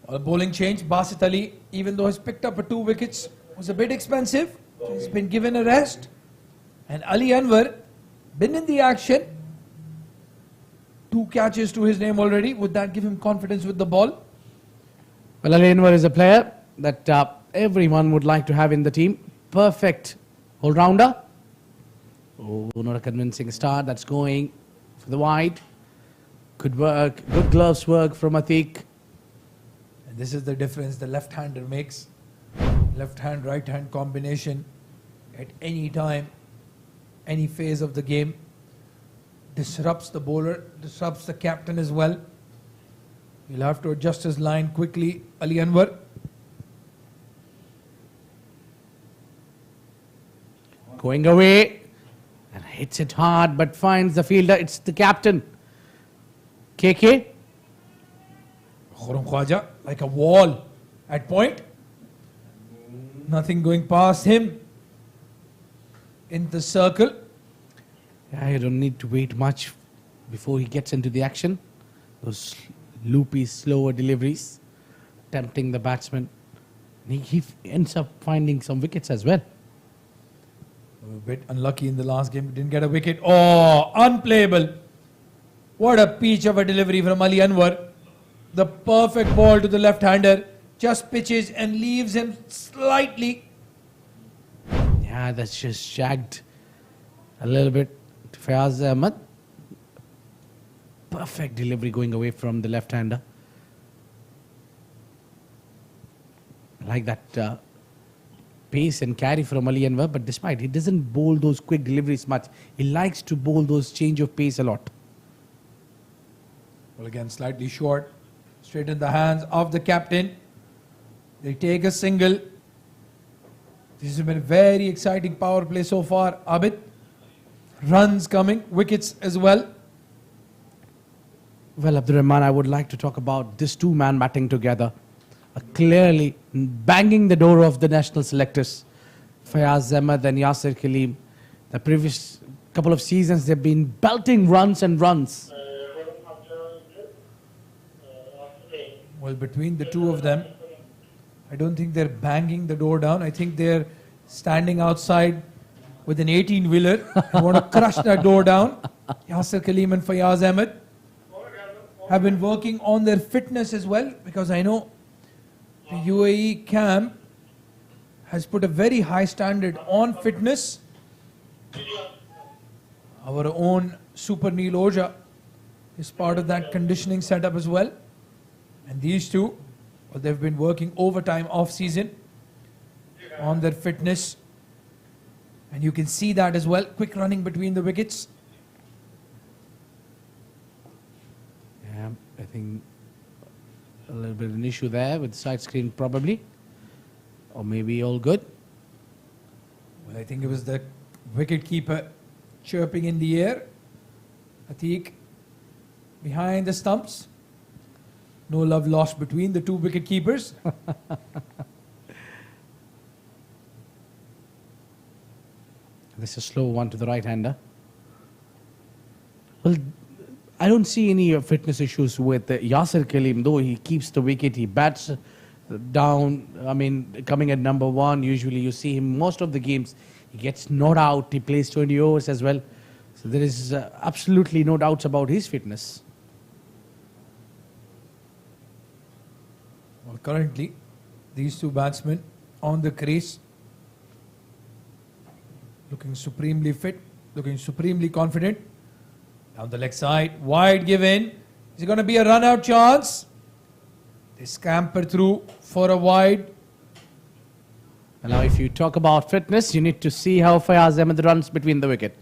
A bowling change. Basit Ali, even though he's picked up 2 wickets, was a bit expensive. He's been given a rest. And Ali Anwar, been in the action. 2 catches to his name already. Would that give him confidence with the ball? Well, Ali Anwar is a player that everyone would like to have in the team. Perfect all-rounder. Oh, not a convincing start. That's going for the wide. Good work. Good gloves work from Atiq. And this is the difference the left-hander makes. Left-hand, right-hand combination at any time, any phase of the game. Disrupts the bowler, disrupts the captain as well. He'll have to adjust his line quickly. Ali Anwar. Going away and hits it hard but finds the fielder. It's the captain. KK. Khurram Khwaja like a wall at point. Nothing going past him in the circle. Yeah, you don't need to wait much before he gets into the action. Those loopy, slower deliveries, tempting the batsman. He ends up finding some wickets as well. A bit unlucky in the last game, didn't get a wicket. Oh, unplayable. What a peach of a delivery from Ali Anwar. The perfect ball to the left-hander. Just pitches and leaves him slightly. Yeah, that's just shagged a little bit to Fayaz Ahmed. Perfect delivery going away from the left-hander. I like that pace and carry from Ali Anwar, but despite he doesn't bowl those quick deliveries much. He likes to bowl those change of pace a lot. Well, again, slightly short. Straight in the hands of the captain. They take a single. This has been a very exciting power play so far. Abid. Runs coming, wickets as well. Well, Abdur Rahman, I would like to talk about this 2-man batting together. Clearly banging the door of the national selectors. Fayaz Ahmed and Yasir Khalim. The previous couple of seasons, they've been belting runs and runs. Well, between the two of them, I don't think they're banging the door down. I think they're standing outside with an 18-wheeler. They want to crush that door down. Yasir Khalim and Fayaz Ahmed have been working on their fitness as well, because I know the UAE camp has put a very high standard on fitness. Our own Super Neil Oja is part of that conditioning setup as well. And these two, well, they've been working overtime off-season on their fitness. And you can see that as well. Quick running between the wickets. Yeah, I think a little bit of an issue there with the side screen probably. Or maybe all good. Well, I think it was the wicket keeper chirping in the air. Atiq behind the stumps. No love lost between the two wicket keepers. This is a slow one to the right-hander. Well, I don't see any fitness issues with Yasir Khalim, though he keeps the wicket, he bats down. I mean, coming at number 1, usually you see him most of the games. He gets not out, he plays 20 overs as well. So there is absolutely no doubts about his fitness. Well, currently, these two batsmen on the crease, looking supremely fit, looking supremely confident. Down the leg side, wide given. Is it going to be a run-out chance? They scamper through for a wide. Now, if you talk about fitness, you need to see how Fayaz Ahmed runs between the wicket.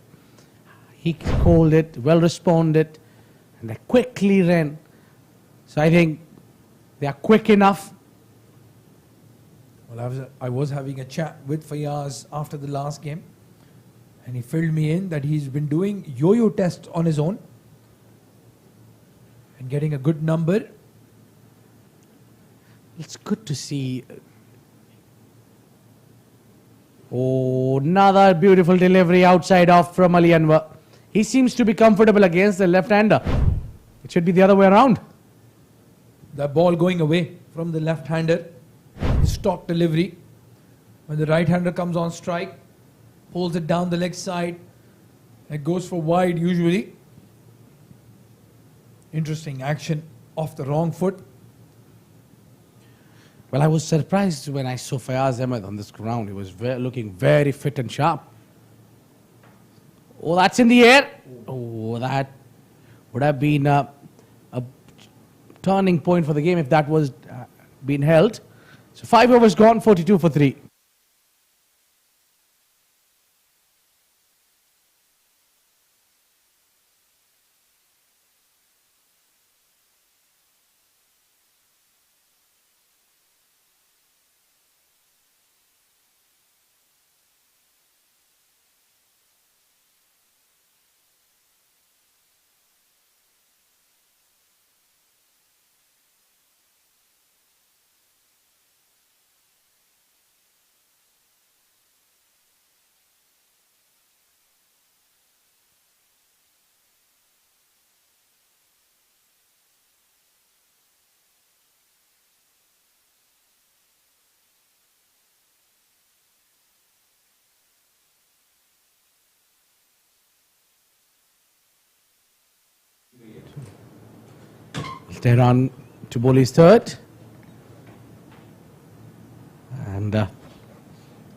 He called it, well responded, and they quickly ran. So I think they are quick enough. Well, I was having a chat with Fayaz after the last game, and he filled me in that he's been doing yo-yo tests on his own and getting a good number. It's good to see. Oh, another beautiful delivery outside off from Ali Anwar. He seems to be comfortable against the left-hander. It should be the other way around. The ball going away from the left-hander. Stock delivery. When the right-hander comes on strike, pulls it down the leg side. It goes for wide usually. Interesting action off the wrong foot. Well, I was surprised when I saw Fayaz Ahmed on this ground. He was looking very fit and sharp. Oh, that's in the air. Oh, that would have been a turning point for the game if that was been held. So 5 overs gone, 42 for 3. Tehran to bowl his third. And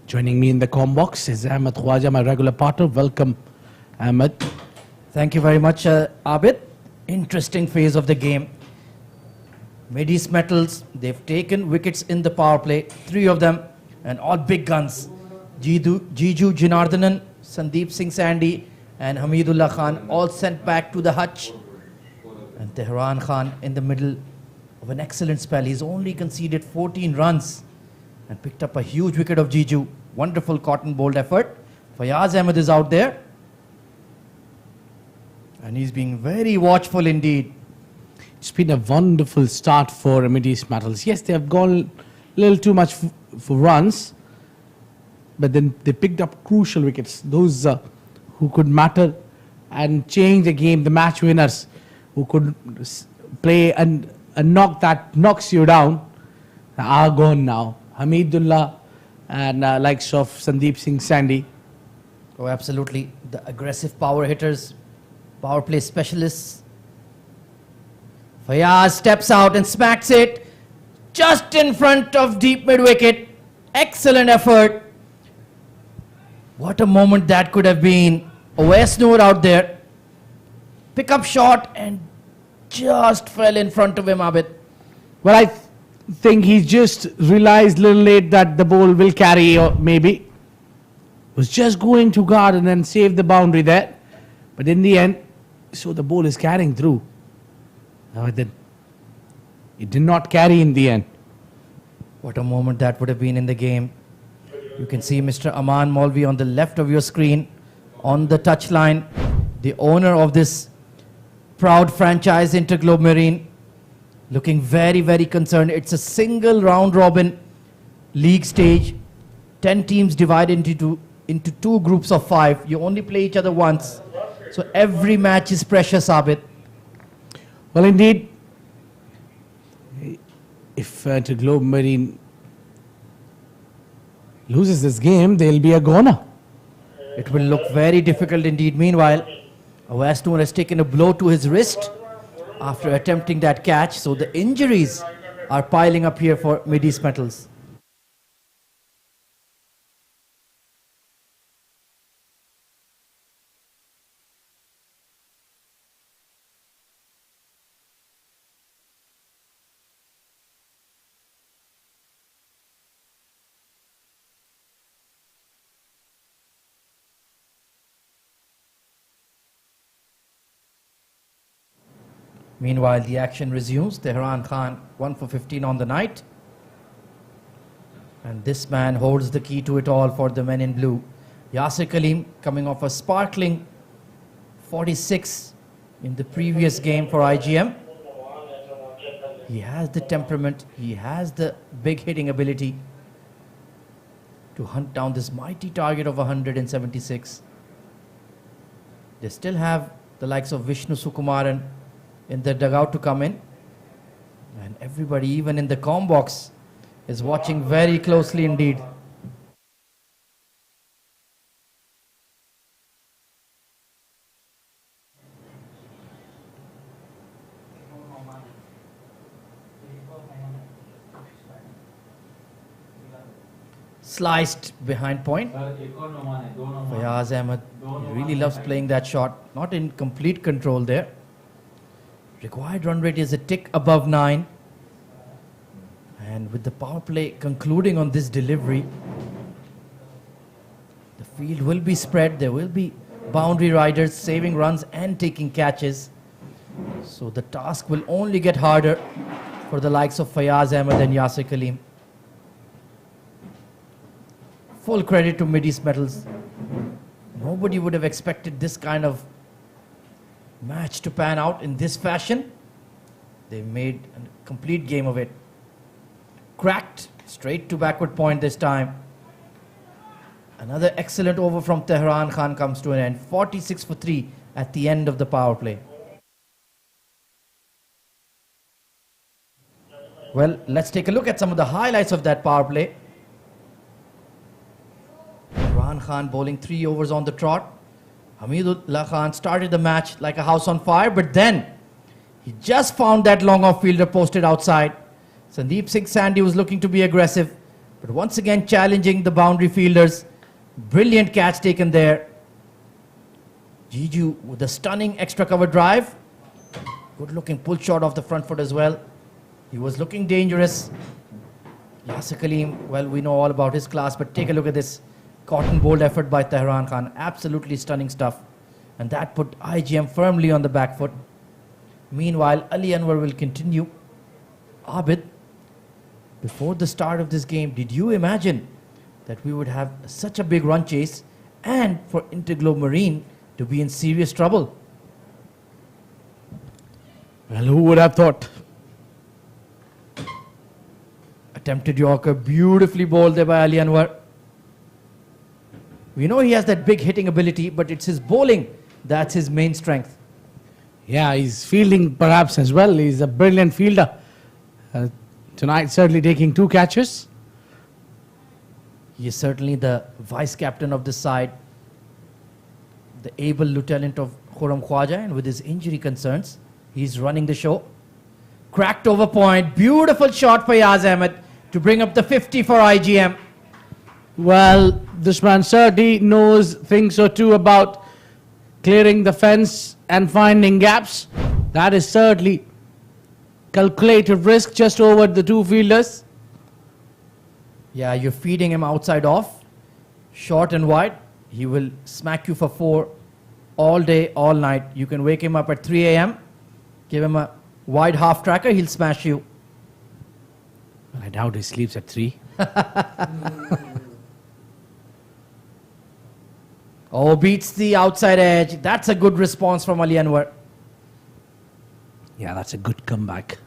joining me in the comm box is Ahmed Khwaja, my regular partner. Welcome, Ahmed. Thank you very much, Abid. Interesting phase of the game. Mideast Metals, they've taken wickets in the power play, 3 of them, and all big guns. Jiju Jinardanan, Sandeep Singh Sandy, and Hamidullah Khan all sent back to the hutch. And Tehran Khan in the middle of an excellent spell. He's only conceded 14 runs and picked up a huge wicket of Jiju. Wonderful cotton bowled effort. Fayaz Ahmed is out there. And he's being very watchful indeed. It's been a wonderful start for Mideast Metals. Yes, they have gone a little too much for runs, but then they picked up crucial wickets. Those who could matter and change the game, the match winners who could play and knock that knocks you down, are gone now. Hamidullah and likes of Sandeep Singh Sandy. Oh, absolutely. The aggressive power hitters, power play specialists. Fayaz steps out and smacks it just in front of deep mid wicket. Excellent effort. What a moment that could have been. Oais Noor out there. Pick up shot and just fell in front of him, Abid. Well, I think he just realized a little late that the ball will carry, or maybe was just going to guard and then save the boundary there. But in the end, so the ball is carrying through. But then it did not carry in the end. What a moment that would have been in the game. You can see Mr. Aman Maulvi on the left of your screen on the touchline, the owner of this proud franchise Interglobe Marine, looking very, very concerned. It's a single round robin league stage. 10 teams divided into 2 groups of 5. You only play each other once. So every match is precious, Abid. Well, indeed, if Interglobe Marine loses this game, they'll be a goner. It will look very difficult indeed. Meanwhile, Oais Noor has taken a blow to his wrist after attempting that catch. So the injuries are piling up here for Mideast Metals. Meanwhile, the action resumes. Tehran Khan 1 for 15 on the night. And this man holds the key to it all for the men in blue. Yasir Kaleem coming off a sparkling 46 in the previous game for IGM. He has the temperament, he has the big hitting ability to hunt down this mighty target of 176. They still have the likes of Vishnu Sukumaran in the dugout to come in. And And everybody, even in the comm box, is watching very closely indeed. Sliced behind point. Fayaz Ahmed really loves playing that shot. Not in complete control there. Required run rate is a tick above 9. And with the power play concluding on this delivery, the field will be spread. There will be boundary riders saving runs and taking catches. So the task will only get harder for the likes of Fayaz Ahmed and Yasir Kaleem. Full credit to Mideast Metals. Nobody would have expected this kind of match to pan out in this fashion. They made a complete game of it. Cracked straight to backward point this time. Another excellent over from Tehran Khan comes to an end. 46 for 3 at the end of the power play. Well, let's take a look at some of the highlights of that power play. Tehran Khan bowling 3 overs on the trot. Hamidullah Khan started the match like a house on fire, but then he just found that long off fielder posted outside. Sandeep Singh Sandy was looking to be aggressive, but once again challenging the boundary fielders. Brilliant catch taken there. Jiju with a stunning extra cover drive. Good looking pull shot off the front foot as well. He was looking dangerous. Yasir Kaleem, well, we know all about his class, but take a look at this cotton bowled effort by Tehran Khan. Absolutely stunning stuff. And that put IGM firmly on the back foot. Meanwhile, Ali Anwar will continue. Abid, before the start of this game, did you imagine that we would have such a big run chase and for Interglobe Marine to be in serious trouble? Well, who would have thought? Attempted Yorker, beautifully bowled there by Ali Anwar. We know he has that big hitting ability, but it's his bowling that's his main strength. Yeah, he's fielding perhaps as well. He's a brilliant fielder. Tonight, certainly taking 2 catches. He is certainly the vice captain of this side, the able lieutenant of Khurram Khwaja, and with his injury concerns, he's running the show. Cracked over point, beautiful shot for Fayaz Ahmed to bring up the 50 for IGM. Well, this man certainly knows things or two about clearing the fence and finding gaps. That is certainly calculated risk just over the 2 fielders. Yeah, you're feeding him outside off, short and wide. He will smack you for 4 all day, all night. You can wake him up at 3 a.m., give him a wide half tracker, he'll smash you. I doubt he sleeps at 3. Oh, beats the outside edge. That's a good response from Ali Anwar. Yeah, that's a good comeback.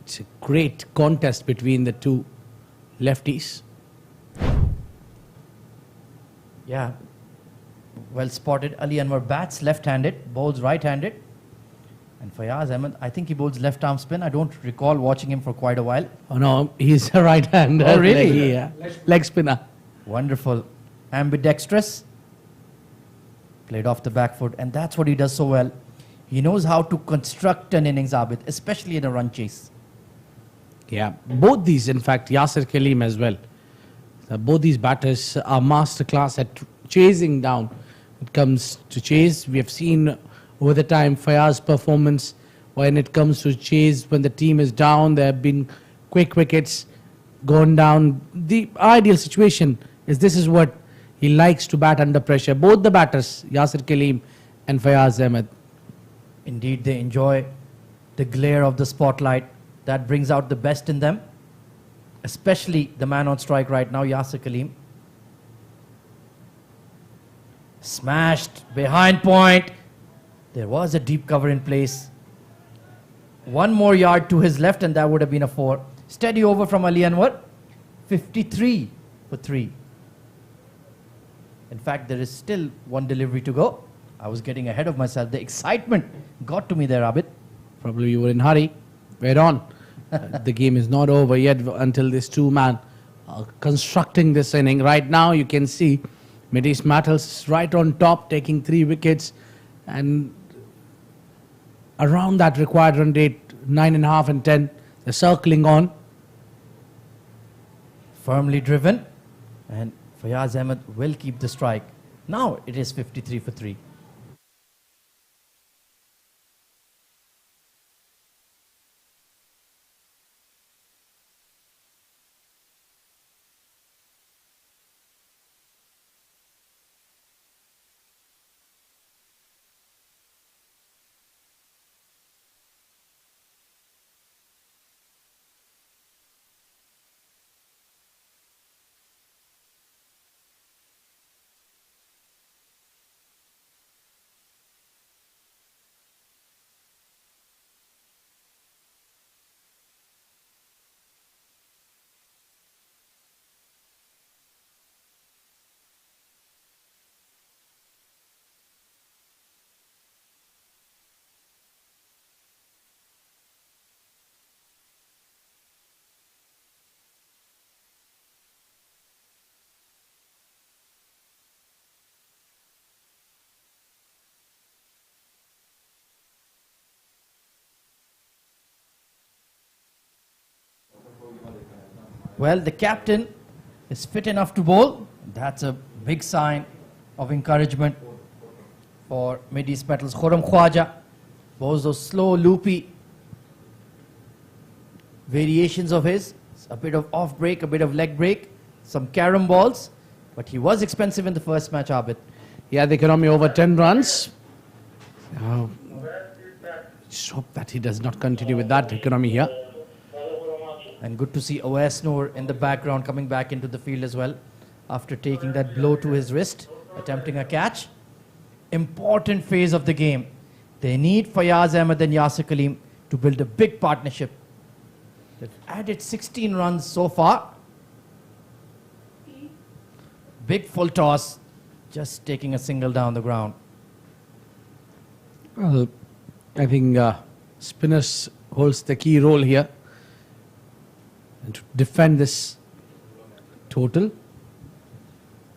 It's a great contest between the 2 lefties. Yeah, well spotted. Ali Anwar bats left-handed, bowls right-handed. And Fayaz Ahmed, I think he bowls left-arm spin. I don't recall watching him for quite a while. Oh no, he's a right-hander. Oh, really? Yeah. Leg spinner. Wonderful. Ambidextrous. Played off the back foot. And that's what he does so well. He knows how to construct an innings, Abid, especially in a run chase. Yeah, both these, in fact, Yasir Kaleem as well. Both these batters are masterclass at chasing down. It comes to chase. We have seen over the time Fayaz's performance when it comes to chase. When the team is down, there have been quick wickets gone down. The ideal situation is this is what he likes to bat under pressure. Both the batters, Yasir Kaleem and Fayaz Ahmed. Indeed, they enjoy the glare of the spotlight. That brings out the best in them, especially the man on strike right now, Yasir Kaleem. Smashed behind point. There was a deep cover in place. 1 more yard to his left and that would have been a 4. Steady over from Ali Anwar. 53 for 3. In fact, there is still 1 delivery to go. I was getting ahead of myself. The excitement got to me there, Abid. Probably you were in a hurry. we're on. The game is not over yet until this two-man constructing this inning. Right now, you can see Mideast Metals right on top, taking 3 wickets, and around that required run rate, 9.5 and 10. They're circling on. Firmly driven, and Fayaz Ahmed will keep the strike. Now it is 53 for 3. Well, the captain is fit enough to bowl. That's a big sign of encouragement for Mideast Metals. Khurram Khwaja bowls those slow, loopy variations of his. A bit of off break, a bit of leg break, some carom balls. But he was expensive in the first match, Abid. Yeah, the economy over 10 runs. Just hope that he does not continue with that economy here. And good to see Awais Noor in the background coming back into the field as well after taking that blow to his wrist, attempting a catch. Important phase of the game. They need Fayaz Ahmed and Yasir Kaleem to build a big partnership. They've added 16 runs so far. Big full toss, just taking a single down the ground. Well, I think spinners holds the key role here. And to defend this total.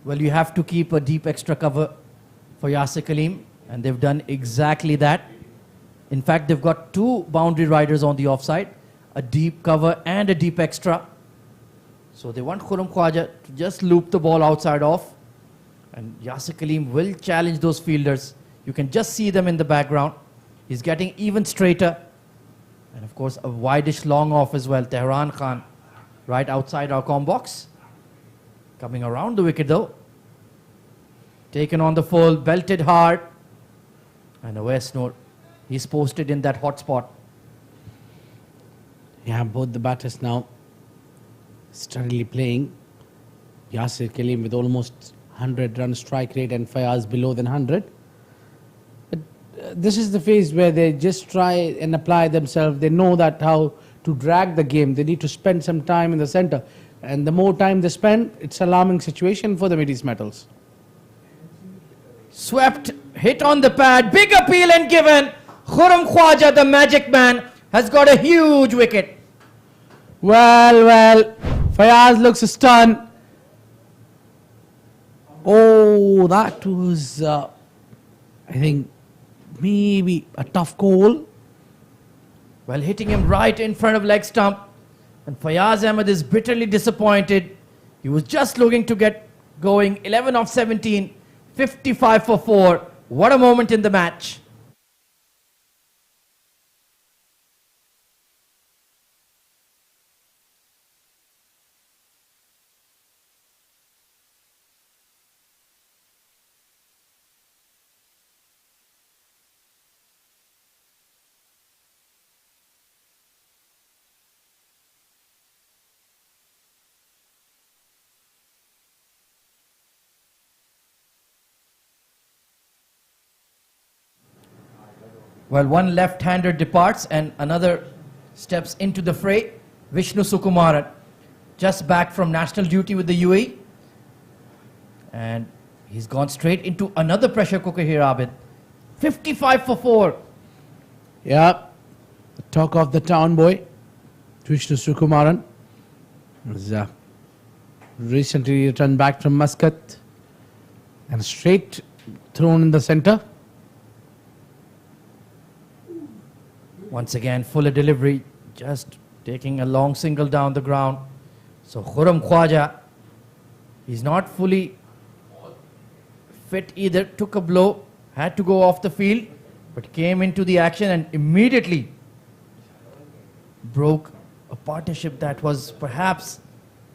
Well, you have to keep a deep extra cover for Yasir Kaleem, and they've done exactly that. In fact, they've got 2 boundary riders on the offside, a deep cover and a deep extra. So they want Khurram Khwaja to just loop the ball outside off, and Yasir Kaleem will challenge those fielders. You can just see them in the background. He's getting even straighter. And of course, a wideish long off as well. Tehran Khan right outside our com box. Coming around the wicket though. Taken on the full, belted hard. And Awais Noor, he's posted in that hot spot. Yeah, both the batters now steadily playing. Yasir Kaleem with almost 100 run strike rate and Fayaz below than 100. But this is the phase where they just try and apply themselves. They know that how to drag the game. They need to spend some time in the center. And the more time they spend, it's an alarming situation for the Mideast Metals. Swept, hit on the pad, big appeal and given. Khurram Khwaja, the magic man, has got a huge wicket. Well, Fayaz looks stunned. Oh, that was, I think, maybe a tough call. Well, hitting him right in front of leg stump. And Fayaz Ahmed is bitterly disappointed. He was just looking to get going. 11 of 17, 55 for 4. What a moment in the match. Well, one left-hander departs and another steps into the fray. Vishnu Sukumaran, just back from national duty with the UAE. And he's gone straight into another pressure cooker here, Abid. 55 for 4. Yeah, the talk of the town boy, Vishnu Sukumaran, was recently returned back from Muscat and straight thrown in the center. Once again, fuller delivery, just taking a long single down the ground. So Khurram Khwaja, he's not fully fit either, took a blow, had to go off the field, but came into the action and immediately broke a partnership that was perhaps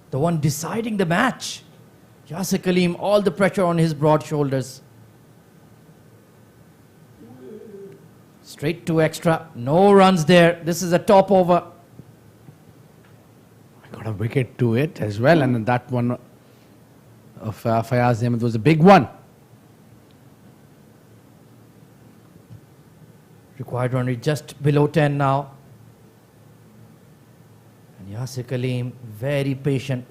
the one deciding the match. Yasir Kaleem, all the pressure on his broad shoulders. Straight to extra, no runs there. This is a top over. I got a wicket to it as well, and that one of Fayaz Ahmed was a big one. Required run rate just below 10 now. And Yasir Kaleem, very patient.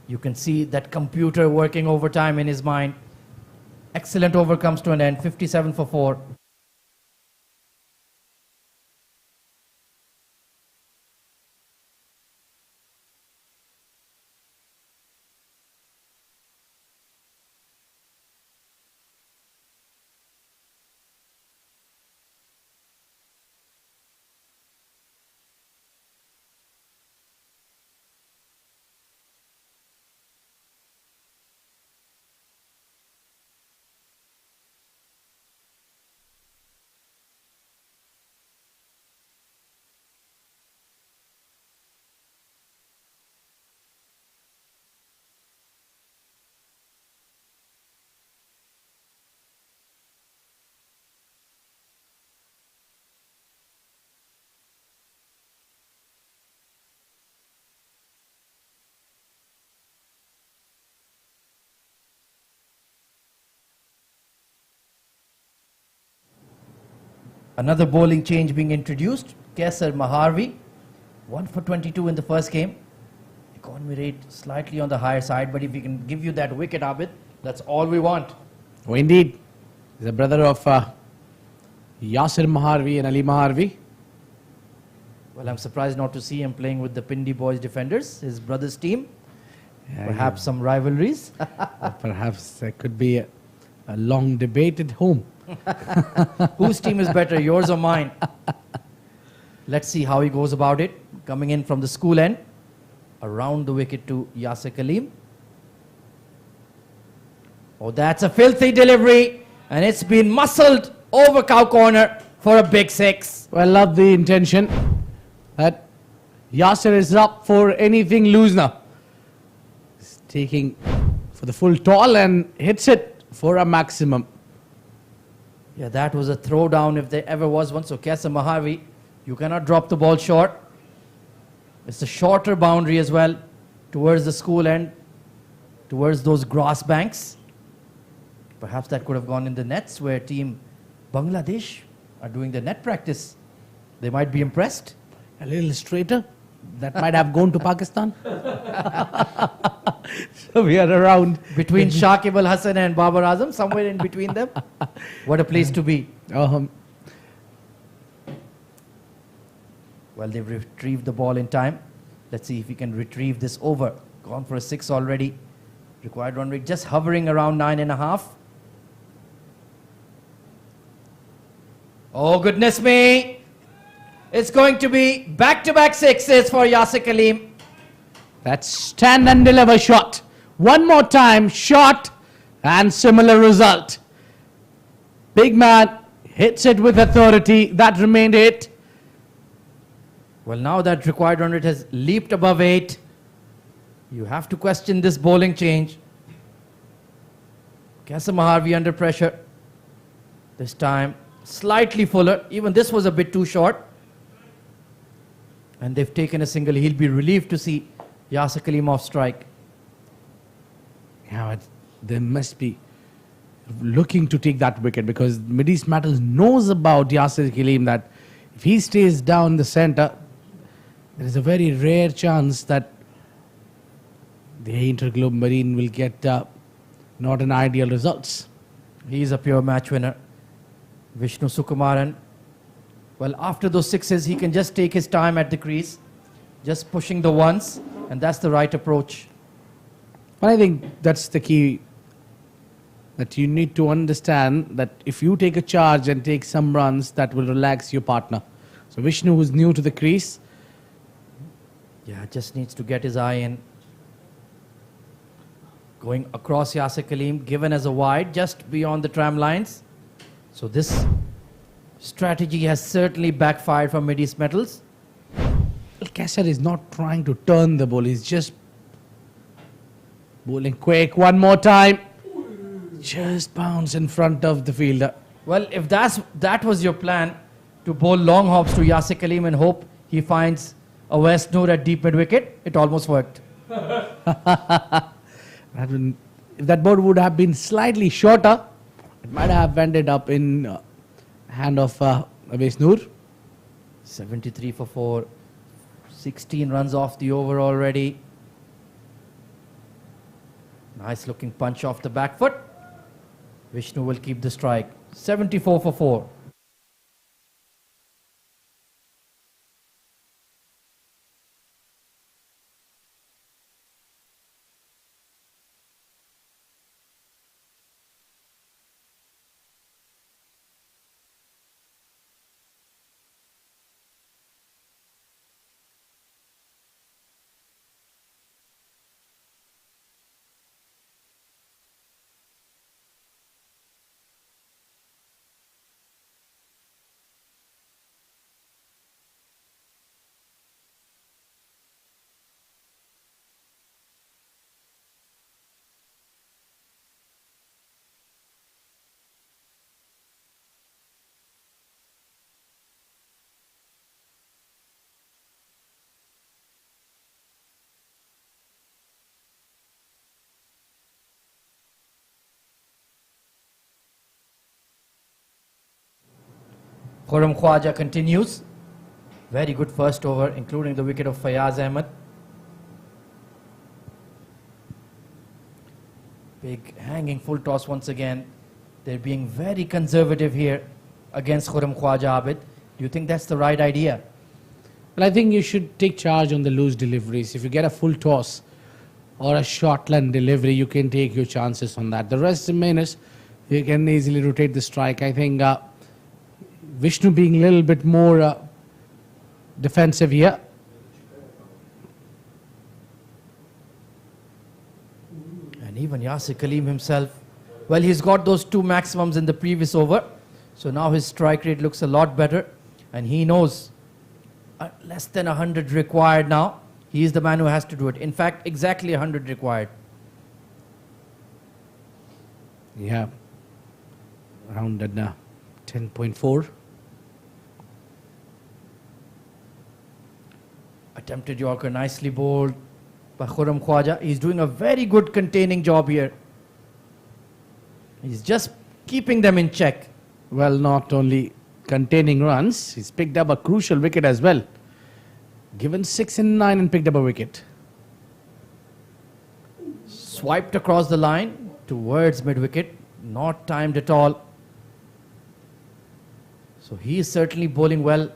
You can see that computer working overtime in his mind. Excellent over comes to an end, 57 for 4. Another bowling change being introduced. Kaisar Maharvi, 1 for 22 in the first game. Economy rate slightly on the higher side, but if we can give you that wicket, Abid, that's all we want. Oh, indeed. He's a brother of Yasir Maharvi and Ali Maharvi. Well, I'm surprised not to see him playing with the Pindi Boys defenders, his brother's team. Yeah, Perhaps some rivalries. perhaps there could be a long debate at home. Whose team is better, yours or mine? Let's see how he goes about it. Coming in from the school end, around the wicket to Yasir Kaleem. Oh, that's a filthy delivery, and it's been muscled over cow corner for a big 6. Well, I love the intention that Yasir is up for anything loose now. He's taking for the full toll and hits it for a maximum. Yeah, that was a throwdown if there ever was one. So Kaisar Maharvi, you cannot drop the ball short. It's a shorter boundary as well towards the school end, towards those grass banks. Perhaps that could have gone in the nets where team Bangladesh are doing the net practice. They might be impressed. A little straighter. That might have gone to Pakistan. So we are around. Between Shakib Al Hasan and Babar Azam, somewhere in between them. What a place to be. Well, they've retrieved the ball in time. Let's see if we can retrieve this over. Gone for a 6 already. Required run rate just hovering around 9.5. Oh, goodness me. It's going to be back-to-back 6s for Yasir Kaleem. That's stand and deliver shot. One more time, shot and similar result. Big man hits it with authority. That remained 8. Well, now that required run rate has leaped above 8, you have to question this bowling change. Kaisar Maharvi under pressure. This time, slightly fuller. Even this was a bit too short. And they've taken a single. He'll be relieved to see Yasir Kaleem off strike. Yeah, but they must be looking to take that wicket because Mideast Metals knows about Yasir Kaleem that if he stays down the center, there is a very rare chance that the Interglobe Marine will get not an ideal results. He's a pure match winner. Vishnu Sukumaran Well, after those sixes, he can just take his time at the crease, just pushing the ones, and that's the right approach. But I think that's the key, that you need to understand that if you take a charge and take some runs, that will relax your partner. So Vishnu, who's new to the crease, Yeah, just needs to get his eye in. Going across Yasir Kaleem, given as a wide, just beyond the tram lines. So this strategy has certainly backfired for Mideast Metals. Kesser is not trying to turn the ball, he's just bowling quick. One more time. Just bounce in front of the fielder. Well, if that was your plan, to bowl long hops to Yasir Kaleem and hope he finds a West Noor at deep mid wicket, it almost worked. If that ball would have been slightly shorter, it might have ended up in hand of West Noor. 73 for 4. 16 runs off the over already. Nice looking punch off the back foot. Vishnu will keep the strike. 74 for 4. Khurram Khwaja continues. Very good first over, including the wicket of Fayaz Ahmed. Big hanging full toss once again. They're being very conservative here against Khurram Khwaja, Abid. Do you think that's the right idea? Well, I think you should take charge on the loose deliveries. If you get a full toss or a short-line delivery, you can take your chances on that. The rest of minutes, you can easily rotate the strike. I think Vishnu being a little bit more defensive here. And even Yasir Kaleem himself, well, he's got those two maximums in the previous over. So now his strike rate looks a lot better. And he knows less than 100 required now. He is the man who has to do it. In fact, exactly 100 required. Yeah, around 10.4. Attempted Yorker, nicely bowled by Khurram Khwaja. He's doing a very good containing job here. He's just keeping them in check. Well, not only containing runs, he's picked up a crucial wicket as well. Given 6 and 9 and picked up a wicket. Swiped across the line towards mid-wicket. Not timed at all. So he is certainly bowling well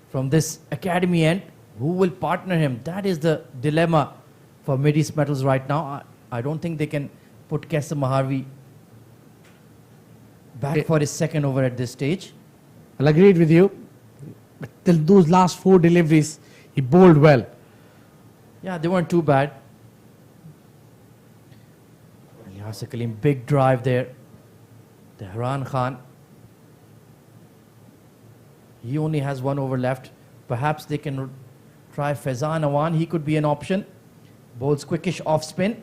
from this academy end. Who will partner him? That is the dilemma for Mideast Metals right now. I don't think they can put Kesar Maharvi back for his second over at this stage. I'll agree with you. But those last 4 deliveries, he bowled well. Yeah, they weren't too bad. Yasir Kaleem, big drive there. Tehran Khan. He only has 1 over left. Perhaps they can try Faizan Awan. He could be an option. Bowls quickish off spin.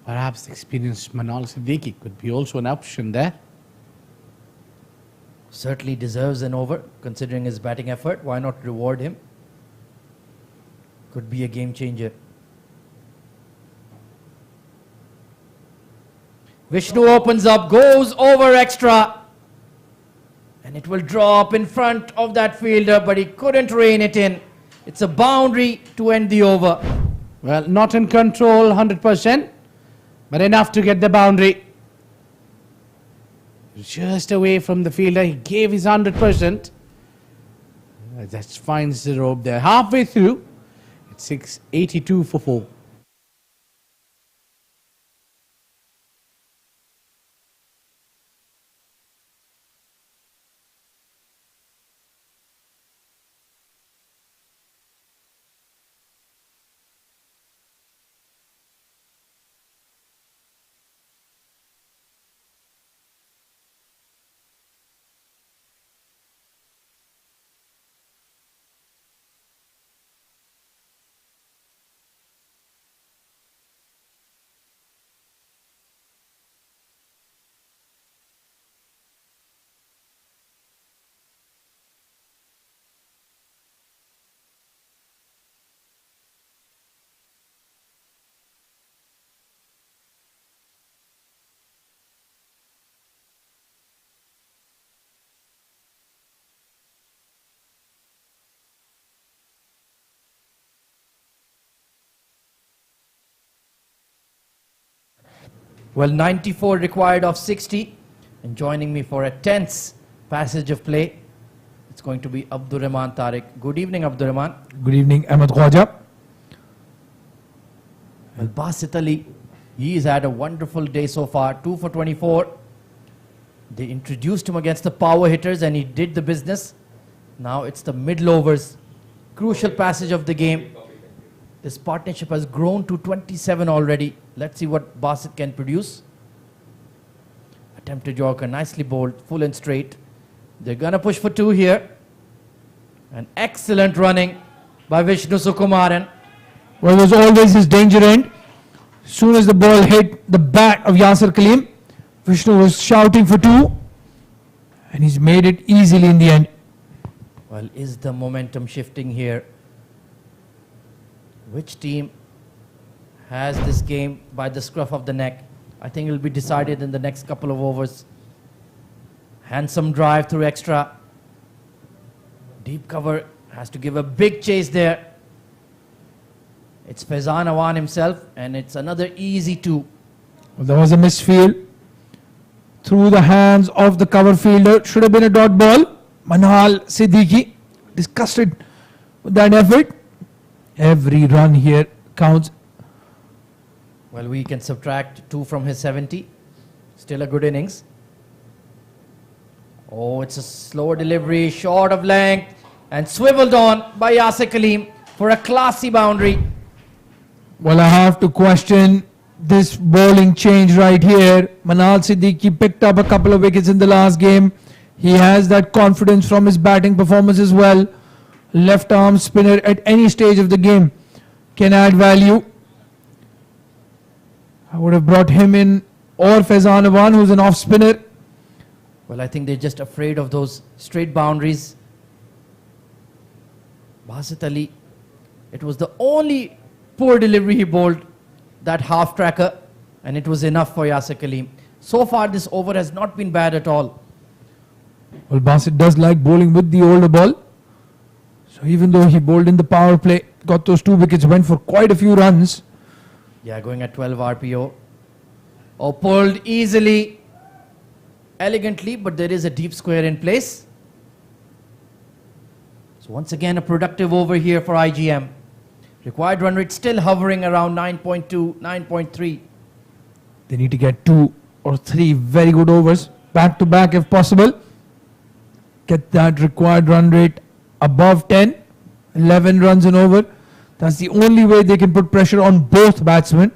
Perhaps experienced Manal Siddiqui could be also an option there. Certainly deserves an over, considering his batting effort. Why not reward him? Could be a game changer. Vishnu opens up, goes over extra. And it will drop in front of that fielder, but he couldn't rein it in. It's a boundary to end the over. Well, not in control 100%, but enough to get the boundary. Just away from the fielder, he gave his 100%. That finds the rope there. Halfway through, it's 682 for 4. Well, 94 required of 60. And joining me for a tense passage of play, it's going to be Abdurrahman Tariq. Good evening, Abdurrahman. Good evening, Ahmed Khwaja. Well, Basit Ali, he's had a wonderful day so far. 2 for 24. They introduced him against the power hitters and he did the business. Now it's the middle overs. Crucial passage of the game. This partnership has grown to 27 already. Let's see what Basit can produce. Attempted Yorker, nicely bowled, full and straight. They're going to push for 2 here. An excellent running by Vishnu Sukumaran. Well, it was always his danger end. As soon as the ball hit the bat of Yasir Kaleem, Vishnu was shouting for 2. And he's made it easily in the end. Well, is the momentum shifting here? Which team has this game by the scruff of the neck? I think it will be decided in the next couple of overs. Handsome drive through extra. Deep cover has to give a big chase there. It's Faizan Awan himself, and it's another easy 2. Well, there was a misfield through the hands of the cover fielder. Should have been a dot ball. Manhal Siddiqui disgusted with that effort. Every run here counts. Well, we can subtract 2 from his 70. Still a good innings. Oh, it's a slower delivery, short of length, and swiveled on by Yasir Kaleem for a classy boundary. Well, I have to question this bowling change right here. Manal Siddiqui picked up a couple of wickets in the last game. He has that confidence from his batting performance as well. Left arm spinner at any stage of the game can add value. I would have brought him in, or Faizan Awan, who's an off spinner. Well, I think they're just afraid of those straight boundaries. Basit Ali, it was the only poor delivery he bowled, that half tracker, and it was enough for Yasir Kaleem. So far, this over has not been bad at all. Well, Basit does like bowling with the older ball. So even though he bowled in the power play, got those 2 wickets, went for quite a few runs. Yeah, going at 12 RPO. Oh, pulled easily, elegantly, but there is a deep square in place. So once again, a productive over here for IGM. Required run rate still hovering around 9.2, 9.3. They need to get 2 or 3 very good overs, back to back if possible. Get that required run rate above 10, 11 runs and over. That's the only way they can put pressure on both batsmen.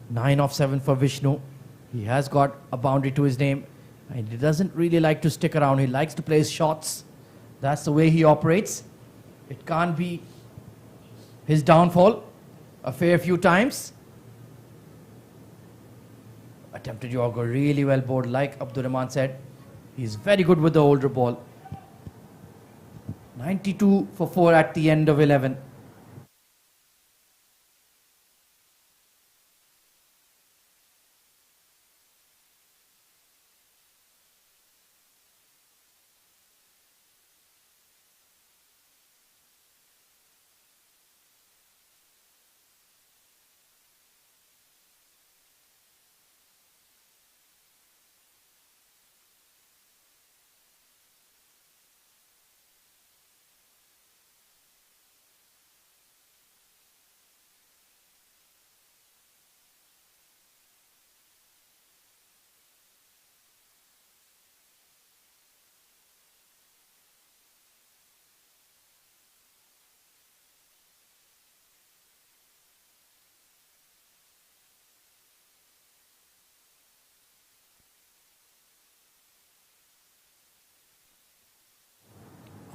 9 off 7 for Vishnu. He has got a boundary to his name. And he doesn't really like to stick around. He likes to play his shots. That's the way he operates. It can't be his downfall a fair few times. Attempted Yorker, really well bowled, like Abdurrahman said. He's very good with the older ball. 92 for 4 at the end of 11.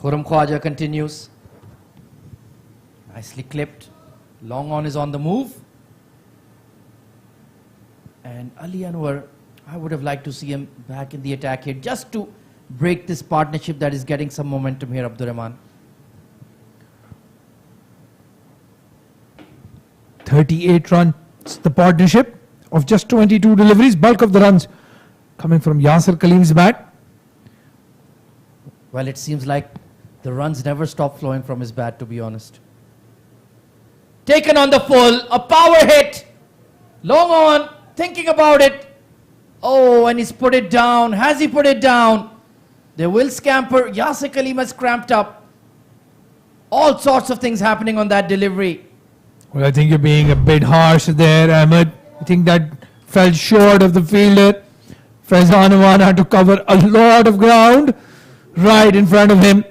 Khurram Khwaja continues. Nicely clipped. Long on is on the move. And Ali Anwar, I would have liked to see him back in the attack here just to break this partnership that is getting some momentum here, Abdurrahman. 38 runs, the partnership of just 22 deliveries, bulk of the runs coming from Yasir Kaleem's bat. Well, it seems like the runs never stop flowing from his bat, to be honest. Taken on the full, a power hit. Long on, thinking about it. Oh, and he's put it down. Has he put it down? They will scamper. Yasir Kaleem has cramped up. All sorts of things happening on that delivery. Well, I think you're being a bit harsh there, Ahmed. I think that fell short of the fielder. Faizan Awan had to cover a lot of ground right in front of him.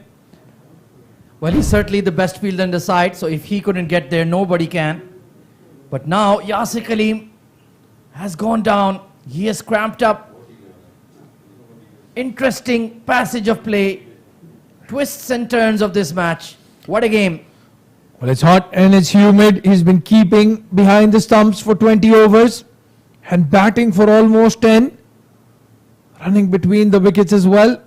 Well, he's certainly the best fielder in the side, so if he couldn't get there, nobody can. But now Yasir Kaleem has gone down. He has cramped up. Interesting passage of play. Twists and turns of this match. What a game. Well, it's hot and it's humid. He's been keeping behind the stumps for 20 overs and batting for almost 10. Running between the wickets as well.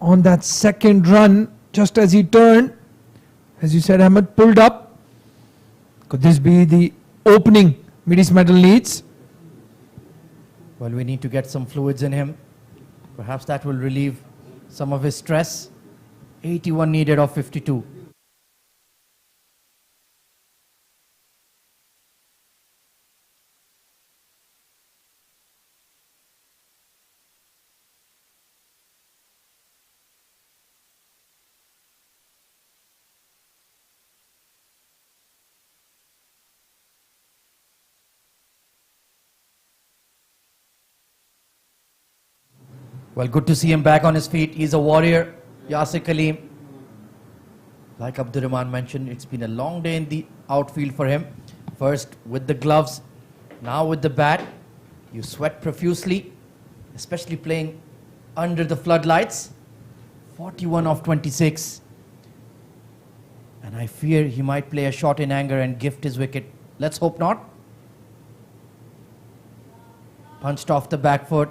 On that second run, just as he turned, as you said, Ahmed pulled up. Could this be the opening Mideast Metal needs? Well, we need to get some fluids in him. Perhaps that will relieve some of his stress. 81 needed of 52. Well, good to see him back on his feet. He's a warrior, Yasir Kaleem. Like Abdurrahman mentioned, it's been a long day in the outfield for him. First with the gloves, now with the bat. You sweat profusely, especially playing under the floodlights. 41 of 26. And I fear he might play a shot in anger and gift his wicket. Let's hope not. Punched off the back foot.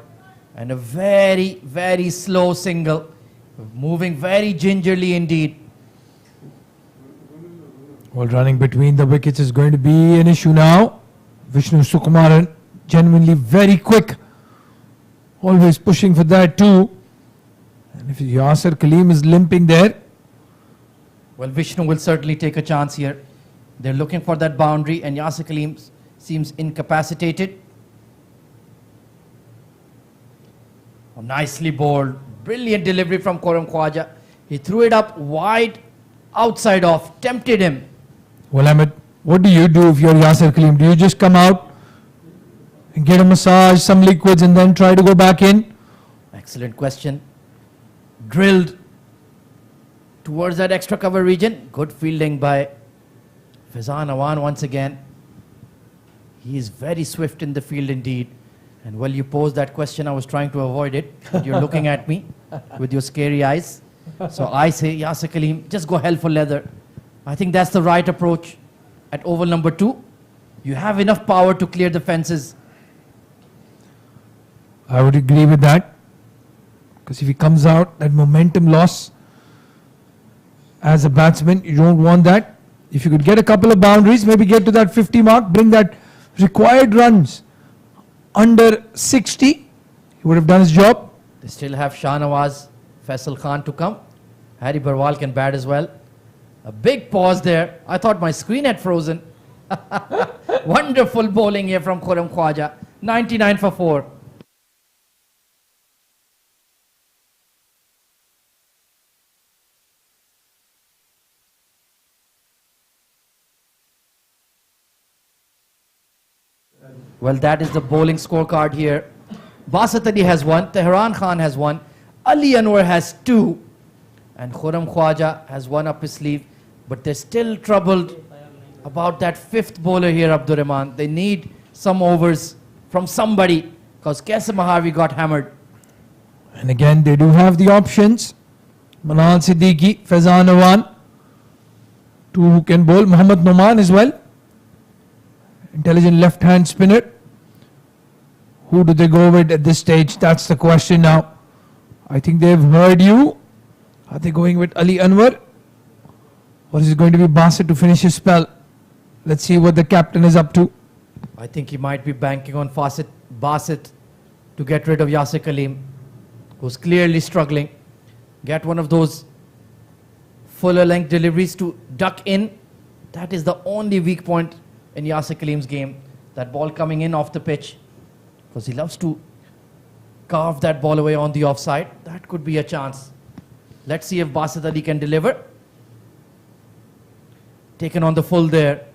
And a very, very slow single. Moving very gingerly indeed. Well, running between the wickets is going to be an issue now. Vishnu Sukumaran, genuinely very quick. Always pushing for that too. And if Yasir Kaleem is limping there. Well, Vishnu will certainly take a chance here. They're looking for that boundary and Yasir Kaleem seems incapacitated. Oh, nicely bowled. Brilliant delivery from Khurram Khwaja. He threw it up wide, outside off, tempted him. Well, Ahmed, what do you do if you're Yasir Kaleem? Do you just come out and get a massage, some liquids and then try to go back in? Excellent question. Drilled towards that extra cover region. Good fielding by Faizan Awan once again. He is very swift in the field indeed. And while you posed that question, I was trying to avoid it. But you're looking at me with your scary eyes. So I say, Yasir Kaleem, just go hell for leather. I think that's the right approach at over number 2. You have enough power to clear the fences. I would agree with that. Because if he comes out, that momentum loss as a batsman, you don't want that. If you could get a couple of boundaries, maybe get to that 50 mark, bring that required runs under 60, he would have done his job. They still have Shahnawaz, Faisal Khan to come. Harry Barwal can bat as well. A big pause there. I thought my screen had frozen. Wonderful bowling here from Khurram Khwaja. 99 for 4. Well, that is the bowling scorecard here. Basat Ali has 1, Tehran Khan has 1, Ali Anwar has 2, and Khurram Khwaja has 1 up his sleeve. But they're still troubled about that 5th bowler here, Abdurrahman. They need some overs from somebody because Qasim Mahavi got hammered. And again, they do have the options Manan Siddiqui, Faizan Awan, two who can bowl. Mohammad Noman as well, intelligent left-hand spinner. Who do they go with at this stage? That's the question now. I think they've heard you. Are they going with Ali Anwar? Or is it going to be Bassett to finish his spell? Let's see what the captain is up to. I think he might be banking on Bassett to get rid of Yasir Kaleem, who's clearly struggling. Get one of those fuller length deliveries to duck in. That is the only weak point in Yasir Kaleem's game. That ball coming in off the pitch. Because he loves to carve that ball away on the offside. That could be a chance. Let's see if Basit Ali can deliver. Taken on the full there.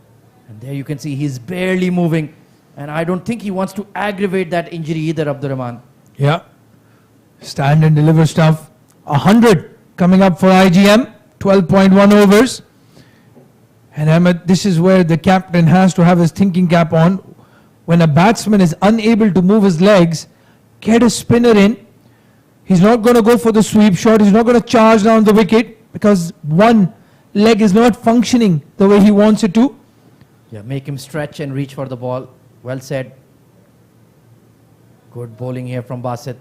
And there you can see he's barely moving. And I don't think he wants to aggravate that injury either, Abdurrahman. Yeah. Stand and deliver stuff. 100 coming up for IGM. 12.1 overs. And Ahmed, this is where the captain has to have his thinking cap on. When a batsman is unable to move his legs, get a spinner in. He's not going to go for the sweep shot. He's not going to charge down the wicket because one leg is not functioning the way he wants it to. Yeah, make him stretch and reach for the ball. Well said. Good bowling here from Basit.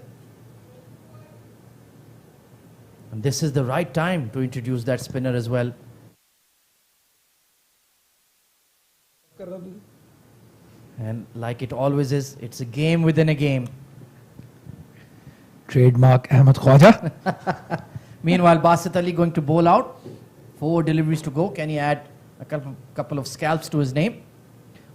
And this is the right time to introduce that spinner as well. And like it always is, it's a game within a game. Trademark Ahmed Khwaja. Meanwhile, Basit Ali going to bowl out. 4 deliveries to go. Can he add a couple of scalps to his name?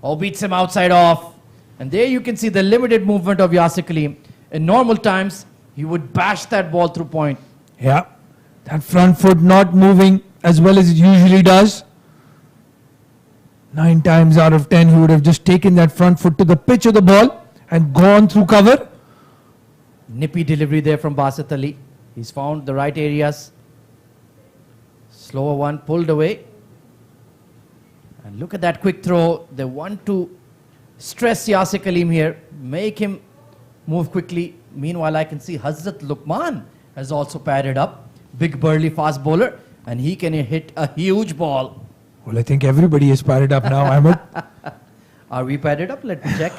Oh, beats him outside off. And there you can see the limited movement of Yasir Kaleem. In normal times, he would bash that ball through point. Yeah. That front foot not moving as well as it usually does. 9 times out of 10, he would have just taken that front foot to the pitch of the ball and gone through cover. Nippy delivery there from Basit Ali. He's found the right areas. Slower one, pulled away. And look at that quick throw. They want to stress Yasir Kaleem here, make him move quickly. Meanwhile, I can see Hazrat Luqman has also padded up. Big burly fast bowler, and he can hit a huge ball. Well, I think everybody is padded up now, Ahmed. Are we padded up? Let me check.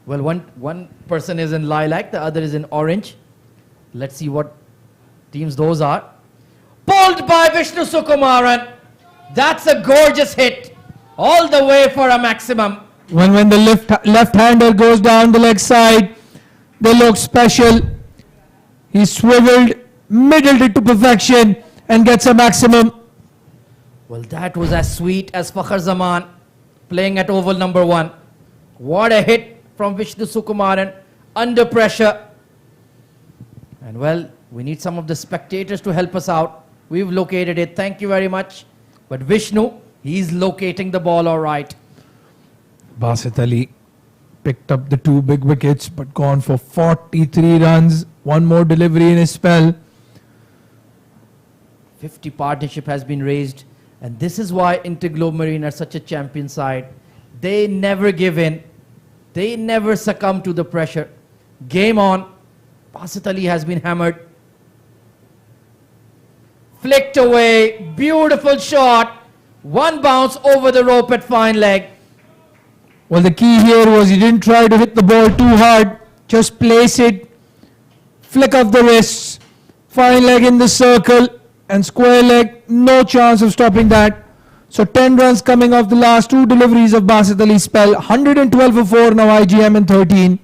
Well, one person is in lilac, the other is in orange. Let's see what teams those are. Pulled by Vishnu Sukumaran. That's a gorgeous hit. All the way for a maximum. When the left-hander goes down the leg side, they look special. He swiveled, middled it to perfection and gets a maximum. Well, that was as sweet as Fakhar Zaman playing at oval number 1. What a hit from Vishnu Sukumaran under pressure. And well, we need some of the spectators to help us out. We've located it. Thank you very much. But Vishnu, he's locating the ball all right. Basit Ali picked up the 2 big wickets but gone for 43 runs. 1 more delivery in his spell. 50 partnership has been raised. And this is why Interglobe Marine are such a champion side. They never give in. They never succumb to the pressure. Game on. Basit Ali has been hammered. Flicked away. Beautiful shot. 1 bounce over the rope at fine leg. Well, the key here was he didn't try to hit the ball too hard. Just place it. Flick of the wrists. Fine leg in the circle. And square leg, no chance of stopping that. So 10 runs coming off the last 2 deliveries of Basit Ali's spell. 112 for 4 now, IGM in 13.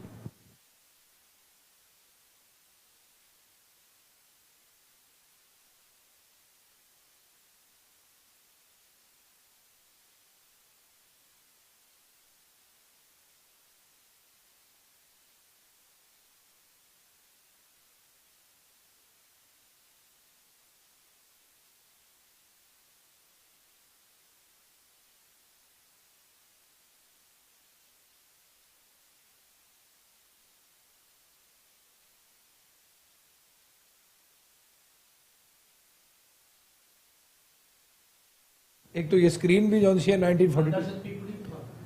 एक तो ये screen भी जो है 1942.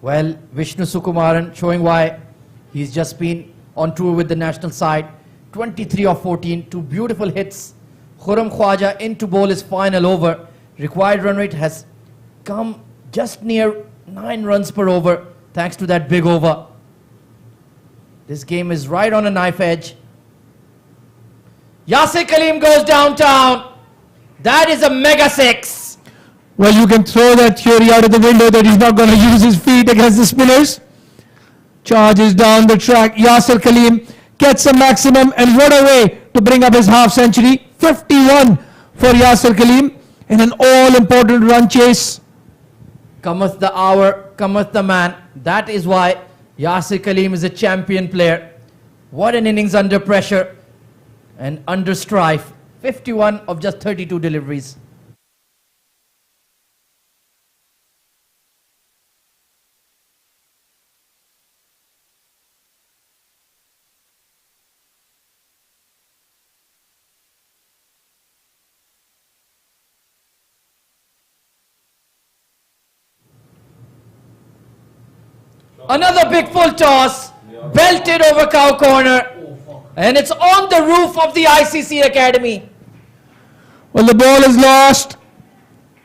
Well, Vishnu Sukumaran showing why he's just been on tour with the national side. 23 of 14, two beautiful hits. Khurram Khwaja in to bowl his final over. Required run rate has come just near 9 runs per over thanks to that big over. This game is right on a knife edge. Yasir Kaleem goes downtown. That is a mega 6. Well, you can throw that theory out of the window that he's not going to use his feet against the spinners. Charges down the track. Yasir Kaleem gets a maximum, and what a way to bring up his half century. 51 for Yasir Kaleem in an all-important run chase. Cometh the hour, cometh the man. That is why Yasir Kaleem is a champion player. What an innings under pressure and under strife. 51 of just 32 deliveries. Another big full toss, belted over cow corner, and it's on the roof of the ICC Academy. Well, the ball is lost,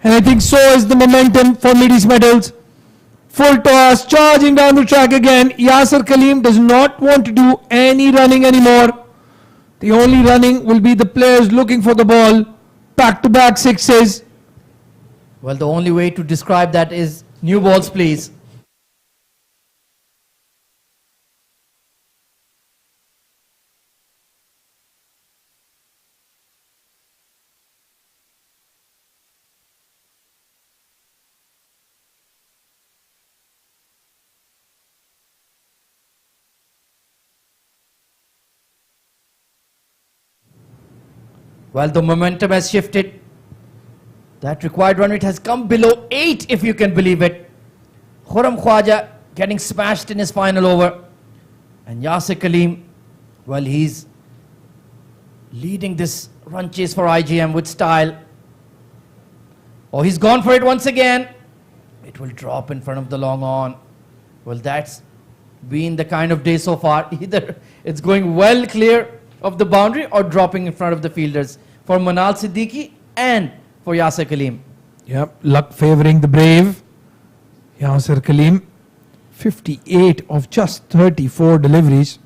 and I think so is the momentum for Mideast Metals. Full toss, charging down the track again. Yasir Kaleem does not want to do any running anymore. The only running will be the players looking for the ball. Back-to-back sixes. Well, the only way to describe that is new balls, please. Well, the momentum has shifted. That required run rate has come below 8, if you can believe it. Khurram Khwaja getting smashed in his final over. And Yasir Kaleem, well, he's leading this run chase for IGM with style. Oh, he's gone for it once again. It will drop in front of the long on. Well, that's been the kind of day so far. Either it's going well clear of the boundary or dropping in front of the fielders for Manal Siddiqui and for Yasir Kaleem. Yep, luck favoring the brave. Yasir Kaleem, 58 of just 34 deliveries.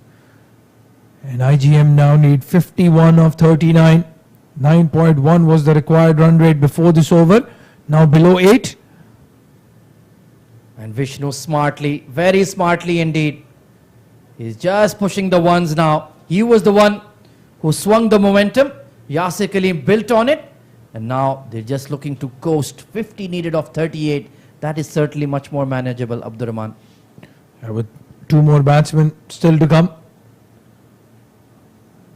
And IGM now need 51 of 39. 9.1 was the required run rate before this over. Now below 8. And Vishnu smartly, very smartly indeed. He's just pushing the ones now. He was the one who swung the momentum. Yasir Kaleem built on it. And now they're just looking to coast. 50 needed of 38. That is certainly much more manageable, Abdurrahman. With 2 more batsmen still to come.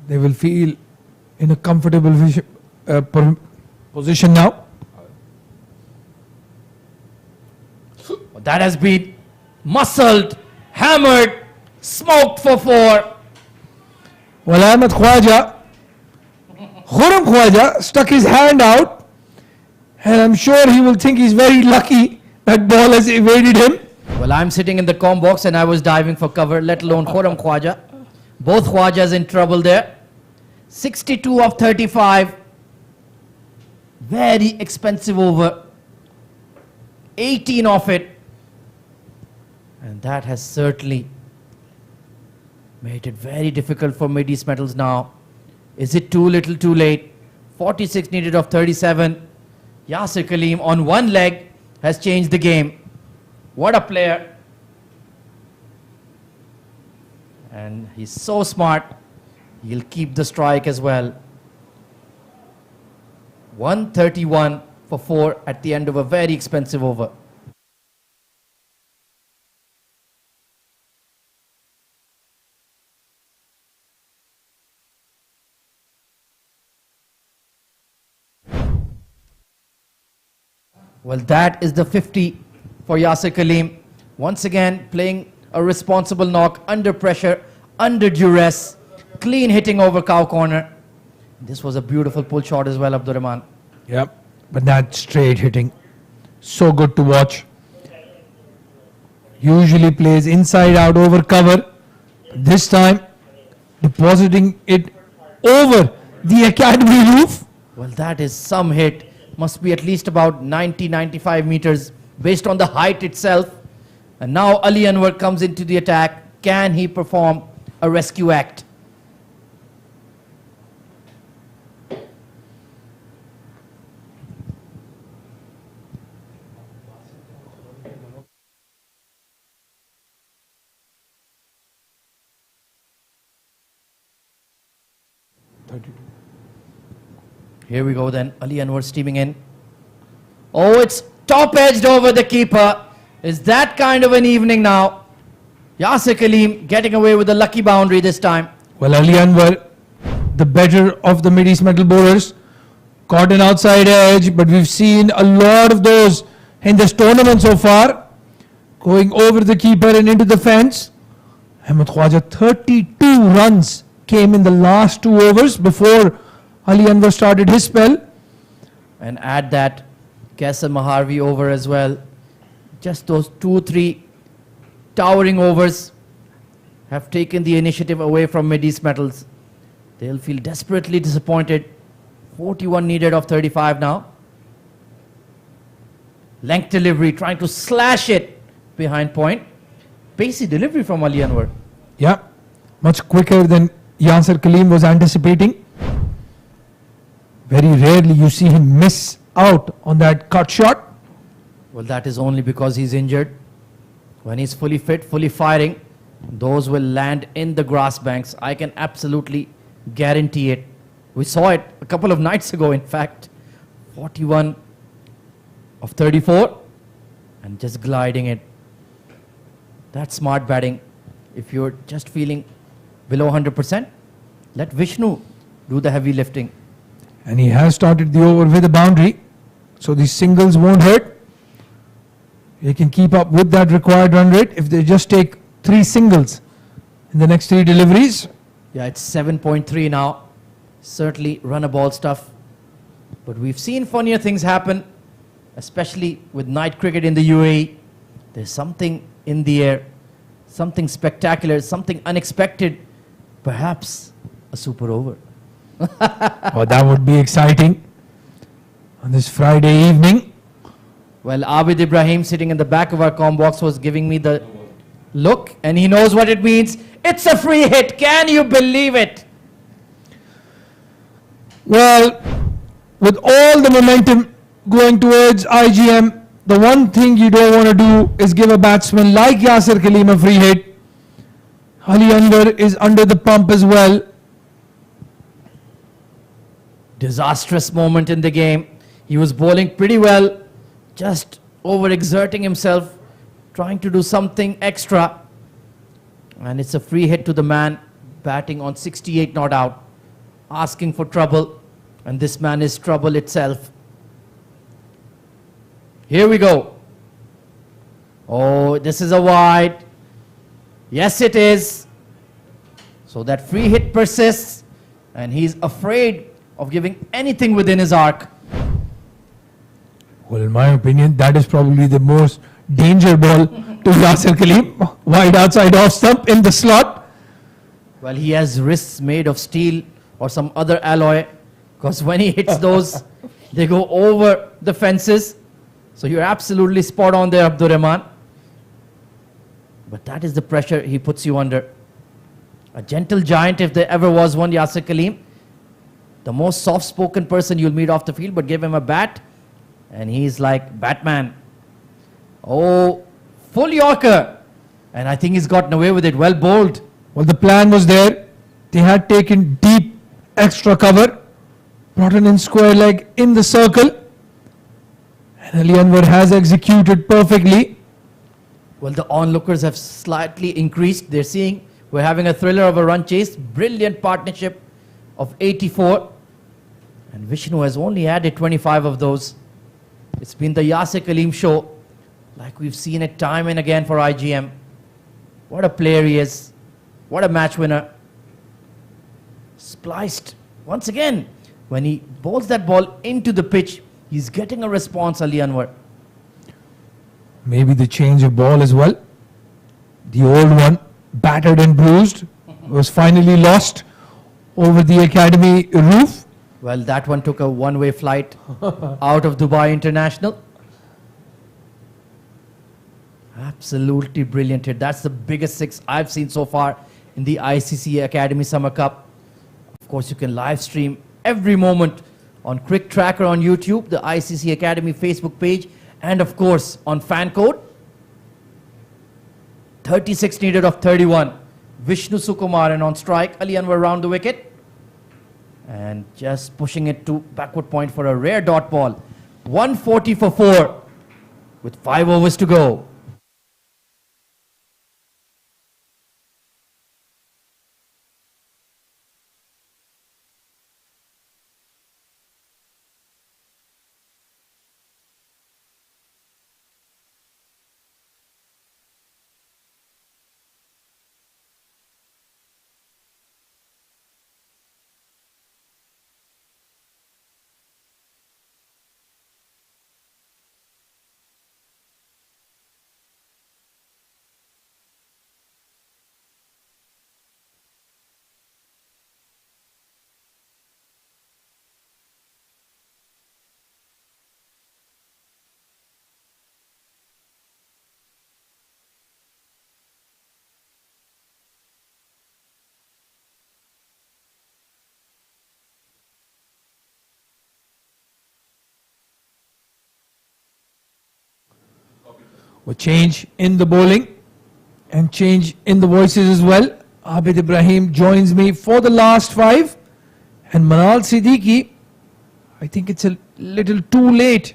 They will feel in a comfortable position now. That has been muscled, hammered, smoked for 4. Well, Ahmed Khwaja, Khurram Khwaja stuck his hand out, and I'm sure he will think he's very lucky that ball has evaded him. Well, I'm sitting in the comm box and I was diving for cover, let alone Khurram Khwaja. Both Khwajas in trouble there. 62 of 35. Very expensive over. 18 of it. And that has certainly made it very difficult for Mideast Metals now. Is it too little too late? 46 needed of 37. Yasir Kaleem on one leg has changed the game. What a player. And he's so smart. He'll keep the strike as well. 131 for 4 at the end of a very expensive over. Well, that is the 50 for Yasir Kaleem. Once again, playing a responsible knock under pressure, under duress, clean hitting over cow corner. This was a beautiful pull shot as well, Abdurrahman. Yep, but that straight hitting, so good to watch. Usually plays inside out over cover. This time, depositing it over the academy roof. Well, that is some hit. Must be at least about 90-95 meters based on the height itself. And now Ali Anwar comes into the attack. Can he perform a rescue act? Here we go then. Ali Anwar steaming in. Oh, it's top-edged over the keeper. Is that kind of an evening now? Yasir Kaleem getting away with a lucky boundary this time. Well, Ali Anwar, the better of the Mideast metal bowlers, caught an outside edge, but we've seen a lot of those in this tournament so far, going over the keeper and into the fence. Ahmed Khwaja, 32 runs came in the last 2 overs before Ali Anwar started his spell. And add that Kaisar Maharvi over as well. Just those 2-3 towering overs have taken the initiative away from Mideast Metals. They'll feel desperately disappointed. 41 needed of 35 now. Length delivery, trying to slash it behind point. Pacey delivery from Ali Anwar. Yeah, much quicker than Yasir Kaleem was anticipating. Very rarely you see him miss out on that cut shot. Well, that is only because he's injured. When he's fully fit, fully firing, those will land in the grass banks. I can absolutely guarantee it. We saw it a couple of nights ago, in fact. 41 of 34 and just gliding it. That's smart batting. If you're just feeling below 100%, let Vishnu do the heavy lifting. And he has started the over with a boundary, so these singles won't hurt. He can keep up with that required run rate if they just take 3 singles in the next 3 deliveries. Yeah, it's 7.3 now. Certainly run a ball stuff. But we've seen funnier things happen, especially with night cricket in the UAE. There's something in the air, something spectacular, something unexpected, perhaps a super over. Oh, that would be exciting on this Friday evening. Well, Abid Ibrahim sitting in the back of our comm box was giving me the look, and he knows what it means. It's a free hit. Can you believe it? Well, with all the momentum going towards IGM, the one thing you don't want to do is give a batsman like Yasir Kaleem a free hit. Ali Anwar is under the pump as well. Disastrous moment in the game. He was bowling pretty well, just overexerting himself, trying to do something extra. And it's a free hit to the man batting on 68 not out, asking for trouble. And this man is trouble itself. Here we go. Oh, this is a wide. Yes, it is. So that free hit persists, and he's afraid of giving anything within his arc. Well, in my opinion, that is probably the most danger ball to Yasir Kaleem. Wide outside off stump in the slot. Well, he has wrists made of steel or some other alloy, because when he hits those, they go over the fences. So you're absolutely spot on there, Abdur Rahman. But that is the pressure he puts you under. A gentle giant, if there ever was one, Yasir Kaleem. The most soft-spoken person you'll meet off the field, but give him a bat, and he's like Batman. Oh, full Yorker. And I think he's gotten away with it. Well bowled. Well, the plan was there. They had taken deep extra cover, brought in square leg in the circle. And Ali Anwar has executed perfectly. Well, the onlookers have slightly increased. They're seeing we're having a thriller of a run chase. Brilliant partnership of 84. And Vishnu has only added 25 of those. It's been the Yasir Kaleem show, like we've seen it time and again for IGM. What a player he is. What a match winner. Spliced once again. When he bowls that ball into the pitch, he's getting a response, Ali Anwar. Maybe the change of ball as well. The old one, battered and bruised, was finally lost over the academy roof. Well, that one took a one-way flight out of Dubai International. Absolutely brilliant hit. That's the biggest six I've seen so far in the ICC Academy Summer Cup. Of course, you can live stream every moment on CricTracker on YouTube, the ICC Academy Facebook page, and of course on fan code. 36 needed of 31. Vishnu Sukumaran on strike. Ali Anwar round the wicket. And just pushing it to backward point for a rare dot ball. 140 for 4 with 5 overs to go. A change in the bowling and change in the voices as well. Abid Ibrahim joins me for the last 5. And Manal Siddiqui, I think it's a little too late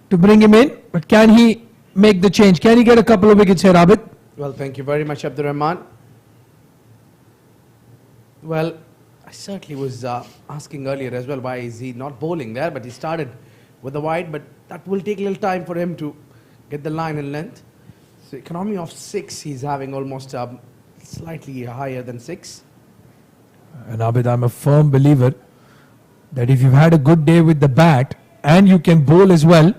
to bring him in. But can he make the change? Can he get a couple of wickets here, Abid? Well, thank you very much, Abdur Rahman. Well, I certainly was asking earlier as well, why is he not bowling there? But he started with the wide, but that will take a little time for him to get the line and length. So economy of 6, he's having almost slightly higher than 6. And Abid, I'm a firm believer that if you've had a good day with the bat and you can bowl as well,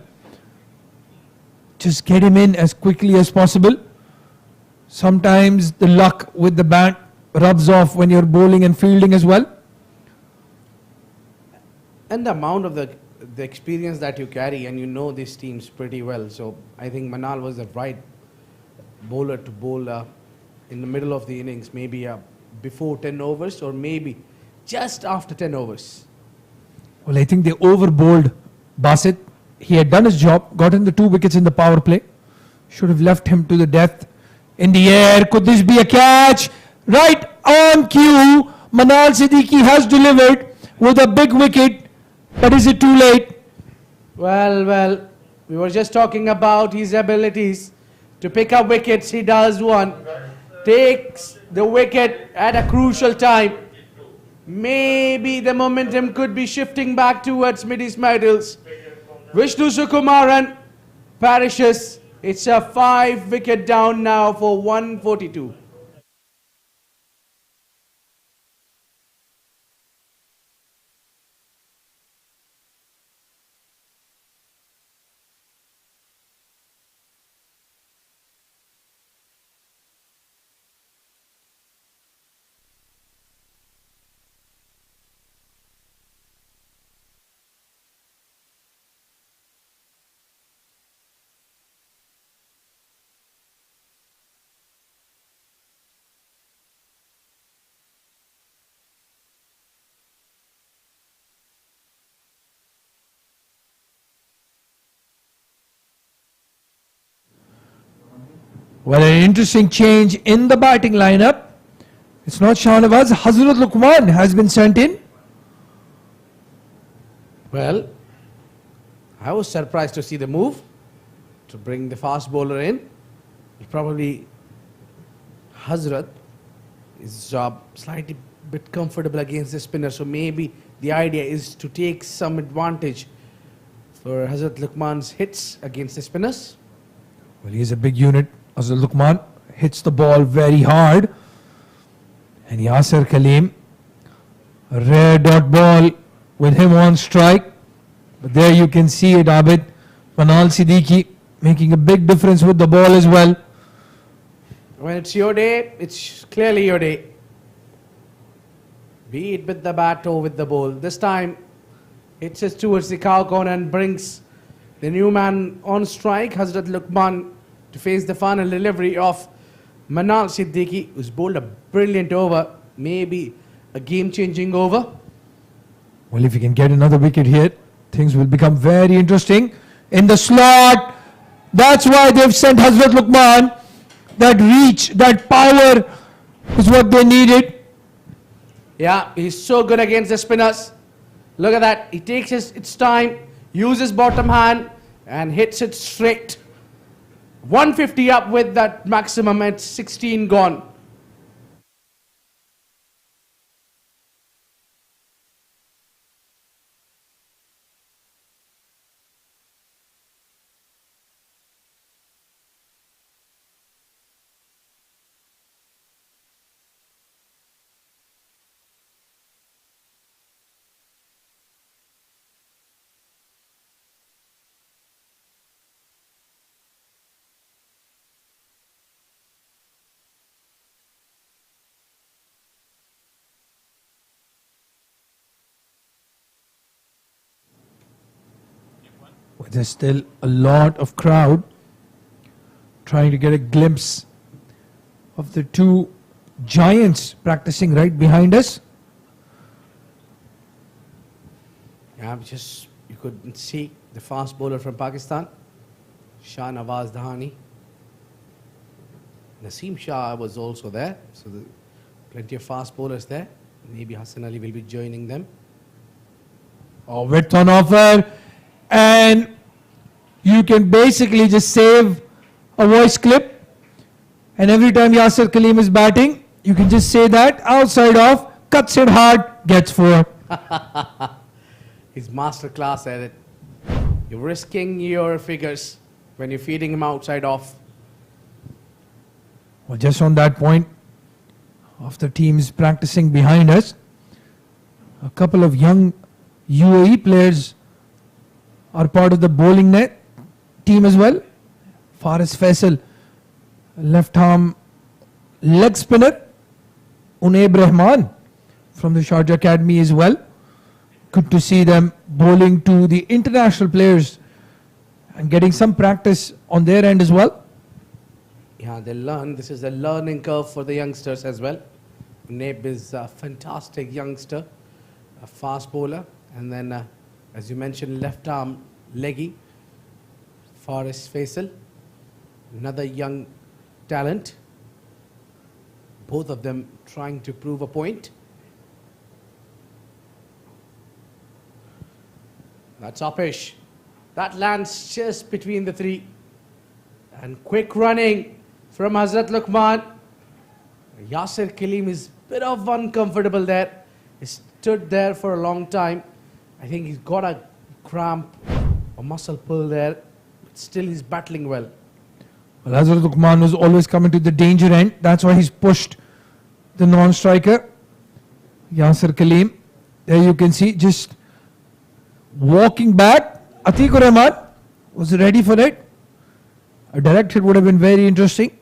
just get him in as quickly as possible. Sometimes the luck with the bat rubs off when you're bowling and fielding as well. And the amount of the experience that you carry, and you know these teams pretty well. So I think Manal was the right bowler to bowl in the middle of the innings, maybe before 10 overs or maybe just after 10 overs. Well, I think they over-bowled Basit. He had done his job, gotten the 2 wickets in the power play. Should have left him to the death. In the air, could this be a catch? Right on cue, Manal Siddiqui has delivered with a big wicket. But is it too late? Well, we were just talking about his abilities to pick up wickets. He does one. Takes the wicket at a crucial time. Maybe the momentum could be shifting back towards Mideast medals. Vishnu Sukumaran perishes. It's a 5 wicket down now for 142. Well, an interesting change in the batting lineup. It's not Shahnawaz. Hazrat Luqman has been sent in. Well, I was surprised to see the move to bring the fast bowler in. Probably Hazrat is slightly bit comfortable against the spinner, so maybe the idea is to take some advantage for Hazrat Luqman's hits against the spinners. Well, he's a big unit. Hazrat Luqman hits the ball very hard. And Yasir Kaleem, a rare dot ball with him on strike. But there you can see it, Abid. Manal Siddiqui making a big difference with the ball as well. When it's your day, it's clearly your day. be it with the bat or with the ball. This time, hits it towards the cow corner and brings the new man on strike, Hazrat Luqman, to face the final delivery of Manal Siddiqui, who's bowled a brilliant over, maybe a game-changing over. Well, if you can get another wicket here, things will become very interesting. In the slot, that's why they've sent Hazrat Luqman. That reach, that power is what they needed. Yeah, he's so good against the spinners. Look at that. He takes its time, uses bottom hand, and hits it straight. 150 up with that maximum at 16 gone. But there's still a lot of crowd trying to get a glimpse of the two giants practicing right behind us. Yeah, you could see the fast bowler from Pakistan, Shah Nawaz Dahani. Naseem Shah was also there, so plenty of fast bowlers there. Maybe Hassan Ali will be joining them. Oh, width on offer, and you can basically just save a voice clip, and every time Yasir Kaleem is batting, you can just say that outside off, cuts it hard, gets 4. He's master class at it. You're risking your figures when you're feeding him outside off. Well, just on that point of the teams practicing behind us, a couple of young UAE players are part of the bowling net team as well. Faris Faisal, left arm leg spinner. Unaib Rahman from the Sharjah Academy as well. Good to see them bowling to the international players and getting some practice on their end as well. Yeah, they learn. This is a learning curve for the youngsters as well. Unaib is a fantastic youngster, a fast bowler. And then, as you mentioned, left arm leggy, Faris Faisal, another young talent. Both of them trying to prove a point. That's uppish. That lands just between the three. And quick running from Hazrat Luqman. Yasir Kaleem is a bit of uncomfortable there. He stood there for a long time. I think he's got a cramp, a muscle pull there. But still he's battling well. Well, Hazrat Luqman was always coming to the danger end. That's why he's pushed the non-striker, Yasir Kaleem. There you can see, just walking back. Atikur Rahman was ready for it. A direct hit would have been very interesting.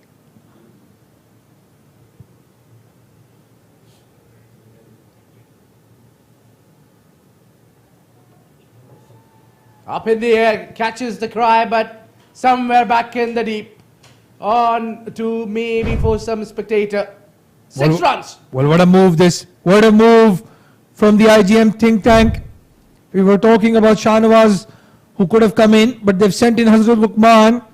Up in the air, catches the cry, but somewhere back in the deep. On to maybe for some spectator. 6 runs. Well, what a move this. What a move from the IGM think tank. We were talking about Shahnawaz, who could have come in, but they've sent in Hazrat Luqman,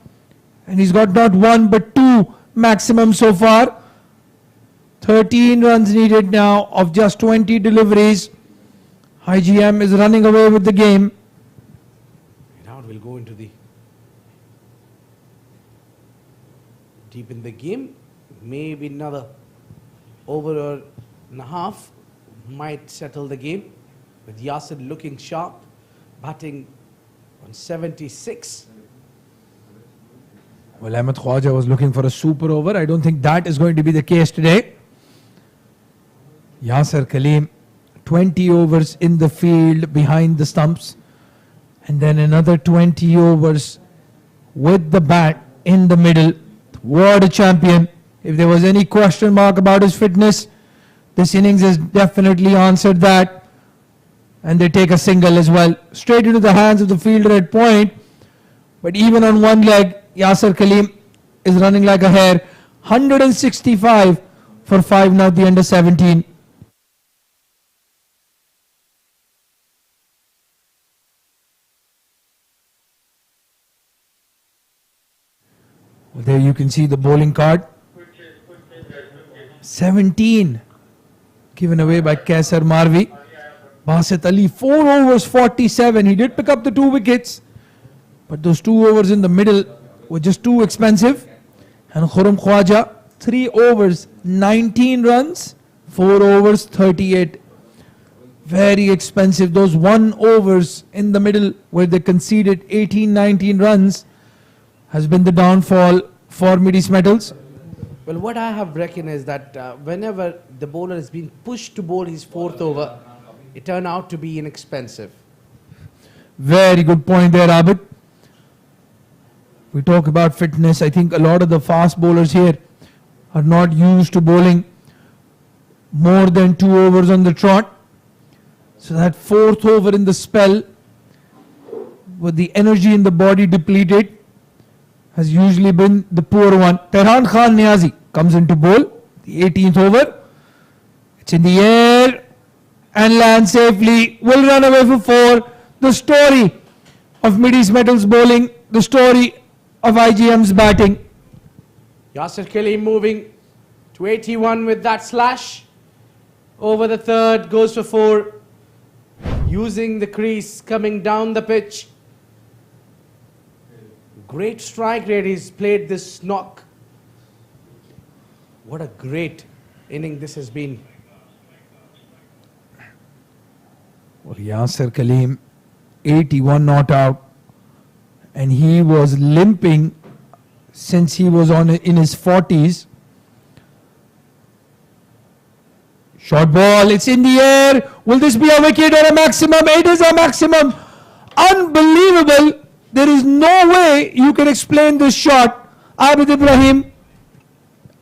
and he's got not 1 but 2 maximum so far. 13 runs needed now of just 20 deliveries. IGM is running away with the game. Now we'll go into the deep in the game. Maybe another over and a half might settle the game. With Yasir looking sharp, batting on 76. Well, Ahmed Khwaja was looking for a super over. I don't think that is going to be the case today. Yasir Kaleem, 20 overs in the field behind the stumps. And then another 20 overs with the bat in the middle. What a champion. If there was any question mark about his fitness, This innings has definitely answered that. And they take a single as well. Straight into the hands of the fielder at point. But even on one leg, Yasser Kaleem is running like a hare. 165 for 5 now, the under 17. Well, there you can see the bowling card. 17 given away by Kaisar Marvi. Basit Ali, 4 overs 47. He did pick up the 2 wickets, but those 2 overs in the middle were just too expensive. And Khurram Khwaja, 3 overs 19 runs, 4 overs 38. Very expensive. Those 1 overs in the middle where they conceded 18-19 runs has been the downfall for Mideast Metals. Well, what I have reckoned is that whenever the bowler has been pushed to bowl his 4th over, it turned out to be inexpensive. Very good point there, Abid. We talk about fitness. I think a lot of the fast bowlers here are not used to bowling more than 2 overs on the trot. So that 4th over in the spell, with the energy in the body depleted, has usually been the poor one. Tehran Khan Niazi comes into bowl, the 18th over. It's in the air and lands safely. Will run away for 4. The story of Mideast Metals bowling, the story of IGM's batting. Yasser Kaleem moving to 81 with that slash. Over the 3rd, goes for 4. Using the crease, coming down the pitch. Great strike rate. He's played this knock. What a great inning this has been. Well, Yasser Kaleem, 81 not out, and he was limping since he was in his 40s. Short ball, it's in the air. Will this be a wicket or a maximum? It is a maximum. Unbelievable. There is no way you can explain this shot. Abid Ibrahim,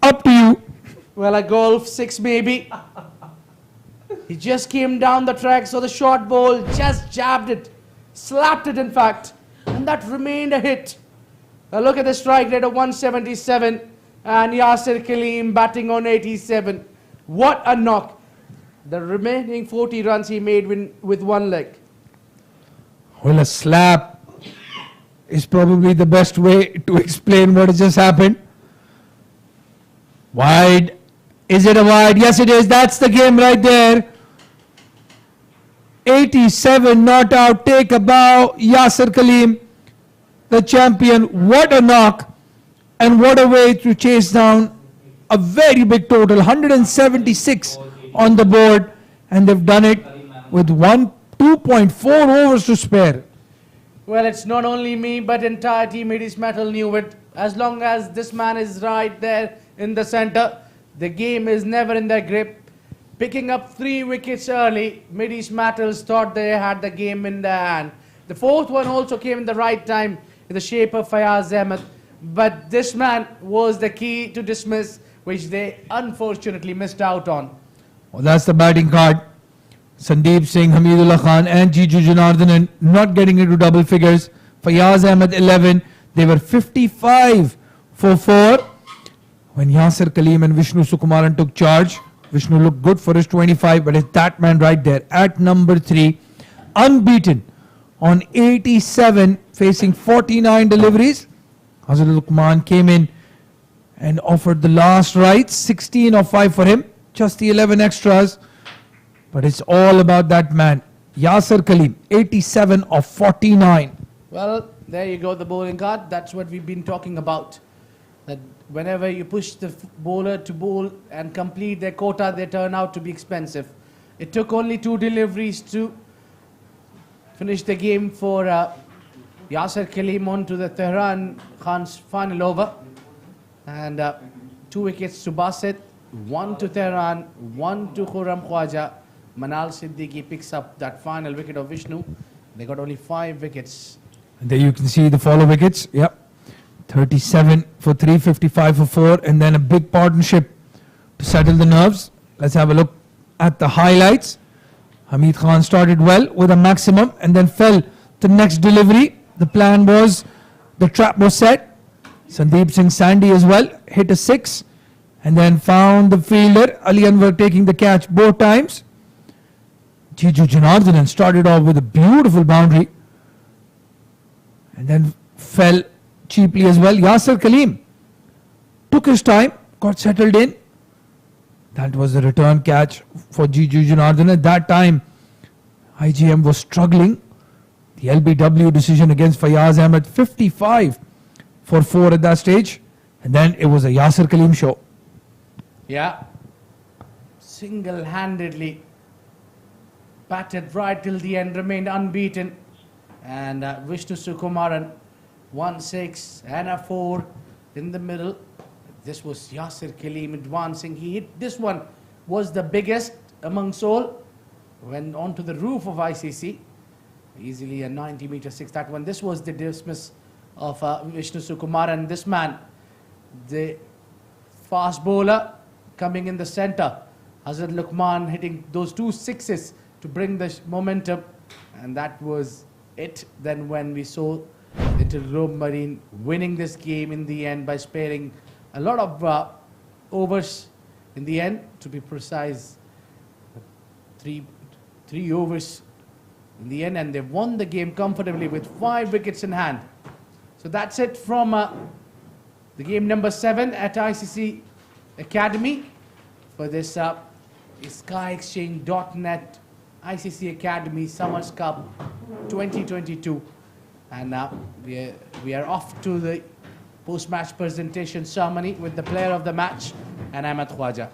up to you. Well, a golf 6 maybe. He just came down the track, so the short ball just jabbed it, slapped it in fact, and that remained a hit. Now look at the strike rate of 177 and Yasser Kaleem batting on 87. What a knock. The remaining 40 runs he made with 1 leg. Well, a slap is probably the best way to explain what has just happened. Wide. Is it a wide? Yes, it is. That's the game right there. 87 not out. Take a bow. Yasser Kaleem, the champion. What a knock. And what a way to chase down a very big total. 176 on the board. And they've done it with 2.4 overs to spare. Well, it's not only me, but entire team Mideast Metal knew it. As long as this man is right there in the center, the game is never in their grip. Picking up 3 wickets early, Mideast Metals thought they had the game in their hand. The 4th one also came in the right time in the shape of Fayaz Ahmed. But this man was the key to dismiss, which they unfortunately missed out on. Well, that's the batting card. Sandeep Singh, Hamidullah Khan and Jiju Janardhanan not getting into double figures. Fayaz Ahmed 11. They were 55 for 4. When Yasser Kaleem and Vishnu Sukumaran took charge, Vishnu looked good for his 25, but it's that man right there at number 3, unbeaten on 87, facing 49 deliveries. Hazrat Luqman came in and offered the last rights, 16 of 5 for him, just the 11 extras. But it's all about that man, Yasser Kaleem, 87 of 49. Well, there you go, the bowling card. That's what we've been talking about. That whenever you push the bowler to bowl and complete their quota, they turn out to be expensive. It took only 2 deliveries to finish the game for Yasser Kaleem on to the Tehran Khan's final over. And 2 wickets to Basit, 1 to Tehran, 1 to Khurram Khwaja. Manal Siddiqui picks up that final wicket of Vishnu. They got only 5 wickets. And there you can see the follow wickets. Yep. 37 for 3, 55 for 4, and then a big partnership to settle the nerves. Let's have a look at the highlights. Hamid Khan started well with a maximum and then fell to next delivery. The plan was, the trap was set. Sandeep Singh Sandy as well hit a 6 and then found the fielder Ali Anwar taking the catch both times. Jiju Janardhanan started off with a beautiful boundary and then fell cheaply as well. Yasir Kaleem took his time, got settled in. That was the return catch for Jiju Janardhanan. At that time, IGM was struggling. The LBW decision against Fayaz Ahmed, 55 for 4 at that stage. And then it was a Yasir Kaleem show. Yeah, single-handedly batted right till the end, remained unbeaten. And Vishnu Sukumaran, 1-6 and a 4 in the middle. This was Yasir Kaleem advancing. He hit this one, was the biggest amongst all. Went onto the roof of ICC. Easily a 90-meter 6, that one. This was the dismiss of Vishnu Sukumaran. This man, the fast bowler coming in the center. Hazrat Luqman hitting those 2 sixes to bring the momentum. And that was it. Then when we saw Little Globe Marine winning this game in the end by sparing a lot of overs in the end, to be precise, three overs in the end, and they won the game comfortably with 5 wickets in hand. So that's it from the game number 7 at ICC Academy for this SkyExchange.net ICC Academy Summers Cup 2022. And we are off to the post-match presentation ceremony with the player of the match and Ahmed Khwaja.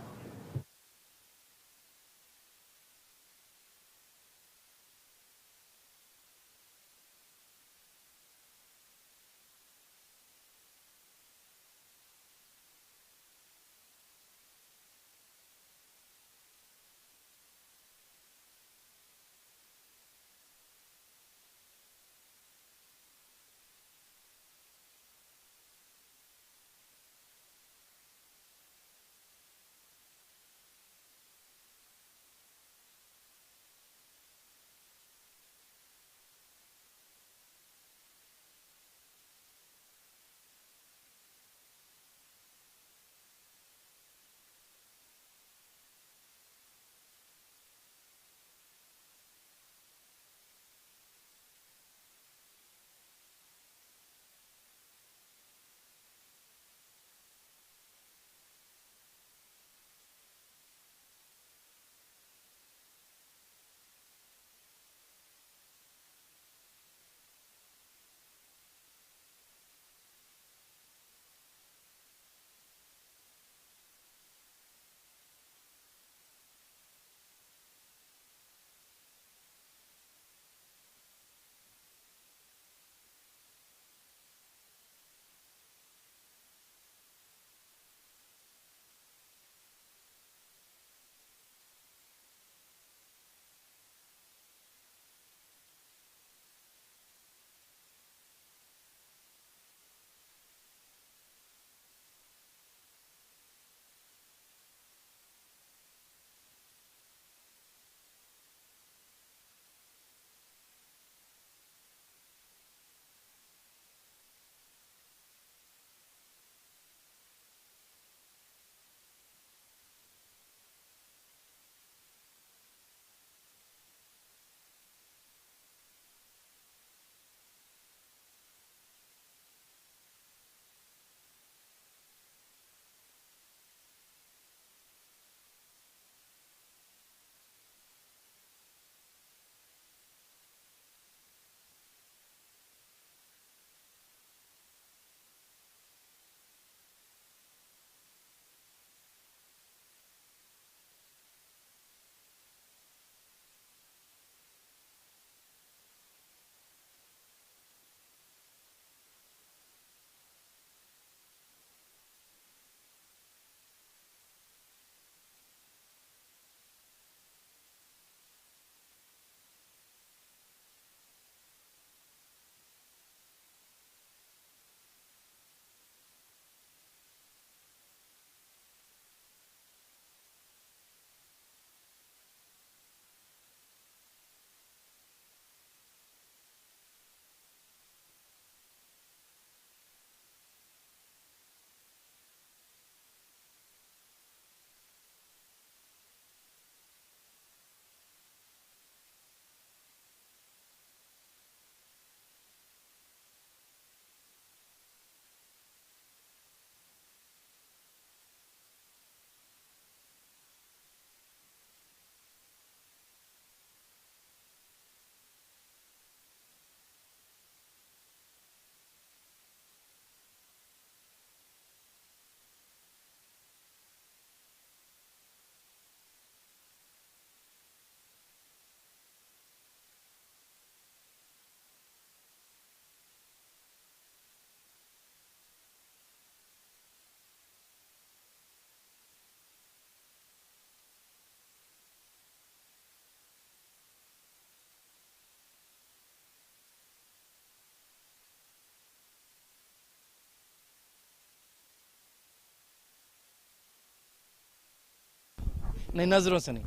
नहीं नजरों से नहीं.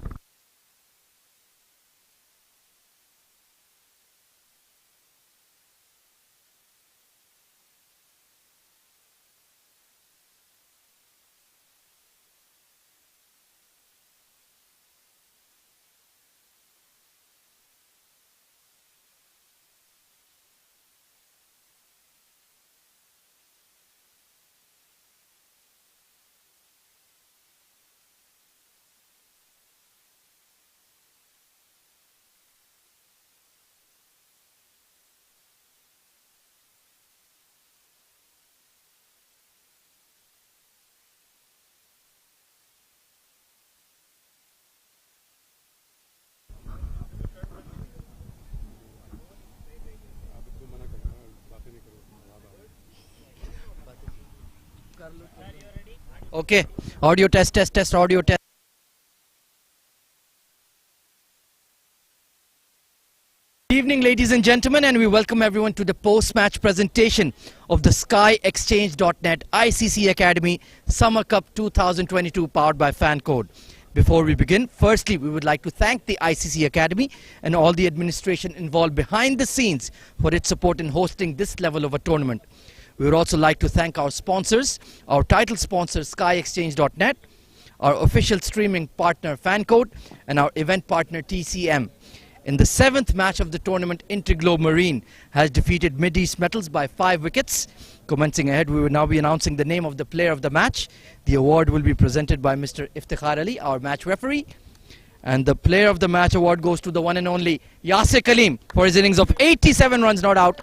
Okay, audio test, audio test. Good evening, ladies and gentlemen, and we welcome everyone to the post-match presentation of the SkyExchange.net ICC Academy Summer Cup 2022 powered by FanCode. Before we begin, firstly, we would like to thank the ICC Academy and all the administration involved behind the scenes for its support in hosting this level of a tournament. We would also like to thank our sponsors, our title sponsor SkyExchange.net, our official streaming partner FanCode, and our event partner TCM. In the 7th match of the tournament, Interglobe Marine has defeated Mideast Metals by 5 wickets. Commencing ahead, we will now be announcing the name of the player of the match. The award will be presented by Mr. Iftikhar Ali, our match referee. And the player of the match award goes to the one and only Yasir Kaleem for his innings of 87 runs not out.